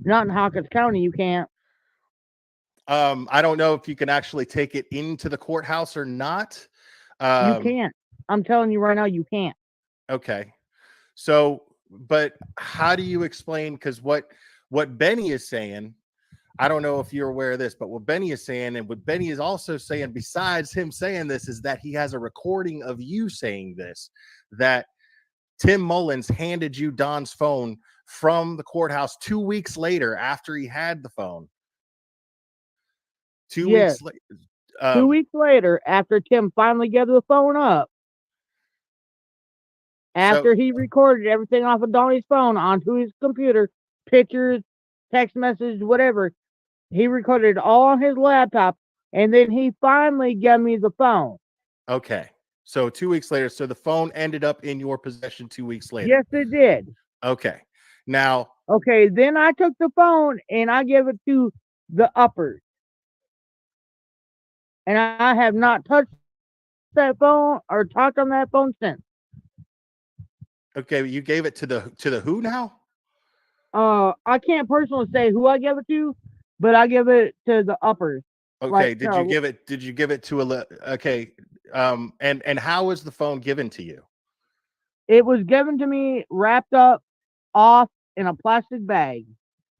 Not in Hawkins County, you can't. I don't know if you can actually take it into the courthouse or not. You can't. I'm telling you right now, you can't. Okay. So, but how do you explain? Because what Benny is saying, I don't know if you're aware of this, but what Benny is saying, and what Benny is also saying, besides him saying this, is that he has a recording of you saying this, that Tim Mullins handed you Don's phone from the courthouse 2 weeks later after he had the phone. 2 weeks later. 2 weeks later, after Tim finally gave the phone up, after he recorded everything off of Donnie's phone onto his computer, pictures, text messages, whatever, he recorded it all on his laptop, and then he finally gave me the phone. Okay. So 2 weeks later, so the phone ended up in your possession 2 weeks later. Yes, it did. Okay. Now. Okay, then I took the phone and I gave it to the uppers. And I have not touched that phone or talked on that phone since. Okay, you gave it to the who now? I can't personally say who I gave it to, but I give it to the uppers. Okay, like, did you give it to okay, and how was the phone given to you? It was given to me wrapped up off in a plastic bag.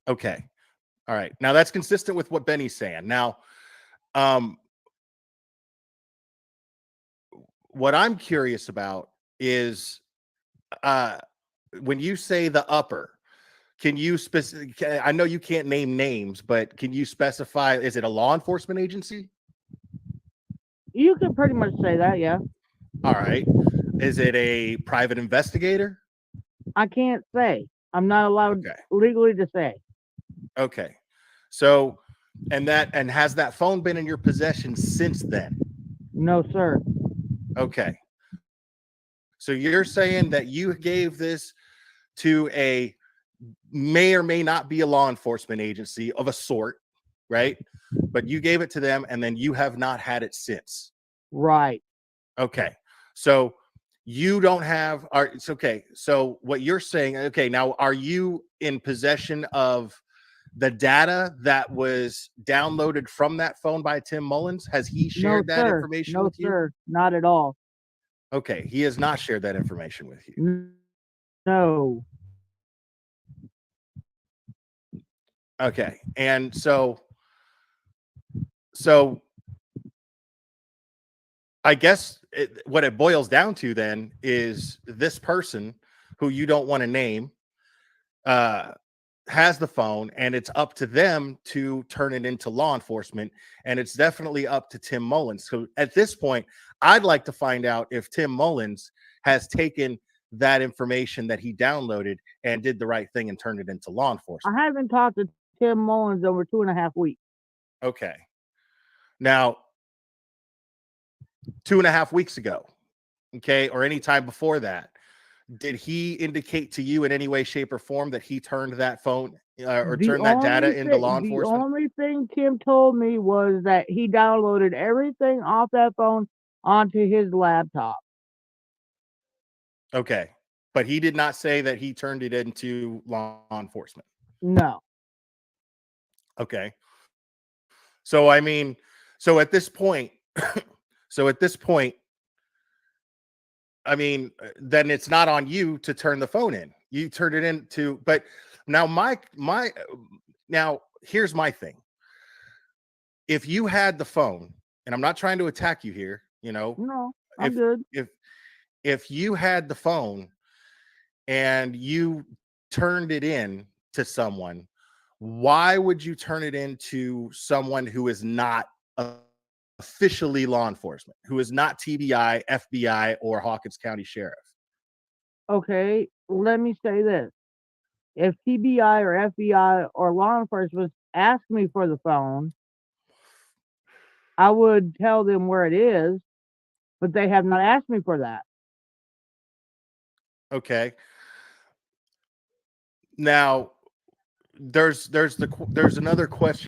Okay. All right. Now that's consistent with what Benny's saying. Now, what I'm curious about is when you say the upper, can you I know you can't name names, but can you specify, is it a law enforcement agency? You can pretty much say that, yeah. All right. Is it a private investigator? I can't say. I'm not allowed legally to say. Okay. So, and has that phone been in your possession since then? No, sir. Okay. So you're saying that you gave this to a may or may not be a law enforcement agency of a sort, right? But you gave it to them and then you have not had it since. Right. Okay. So you don't have it's okay. So what you're saying, okay, now are you in possession of the data that was downloaded from that phone by Tim Mullins? Has he shared that information with you? No, sir. Not at all. Okay, he has not shared that information with you. No. Okay. And so I guess what it boils down to then is this person who you don't want to name has the phone, and it's up to them to turn it into law enforcement. And it's definitely up to Tim Mullins. So at this point, I'd like to find out if Tim Mullins has taken that information that he downloaded and did the right thing and turned it into law enforcement. I haven't talked to Tim Mullins over 2.5 weeks. Okay. Now, 2.5 weeks ago, okay, or any time before that, did he indicate to you in any way, shape, or form that he turned that phone or turned that data into law enforcement? The only thing Tim told me was that he downloaded everything off that phone onto his laptop. Okay. But he did not say that he turned it into law enforcement. No. Okay. So, I mean, so at this point, I mean, then it's not on you to turn the phone in. You turned it into, but now now here's my thing. If you had the phone, and I'm not trying to attack you here, No, I'm good. If you had the phone and you turned it in to someone, why would you turn it into someone who is not officially law enforcement, who is not TBI, FBI, or Hawkins County Sheriff? Okay, let me say this. If TBI or FBI or law enforcement asked me for the phone, I would tell them where it is, but they have not asked me for that. Okay. Now, there's another question.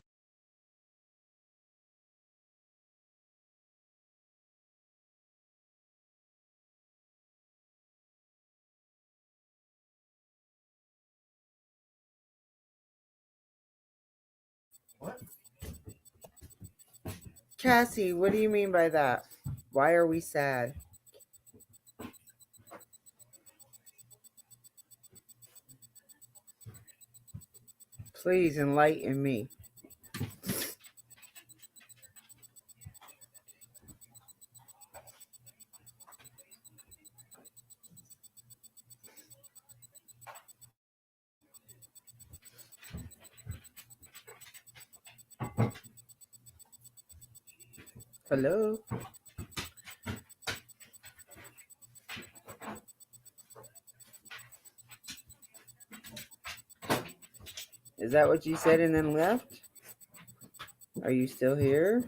Cassie, what do you mean by that? Why are we sad? Please enlighten me. Hello? Is that what you said and then left? Are you still here?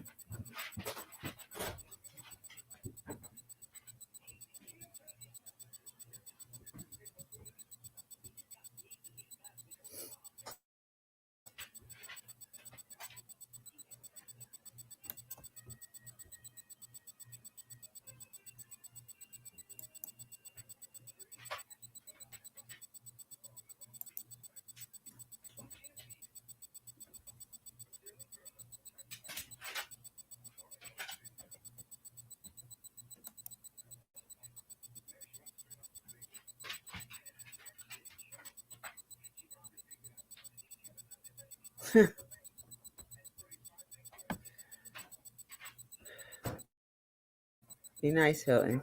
Be nice, Hilton.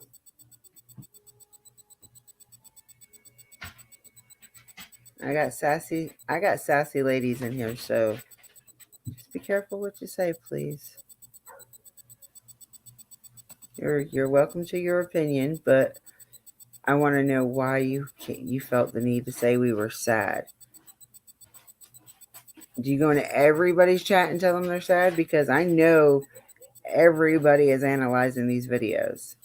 I got sassy ladies in here, so just be careful what you say, please. You're welcome to your opinion, but I want to know why you felt the need to say we were sad. Do you go into everybody's chat and tell them they're sad? Because I know everybody is analyzing these videos.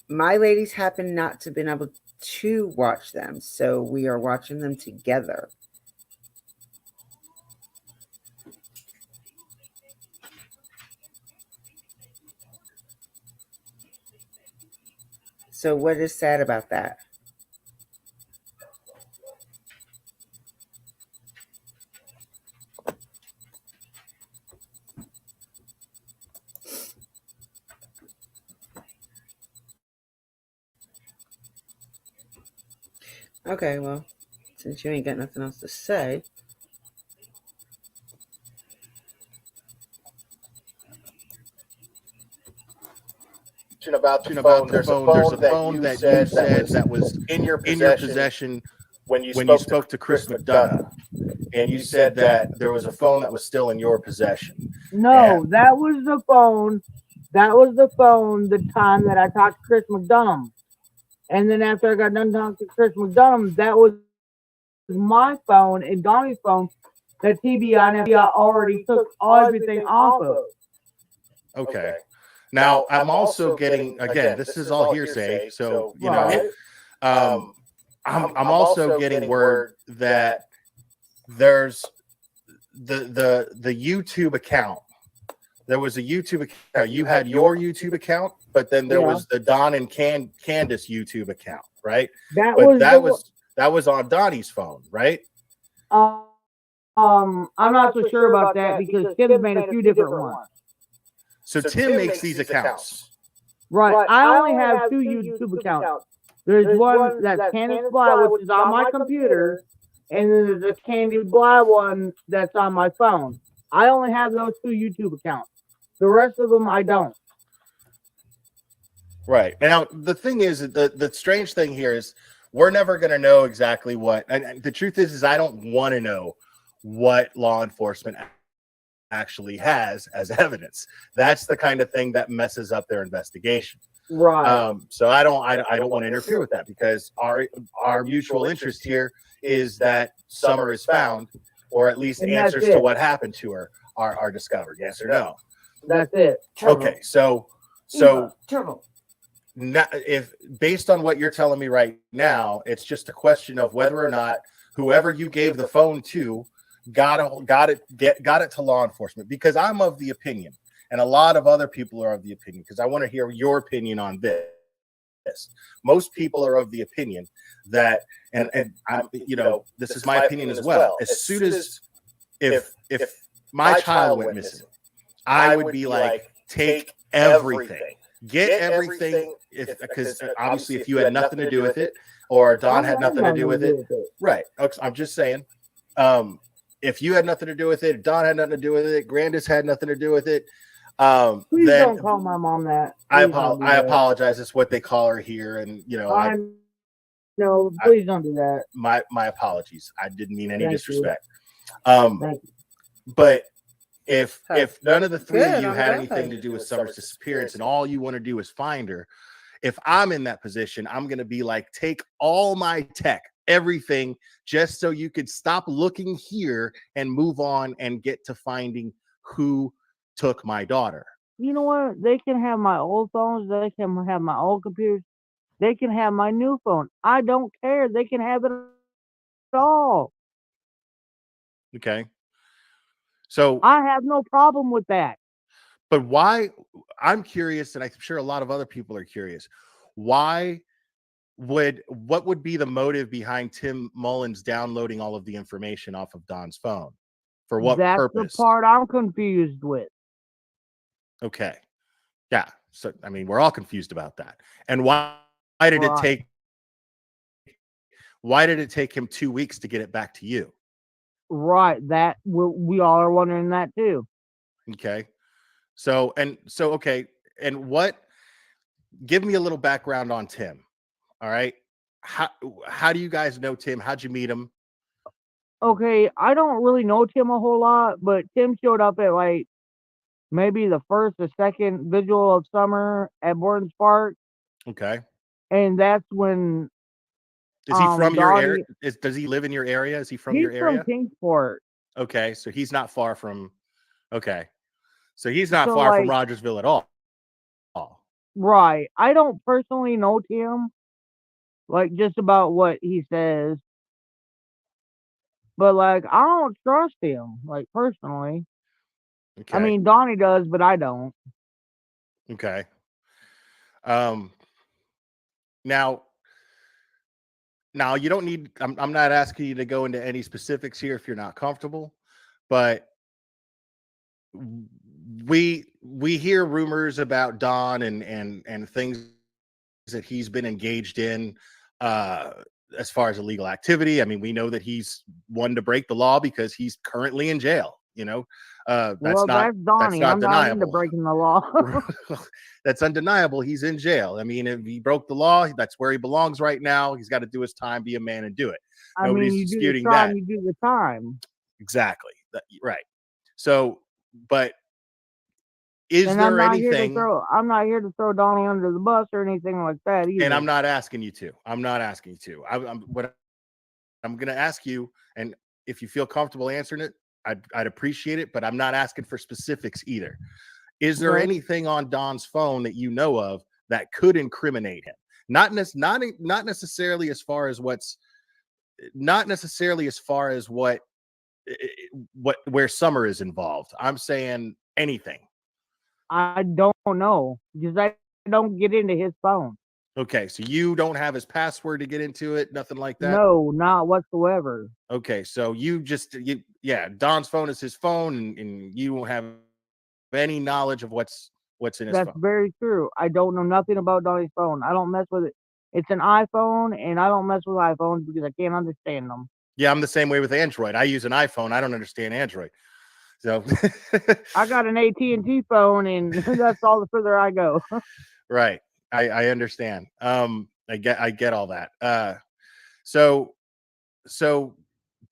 My ladies happen not to been able to watch them, so we are watching them together. So what is sad about that? Okay, well, since you ain't got nothing else to say. About the phone, there's a phone that you said that was in your possession when you spoke to Chris McDonough, and you said that there was a phone that was still in your possession. No, that was the phone. That was the phone the time that I talked to Chris McDonough. And then after I got done talking to Chris McDonough, that was my phone and Donnie's phone that TBI and FBI already took everything off of. Okay. Now, I'm also getting, again, this is all hearsay, so, you know, I'm also getting word that there's the YouTube account. There was a YouTube account. You had your YouTube account, but then there was the Don and Candace YouTube account, right? That was on Donnie's phone, right? I'm not so sure about that because Tim's made a few different ones. So Tim makes these accounts. Right. I only have two YouTube accounts. There's one that's Candace Bly, which is on my computer, and then there's a Candy Bly one that's on my phone. I only have those two YouTube accounts. The rest of them I don't. Right. Now, the thing is, the strange thing here is we're never going to know exactly what, and the truth is I don't want to know what law enforcement actually has as evidence. That's the kind of thing that messes up their investigation. Right. So I don't want to interfere with that because our mutual interest here is that Summer is found, or at least answers to what happened to her are discovered. Yes or no? That's it. Okay. So now, if based on what you're telling me right now, it's just a question of whether or not whoever you gave the phone to got it to law enforcement, because I'm of the opinion, and a lot of other people are of the opinion, because I want to hear your opinion on this. Most people are of the opinion that, and I'm, you know, this is my opinion as well. As soon as if my child went missing, I would be like, take everything, get everything, because obviously if you had nothing to do with it, or Don had nothing to do with it, right? I'm just saying. If you had nothing to do with it, Don had nothing to do with it, Grandis had nothing to do with it, please then don't call my mom that. I apologize. It's what they call her here, and you know, no, please don't do that. My apologies. I didn't mean any Thank disrespect. Thank you. But if none of the three of you had anything to do with Summer's disappearance, and all you want to do is find her, if I'm in that position, I'm going to be like, take all my tech, everything, just so you could stop looking here and move on and get to finding who took my daughter. You know what? They can have my old phones. They can have my old computers. They can have my new phone. I don't care. They can have it all. Okay. So I have no problem with that. But why? I'm curious, and I'm sure a lot of other people are curious. What would be the motive behind Tim Mullins downloading all of the information off of Don's phone? For what purpose? That's the part I'm confused with. Okay. Yeah. So I mean, we're all confused about that. And why did it take him 2 weeks to get it back to you? Right. That we all are wondering that too. Okay. So okay, and what? Give me a little background on Tim. All right, how do you guys know Tim? How'd you meet him? Okay, I don't really know Tim a whole lot, but Tim showed up at like maybe the first or second vigil of summer at Borden's Park, Okay, and that's when is he from your area? Dottie. Does he live in your area? Is he from He's your from area? Kingsport, Okay, so he's not far from. Okay, so he's not so far from like Rogersville at all. right. I don't personally know Tim, like just about what he says, but like I don't trust him, like personally. I Okay, mean, Donnie does, but I don't. okay. Um, now, you don't need. I'm not asking you to go into any specifics here if you're not comfortable, but we hear rumors about Don and things that he's been engaged in uh as far as illegal activity. I mean, we know that he's one to break the law because he's currently in jail, Well, that's that's Donnie. not I'm not into deniable. breaking the law. That's undeniable. He's in jail. I mean, if he broke the law, that's where he belongs right now. He's got to do his time, be a man, and do it. I mean, Nobody's you do the disputing crime, that. you do the time. Exactly. Right. So, but is And I'm there not here to anything? throw I'm not here to throw Donnie under the bus or anything like that And either. I'm not asking you to. I'm not asking you to. What I'm going to ask you, and if you feel comfortable answering it, I'd appreciate it. But I'm not asking for specifics either. Is there Okay. anything on Don's phone that you know of that could incriminate him? Not necessarily as far as what where Summer is involved. I'm saying anything. I don't know because I don't get into his phone. Okay, so you don't have his password to get into it, nothing like that. No, not whatsoever. Okay, so Don's phone is his phone, and you don't have any knowledge of what's in his That's phone. very true. I don't know nothing about Donnie's phone. I don't mess with it. It's an iPhone, and I don't mess with iPhones because I can't understand them. Yeah, I'm the same way with Android. I use an iPhone. I don't understand Android. So I got an AT&T phone, and that's all the further I go. right. I understand. I get all that. So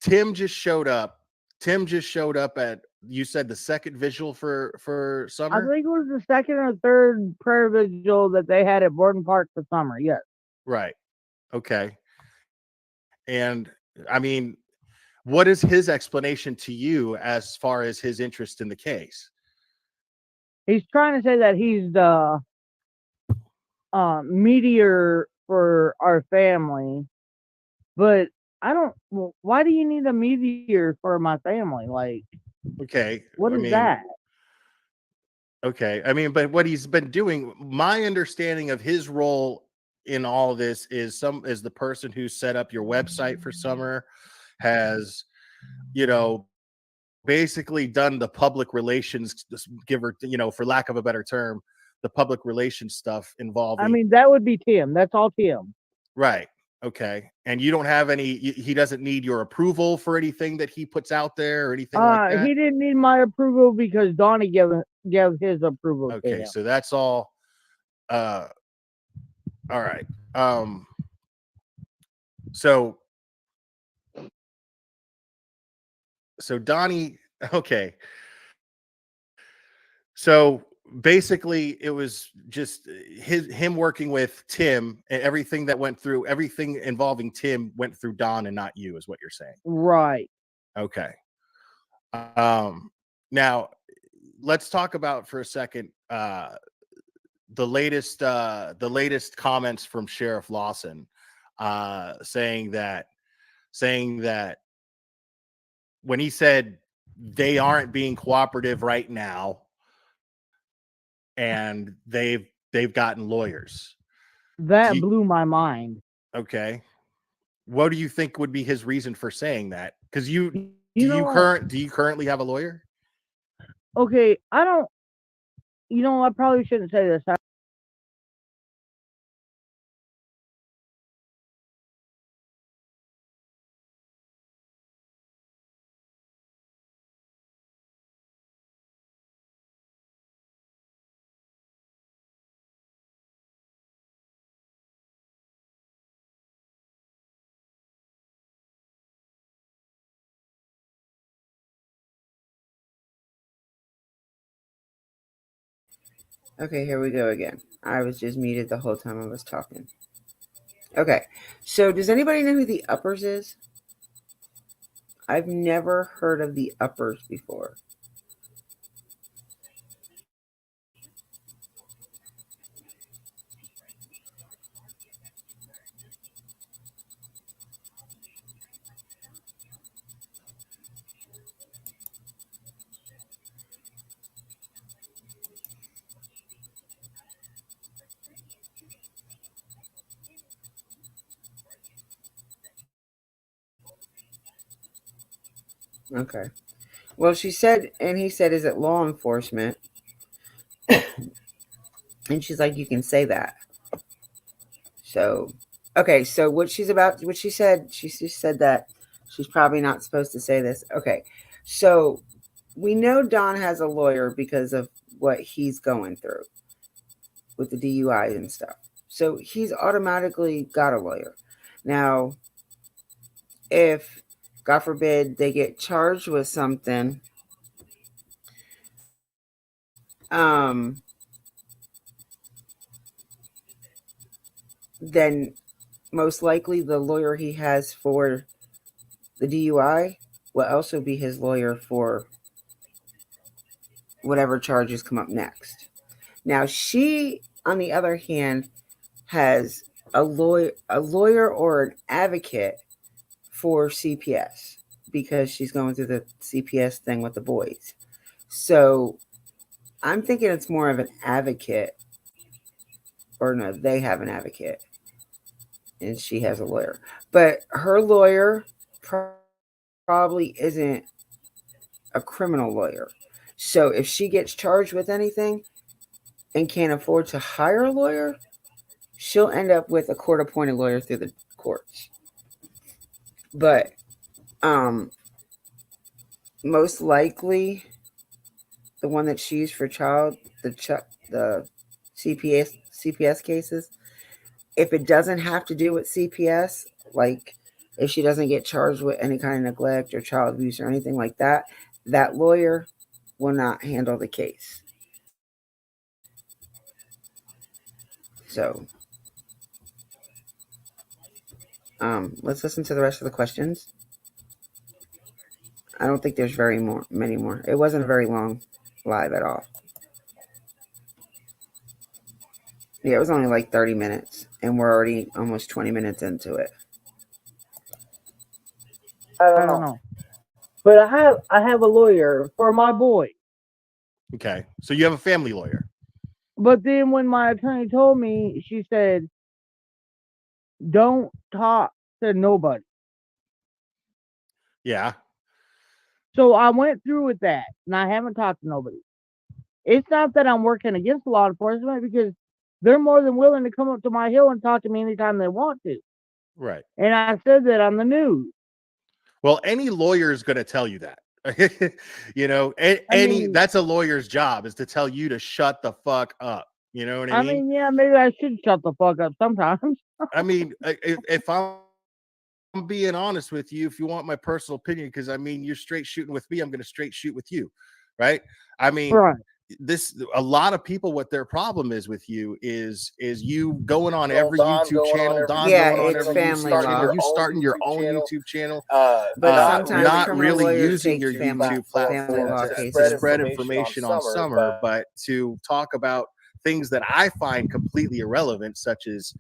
Tim just showed up. Tim just showed up at, you said, the second vigil for I Summer? think it was the second or third prayer vigil that they had at Borden Park for summer. Yes. Right. Okay. And I mean, what is his explanation to you as far as his interest in the case? He's trying to say that he's the meteor for our family, but I don't. Well, why do you need a meteor for my family? Like, Okay. what I is mean, that? okay. I mean, but what he's been doing, my understanding of his role in all of this is the person who set up your website for Summer, has, basically done the public relations, for lack of a better term, the public relations stuff I involving. mean, that would be Tim. That's all Tim. Right. Okay. And you don't have he doesn't need your approval for anything that he puts out there or anything like that. He didn't need my approval because Donnie gave his approval to Okay, him. so that's all. All right. So Donnie, okay. So basically it was just him working with Tim, and everything involving Tim went through Don and not you, is what you're saying. Right. Okay. Now let's talk about for a second the latest comments from Sheriff Lawson, saying that when he said they aren't being cooperative right now and they've gotten lawyers. That blew my mind. Okay. What do you think would be his reason for saying that? Because do you currently have a lawyer? Okay, I don't. I probably shouldn't say this. Okay, here we go again. I was just muted the whole time I was talking. Okay, so does anybody know who the Uppers is? I've never heard of the Uppers before. Okay. Well, she said, and he said, is it law enforcement? And she's like, you can say that. So, okay. So what she said, she said that she's probably not supposed to say this. Okay. So we know Don has a lawyer because of what he's going through with the DUI and stuff. So he's automatically got a lawyer. Now, if, God forbid, they get charged with something, then most likely the lawyer he has for the DUI will also be his lawyer for whatever charges come up next. Now, she, on the other hand, has a lawyer or an advocate for CPS because she's going through the CPS thing with the boys. So I'm thinking it's more of an advocate, or no, they have an advocate and she has a lawyer. But her lawyer probably isn't a criminal lawyer. So if she gets charged with anything and can't afford to hire a lawyer, she'll end up with a court appointed lawyer through the courts. But most likely the one that she used for the CPS cases, if it doesn't have to do with CPS, like if she doesn't get charged with any kind of neglect or child abuse or anything like that, that lawyer will not handle the case. So let's listen to the rest of the questions. I don't think there's many more. It wasn't a very long live at all. Yeah, it was only like 30 minutes, and we're already almost 20 minutes into it. I don't know. But I have a lawyer for my boy. Okay. So you have a family lawyer. But then when my attorney told me, she said, don't talk to nobody. Yeah. So I went through with that, and I haven't talked to nobody. It's not that I'm working against law enforcement because they're more than willing to come up to my hill and talk to me anytime they want to. Right. And I said that on the news. Well, any lawyer is going to tell you that. You know, that's a lawyer's job, is to tell you to shut the fuck up. You know what I mean? Yeah, maybe I should shut the fuck up sometimes. I mean, if I'm being honest with you, if you want my personal opinion, because I mean, you're straight shooting with me, I'm going to straight shoot with you, right? I mean, right. A lot of people, what their problem is with you is you going on every YouTube channel, Don going on every YouTube channel, you starting your own YouTube channel, but sometimes not really using your YouTube platform to spread information on Summer, but to talk about things that I find completely irrelevant, such as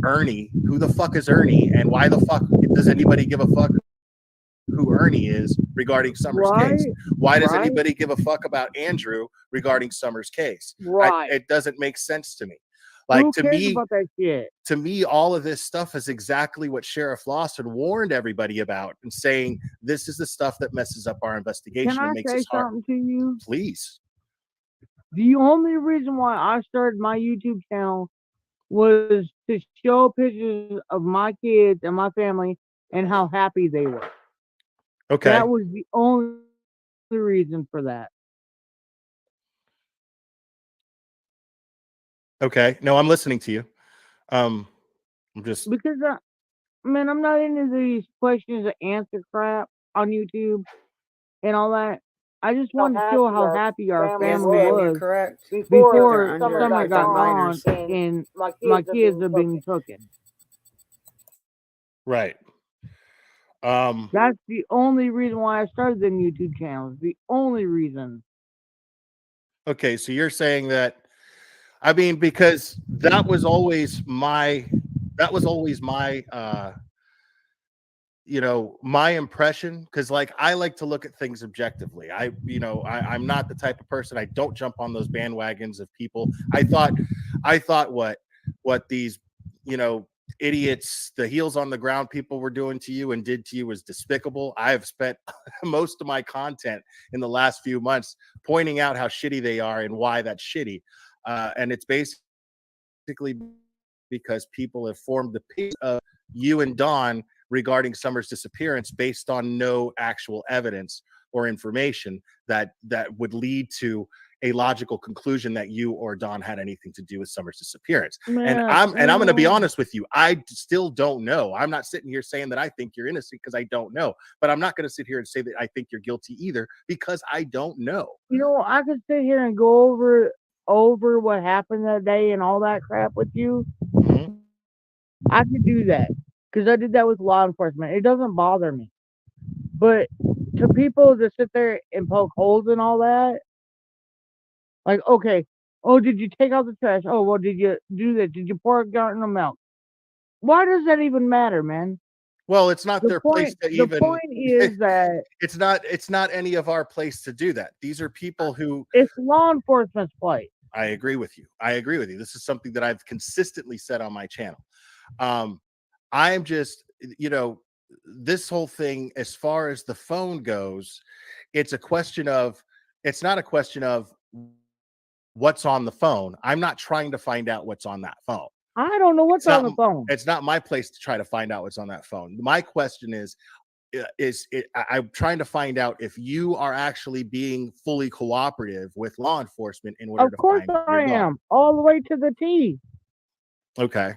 Ernie. Who the fuck is Ernie, and why the fuck does anybody give a fuck who Ernie is regarding Summer's case? Why does anybody give a fuck about Andrew regarding Summer's case? It doesn't make sense to me. Like, who cares about that shit? To me, all of this stuff is exactly what Sheriff Lawson warned everybody about, and saying this is the stuff that messes up our investigation. Can I makes say us hard. something to you? Please. The only reason why I started my YouTube channel was to show pictures of my kids and my family and how happy they were. Okay. That was the only reason for that. Okay. No, I'm listening to you. I'm just because I'm not into these questions and answer crap on YouTube and all that. I just wanted to show how happy our family Yes, ma'am, you're was correct. before They're under Summer got minors. gone and my kids are being taken. Right. That's the only reason why I started them YouTube channels. The only reason. Okay, so you're saying that, I mean, because that was always my my impression, because like I like to look at things objectively. I'm not the type of person, I don't jump on those bandwagons of people. I thought what these idiots, the heels on the ground people were doing to you and did to you was despicable. I have spent most of my content in the last few months pointing out how shitty they are and why that's shitty. And it's basically because people have formed the piece of you and Dawn regarding Summer's disappearance based on no actual evidence or information that would lead to a logical conclusion that you or Dawn had anything to do with Summer's disappearance. And I'm going to be honest with you, I still don't know. I'm not sitting here saying that I think you're innocent because I don't know, but I'm not going to sit here and say that I think you're guilty either because I don't know. I could sit here and go over what happened that day and all that crap with you. Mm-hmm. I could do that because I did that with law enforcement. It doesn't bother me. But to people that sit there and poke holes and all that, like, okay, oh, did you take out the trash? Oh, well, did you do that? Did you pour a gallon of milk? Why does that even matter, man? Well, it's not their place to even. The point is that it's not any of our place to do that. These are people who. It's law enforcement's place. I agree with you. This is something that I've consistently said on my channel. I'm just, this whole thing, as far as the phone goes, it's not a question of what's on the phone. I'm not trying to find out what's on that phone. I don't know what's on the phone. It's not my place to try to find out what's on that phone. My question I'm trying to find out if you are actually being fully cooperative with law enforcement in order to find. Of course I am, all the way to the T. Okay.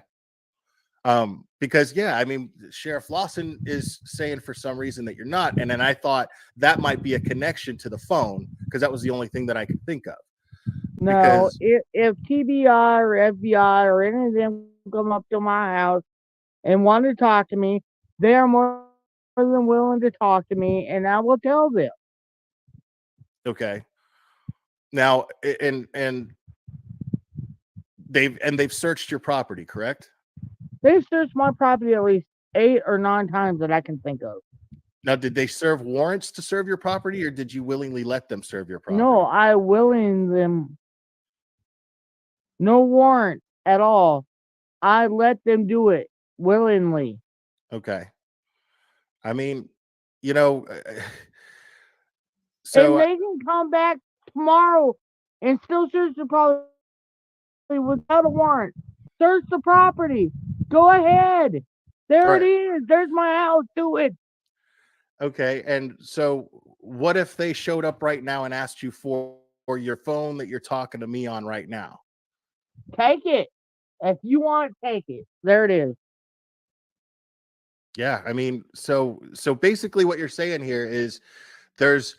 Because I mean, Sheriff Lawson is saying for some reason that you're not, and then I thought that might be a connection to the phone because that was the only thing that I could think of. No, if TBI or FBI or any of them come up to my house and want to talk to me, they are more than willing to talk to me, and I will tell them. Okay. Now, and they've searched your property, correct? They've searched my property at least 8 or 9 times that I can think of. Now, did they serve warrants to serve your property, or did you willingly let them serve your property? No, I willing them. No warrant at all. I let them do it willingly. Okay. I mean, so and they can come back tomorrow and still search the property without a warrant. Search the property. Go ahead. There it is. There's my house. Do it. Okay. And so what if they showed up right now and asked you for your phone that you're talking to me on right now? Take it. If you want, take it. There it is. Yeah. I mean, so basically what you're saying here is there's,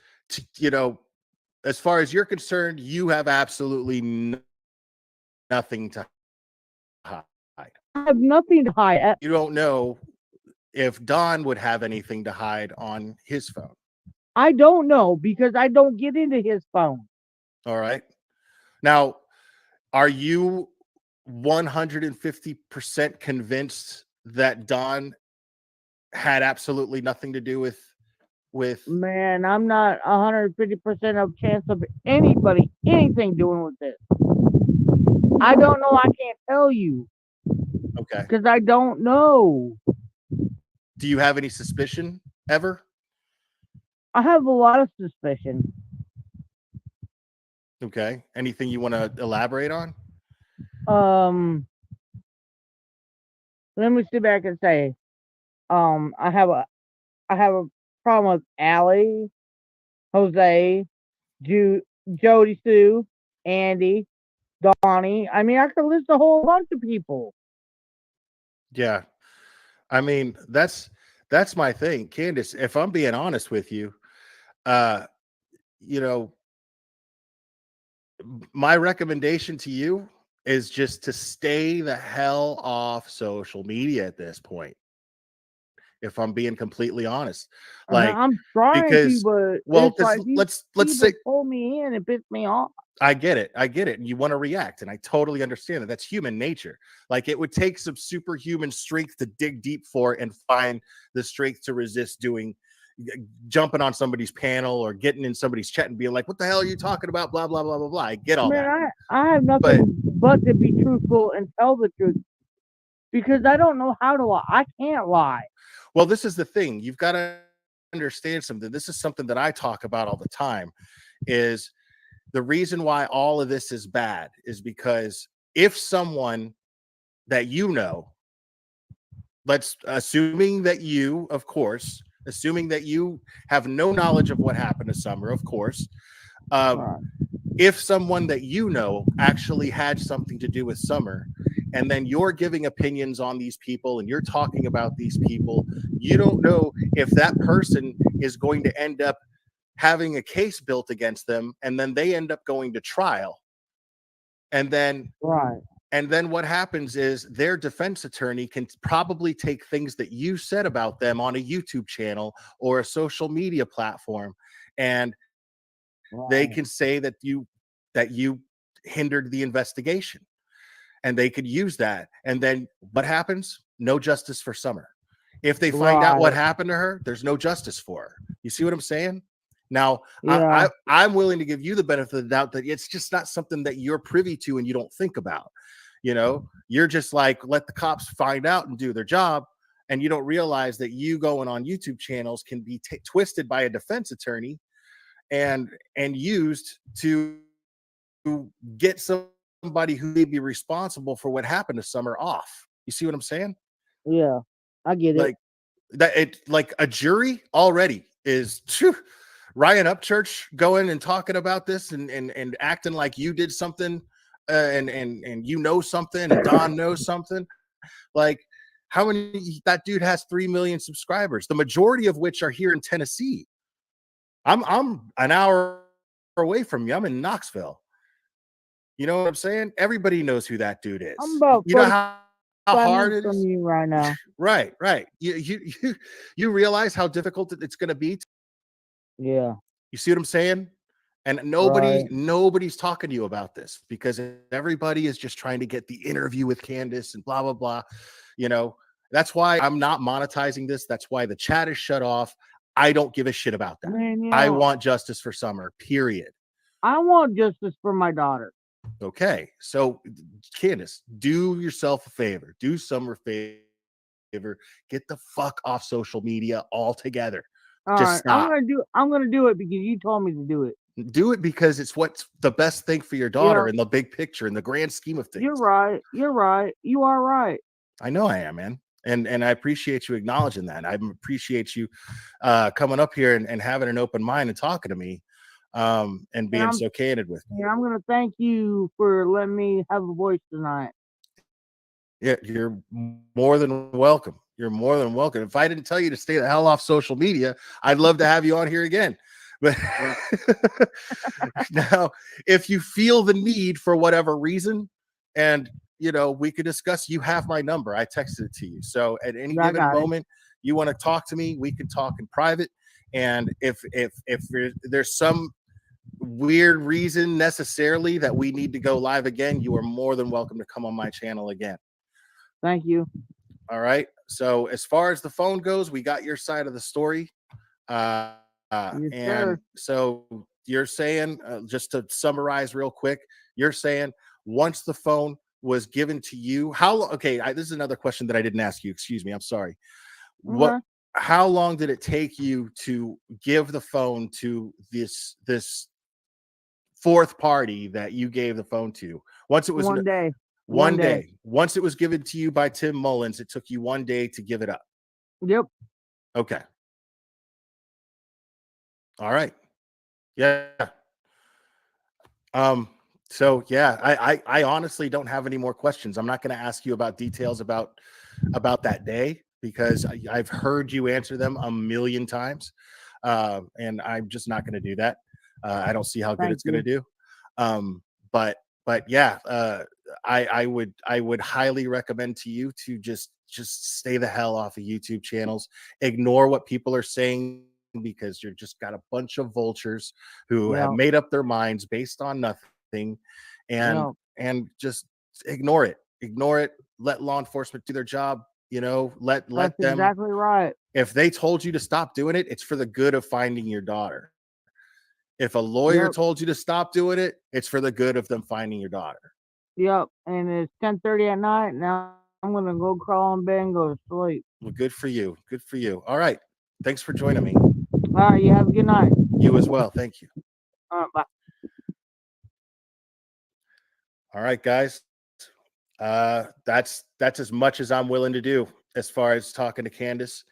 as far as you're concerned, you have absolutely nothing to hide. I have nothing to hide. You don't know if Don would have anything to hide on his phone. I don't know because I don't get into his phone. All right. Now, are you 150% convinced that Don had absolutely nothing to do with? Man, I'm not 150% of chance of anybody, anything doing with this. I don't know. I can't tell you. Okay. Because I don't know. Do you have any suspicion ever? I have a lot of suspicion. Okay. Anything you want to elaborate on? Let me sit back and say, I have a problem with Allie, Jose, Jody Sue, Andy, Donnie. I mean, I could list a whole bunch of people. Yeah. I mean, that's my thing, Candace. If I'm being honest with you, you know, my recommendation to you is just to stay the hell off social media at this point. If I'm being completely honest, like, I'm trying to, because, but well, it's like these let's people say, pull me in and piss me off. I get it, and you want to react, and I totally understand that. That's human nature. Like, it would take some superhuman strength to dig deep for it and find the strength to resist jumping on somebody's panel or getting in somebody's chat and being like, "What the hell are you talking about?" Blah blah blah blah blah. I get all Man, that, I have but nothing but to be truthful and tell the truth because I don't know how to lie. I can't lie. well, this is the thing. You've got to understand something. This is something that I talk about all the time. Is the reason why all of this is bad is because if someone that you know, assuming that you have no knowledge of what happened to Summer, of course, if someone that you know actually had something to do with Summer, and then you're giving opinions on these people and you're talking about these people, you don't know if that person is going to end up having a case built against them, and then they end up going to trial. And then what happens is their defense attorney can probably take things that you said about them on a YouTube channel or a social media platform, and they can say that you hindered the investigation, and they could use that. And then what happens? No justice for Summer. If they find out what happened to her, there's no justice for her. You see what I'm saying? Now, I'm willing to give you the benefit of the doubt that it's just not something that you're privy to and you don't think about. You know, you're just like, let the cops find out and do their job. And you don't realize that you going on YouTube channels can be twisted by a defense attorney and used to get somebody who may be responsible for what happened to Summer off. You see what I'm saying? Yeah, I get like that. It like a jury already is Ryan Upchurch going and talking about this and acting like you did something and you know something and Don knows something. Like, how many? That dude has 3 million subscribers, the majority of which are here in Tennessee. I'm an hour away from you. I'm in Knoxville. You know what I'm saying? Everybody knows who that dude is. I'm about you know how hard it from is you right now. Right. You realize how difficult it's going to be. Yeah. You see what I'm saying? And nobody's talking to you about this because everybody is just trying to get the interview with Candace and blah blah blah. You know, that's why I'm not monetizing this. That's why the chat is shut off. I don't give a shit about that. Man, I want justice for Summer, period. I want justice for my daughter. Okay, so Candace, do yourself a favor. Do Summer a favor. Get the fuck off social media altogether. All Just right, stop. I'm gonna do it because you told me to do it. Do it because it's what's the best thing for your daughter in the big picture, in the grand scheme of things. You're right. You're right. You are right. I know I am, man. And I appreciate you acknowledging that. I appreciate you coming up here and having an open mind and talking to me and being so candid with me. Yeah, I'm gonna thank you for letting me have a voice tonight. Yeah, you're more than welcome. You're more than welcome. If I didn't tell you to stay the hell off social media, I'd love to have you on here again. But now, if you feel the need for whatever reason, and you know, we could discuss, you have my number. I texted it to you. So at any given moment you want to talk to me, we can talk in private. And if there's some weird reason necessarily that we need to go live again, you are more than welcome to come on my channel again. Thank you. All right. So as far as the phone goes, we got your side of the story. So you're saying, just to summarize real quick, you're saying once the phone was given to you, how long? Okay, this is another question that I didn't ask you. Excuse me. I'm sorry. How long did it take you to give the phone to this fourth party that you gave the phone to? Once it was one day. One day. Once it was given to you by Tim Mullins, it took you 1 day to give it up. Yep. Okay. All right. Yeah. So yeah, I honestly don't have any more questions. I'm not going to ask you about details about that day because I've heard you answer them a million times. And I'm just not going to do that. I don't see how good Thank it's going to you. do. But yeah, I would highly recommend to you to just stay the hell off of YouTube channels. Ignore what people are saying, because you're just got a bunch of vultures who have Yeah. made up their minds based on nothing, Yeah. and just ignore it. Ignore it. Let law enforcement do their job. You know, let That's them. exactly right. If they told you to stop doing it, it's for the good of finding your daughter. If a lawyer Yep. told you to stop doing it, it's for the good of them finding your daughter. Yep. And it's 10:30 at night. Now I'm gonna go crawl in bed and go to sleep. Well, good for you. Good for you. All right. Thanks for joining me. All right. You have a good night. You as well. Thank you. All right. Bye. All right, guys. That's as much as I'm willing to do as far as talking to Candace.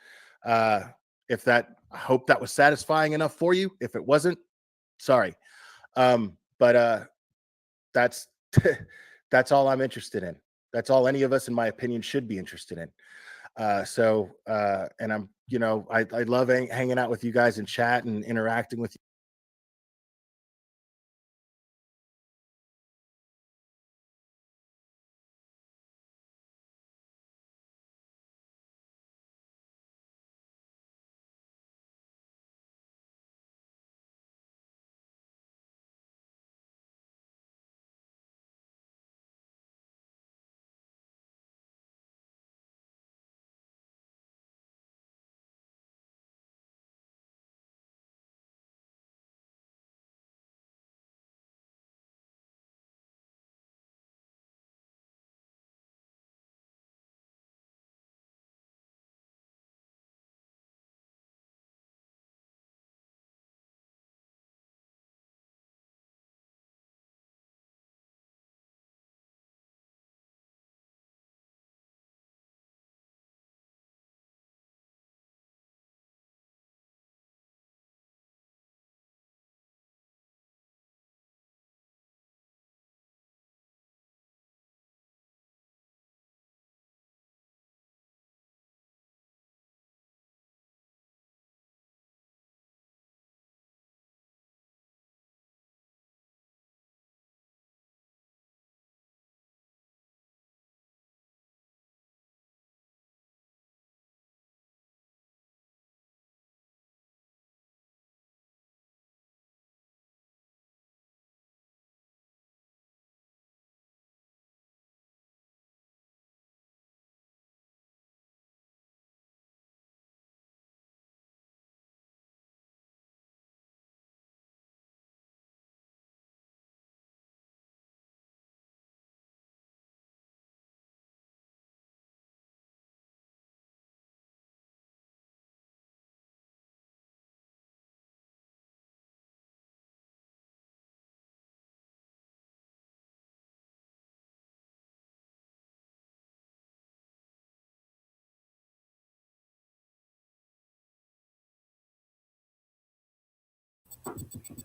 If that, I hope that was satisfying enough for you. If it wasn't, sorry. But that's that's all I'm interested in. That's all any of us, in my opinion, should be interested in. And I'm, I love hanging out with you guys in chat and interacting with you.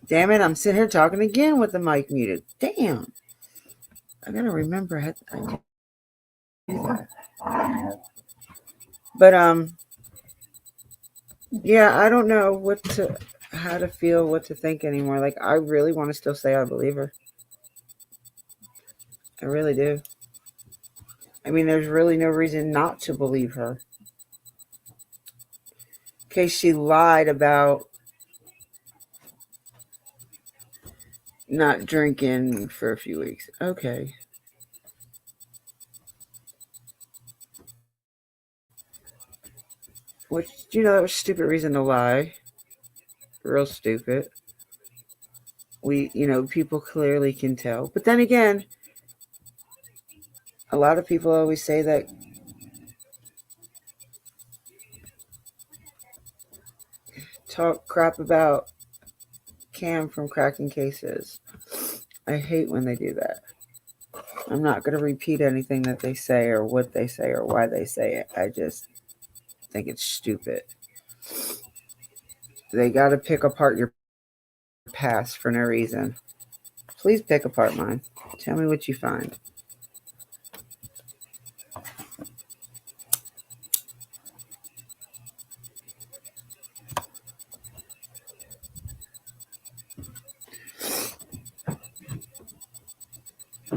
Damn it, I'm sitting here talking again with the mic muted. Damn. I gotta remember I do that. But yeah, I don't know how to feel, what to think anymore. Like, I really want to still say I believe her. I really do. I mean, there's really no reason not to believe her. Okay, she lied about not drinking for a few weeks. Okay. Which, that was a stupid reason to lie. Real stupid. People clearly can tell. But then again, a lot of people always say that talk crap about Cam from cracking cases. I hate when they do that. I'm not going to repeat anything that they say or what they say or why they say it. I just think it's stupid. They got to pick apart your past for no reason. Please pick apart mine. Tell me what you find.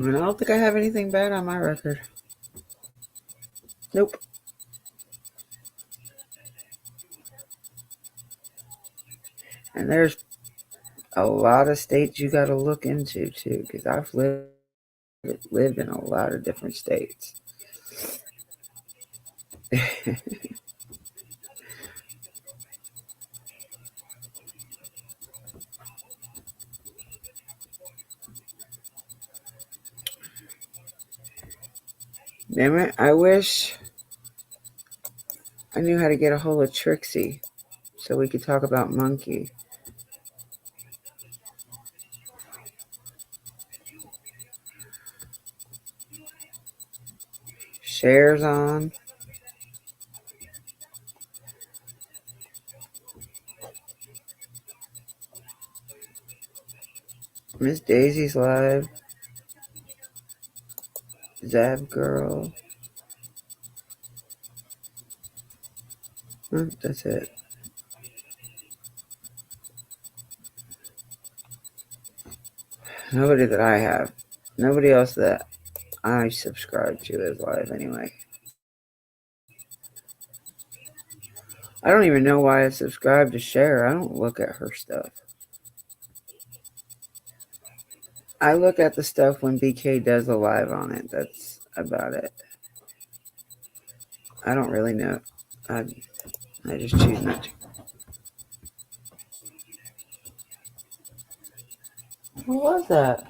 mean, I don't think I have anything bad on my record. Nope. And there's a lot of states you got to look into too, because I've lived in a lot of different states. Damn it, I wish I knew how to get a hold of Trixie so we could talk about Monkey. Shares on. Miss Daisy's live. Zab Girl. That's it. Nobody that I have. Nobody else that I subscribe to is live anyway. I don't even know why I subscribe to Cher. I don't look at her stuff. I look at the stuff when BK does a live on it. That's about it. I don't really know. I just choose not to. What was that?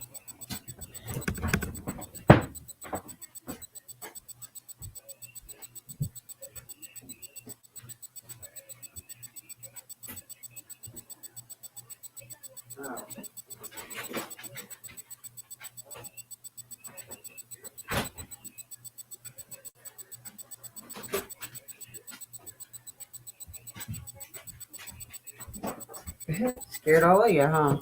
Scared all of you, huh?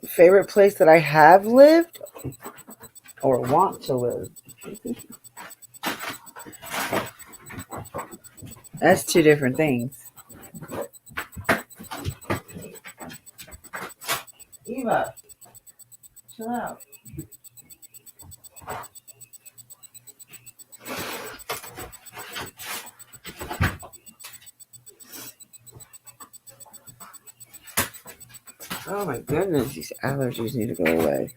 Favorite place that I have lived or want to live? That's two different things. Eva, chill out. Oh my goodness, these allergies need to go away.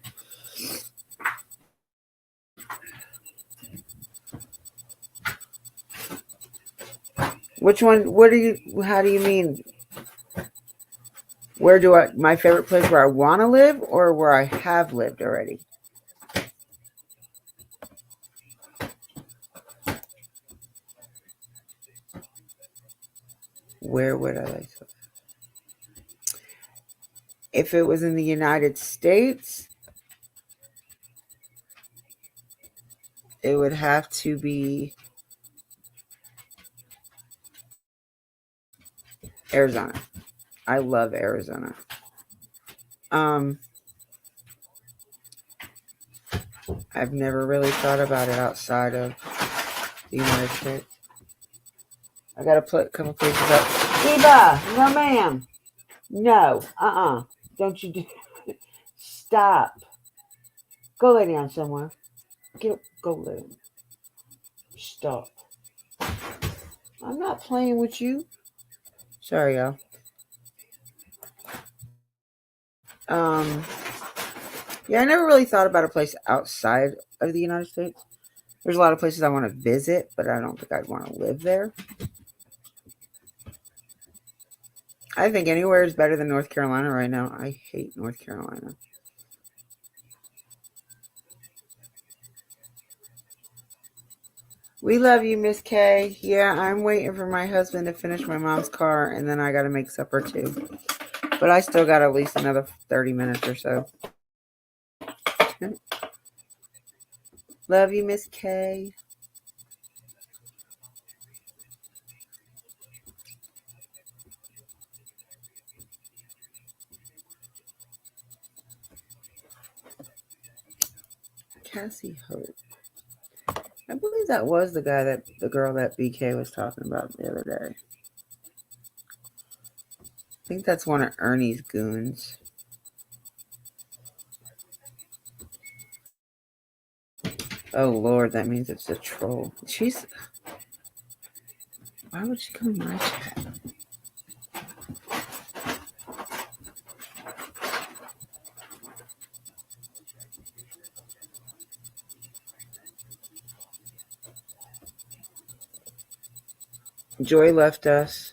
Which one? How do you mean? My favorite place where I want to live or where I have lived already? Where would I like to live? If it was in the United States, it would have to be Arizona. I love Arizona. I've never really thought about it outside of the United States. I gotta put a couple places up. Eva, no ma'am. No, don't you do Stop. Go lay down somewhere. Go lay down. Stop. I'm not playing with you. Sorry, y'all. Yeah, I never really thought about a place outside of the United States. There's a lot of places I want to visit, but I don't think I'd want to live there. I think anywhere is better than North Carolina right now. I hate North Carolina. We love you, Miss K. Yeah, I'm waiting for my husband to finish my mom's car, and then I got to make supper too. But I still got at least another 30 minutes or so. Love you, Miss K. Cassie Hope. I believe that was the girl that BK was talking about the other day. I think that's one of Ernie's goons. Oh Lord, that means it's a troll. Why would she come in my chat? Joy left us.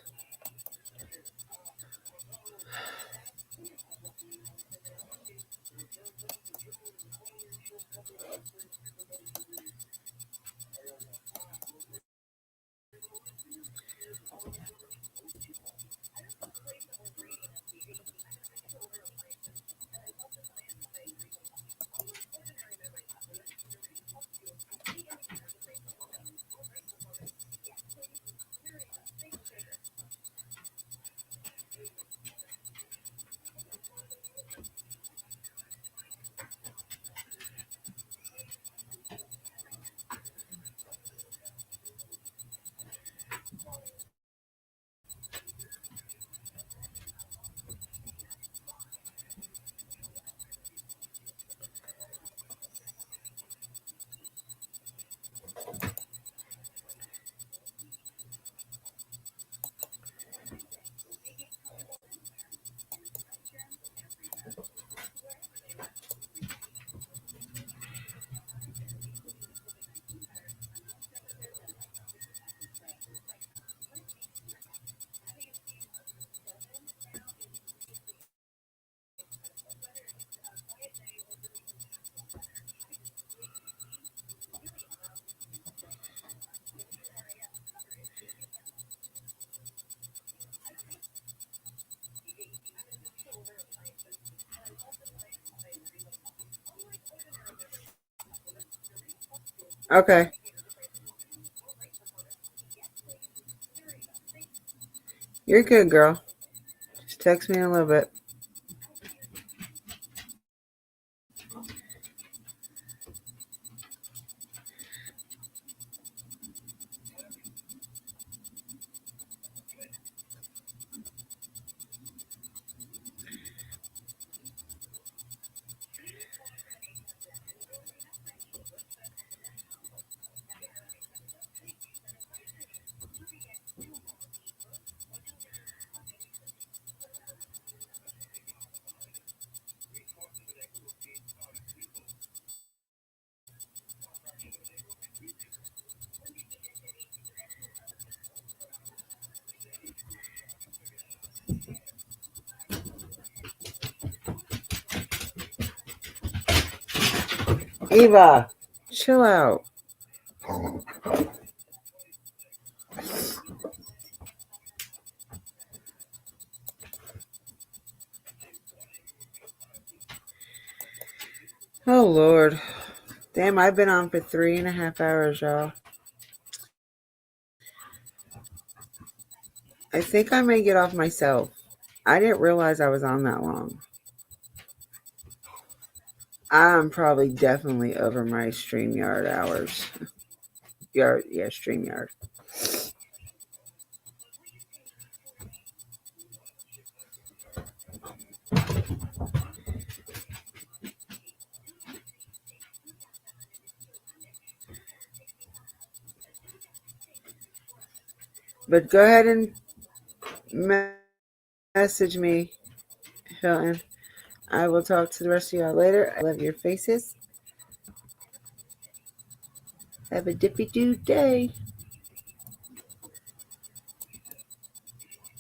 Okay. You're good, girl. Just text me in a little bit. Eva, chill out. Oh Lord. Damn, I've been on for 3.5 hours, y'all. I think I may get off myself. I didn't realize I was on that long. I'm probably definitely over my StreamYard hours. StreamYard. But go ahead and message me, Hilton. I will talk to the rest of y'all later. I love your faces. Have a dippy-doo day.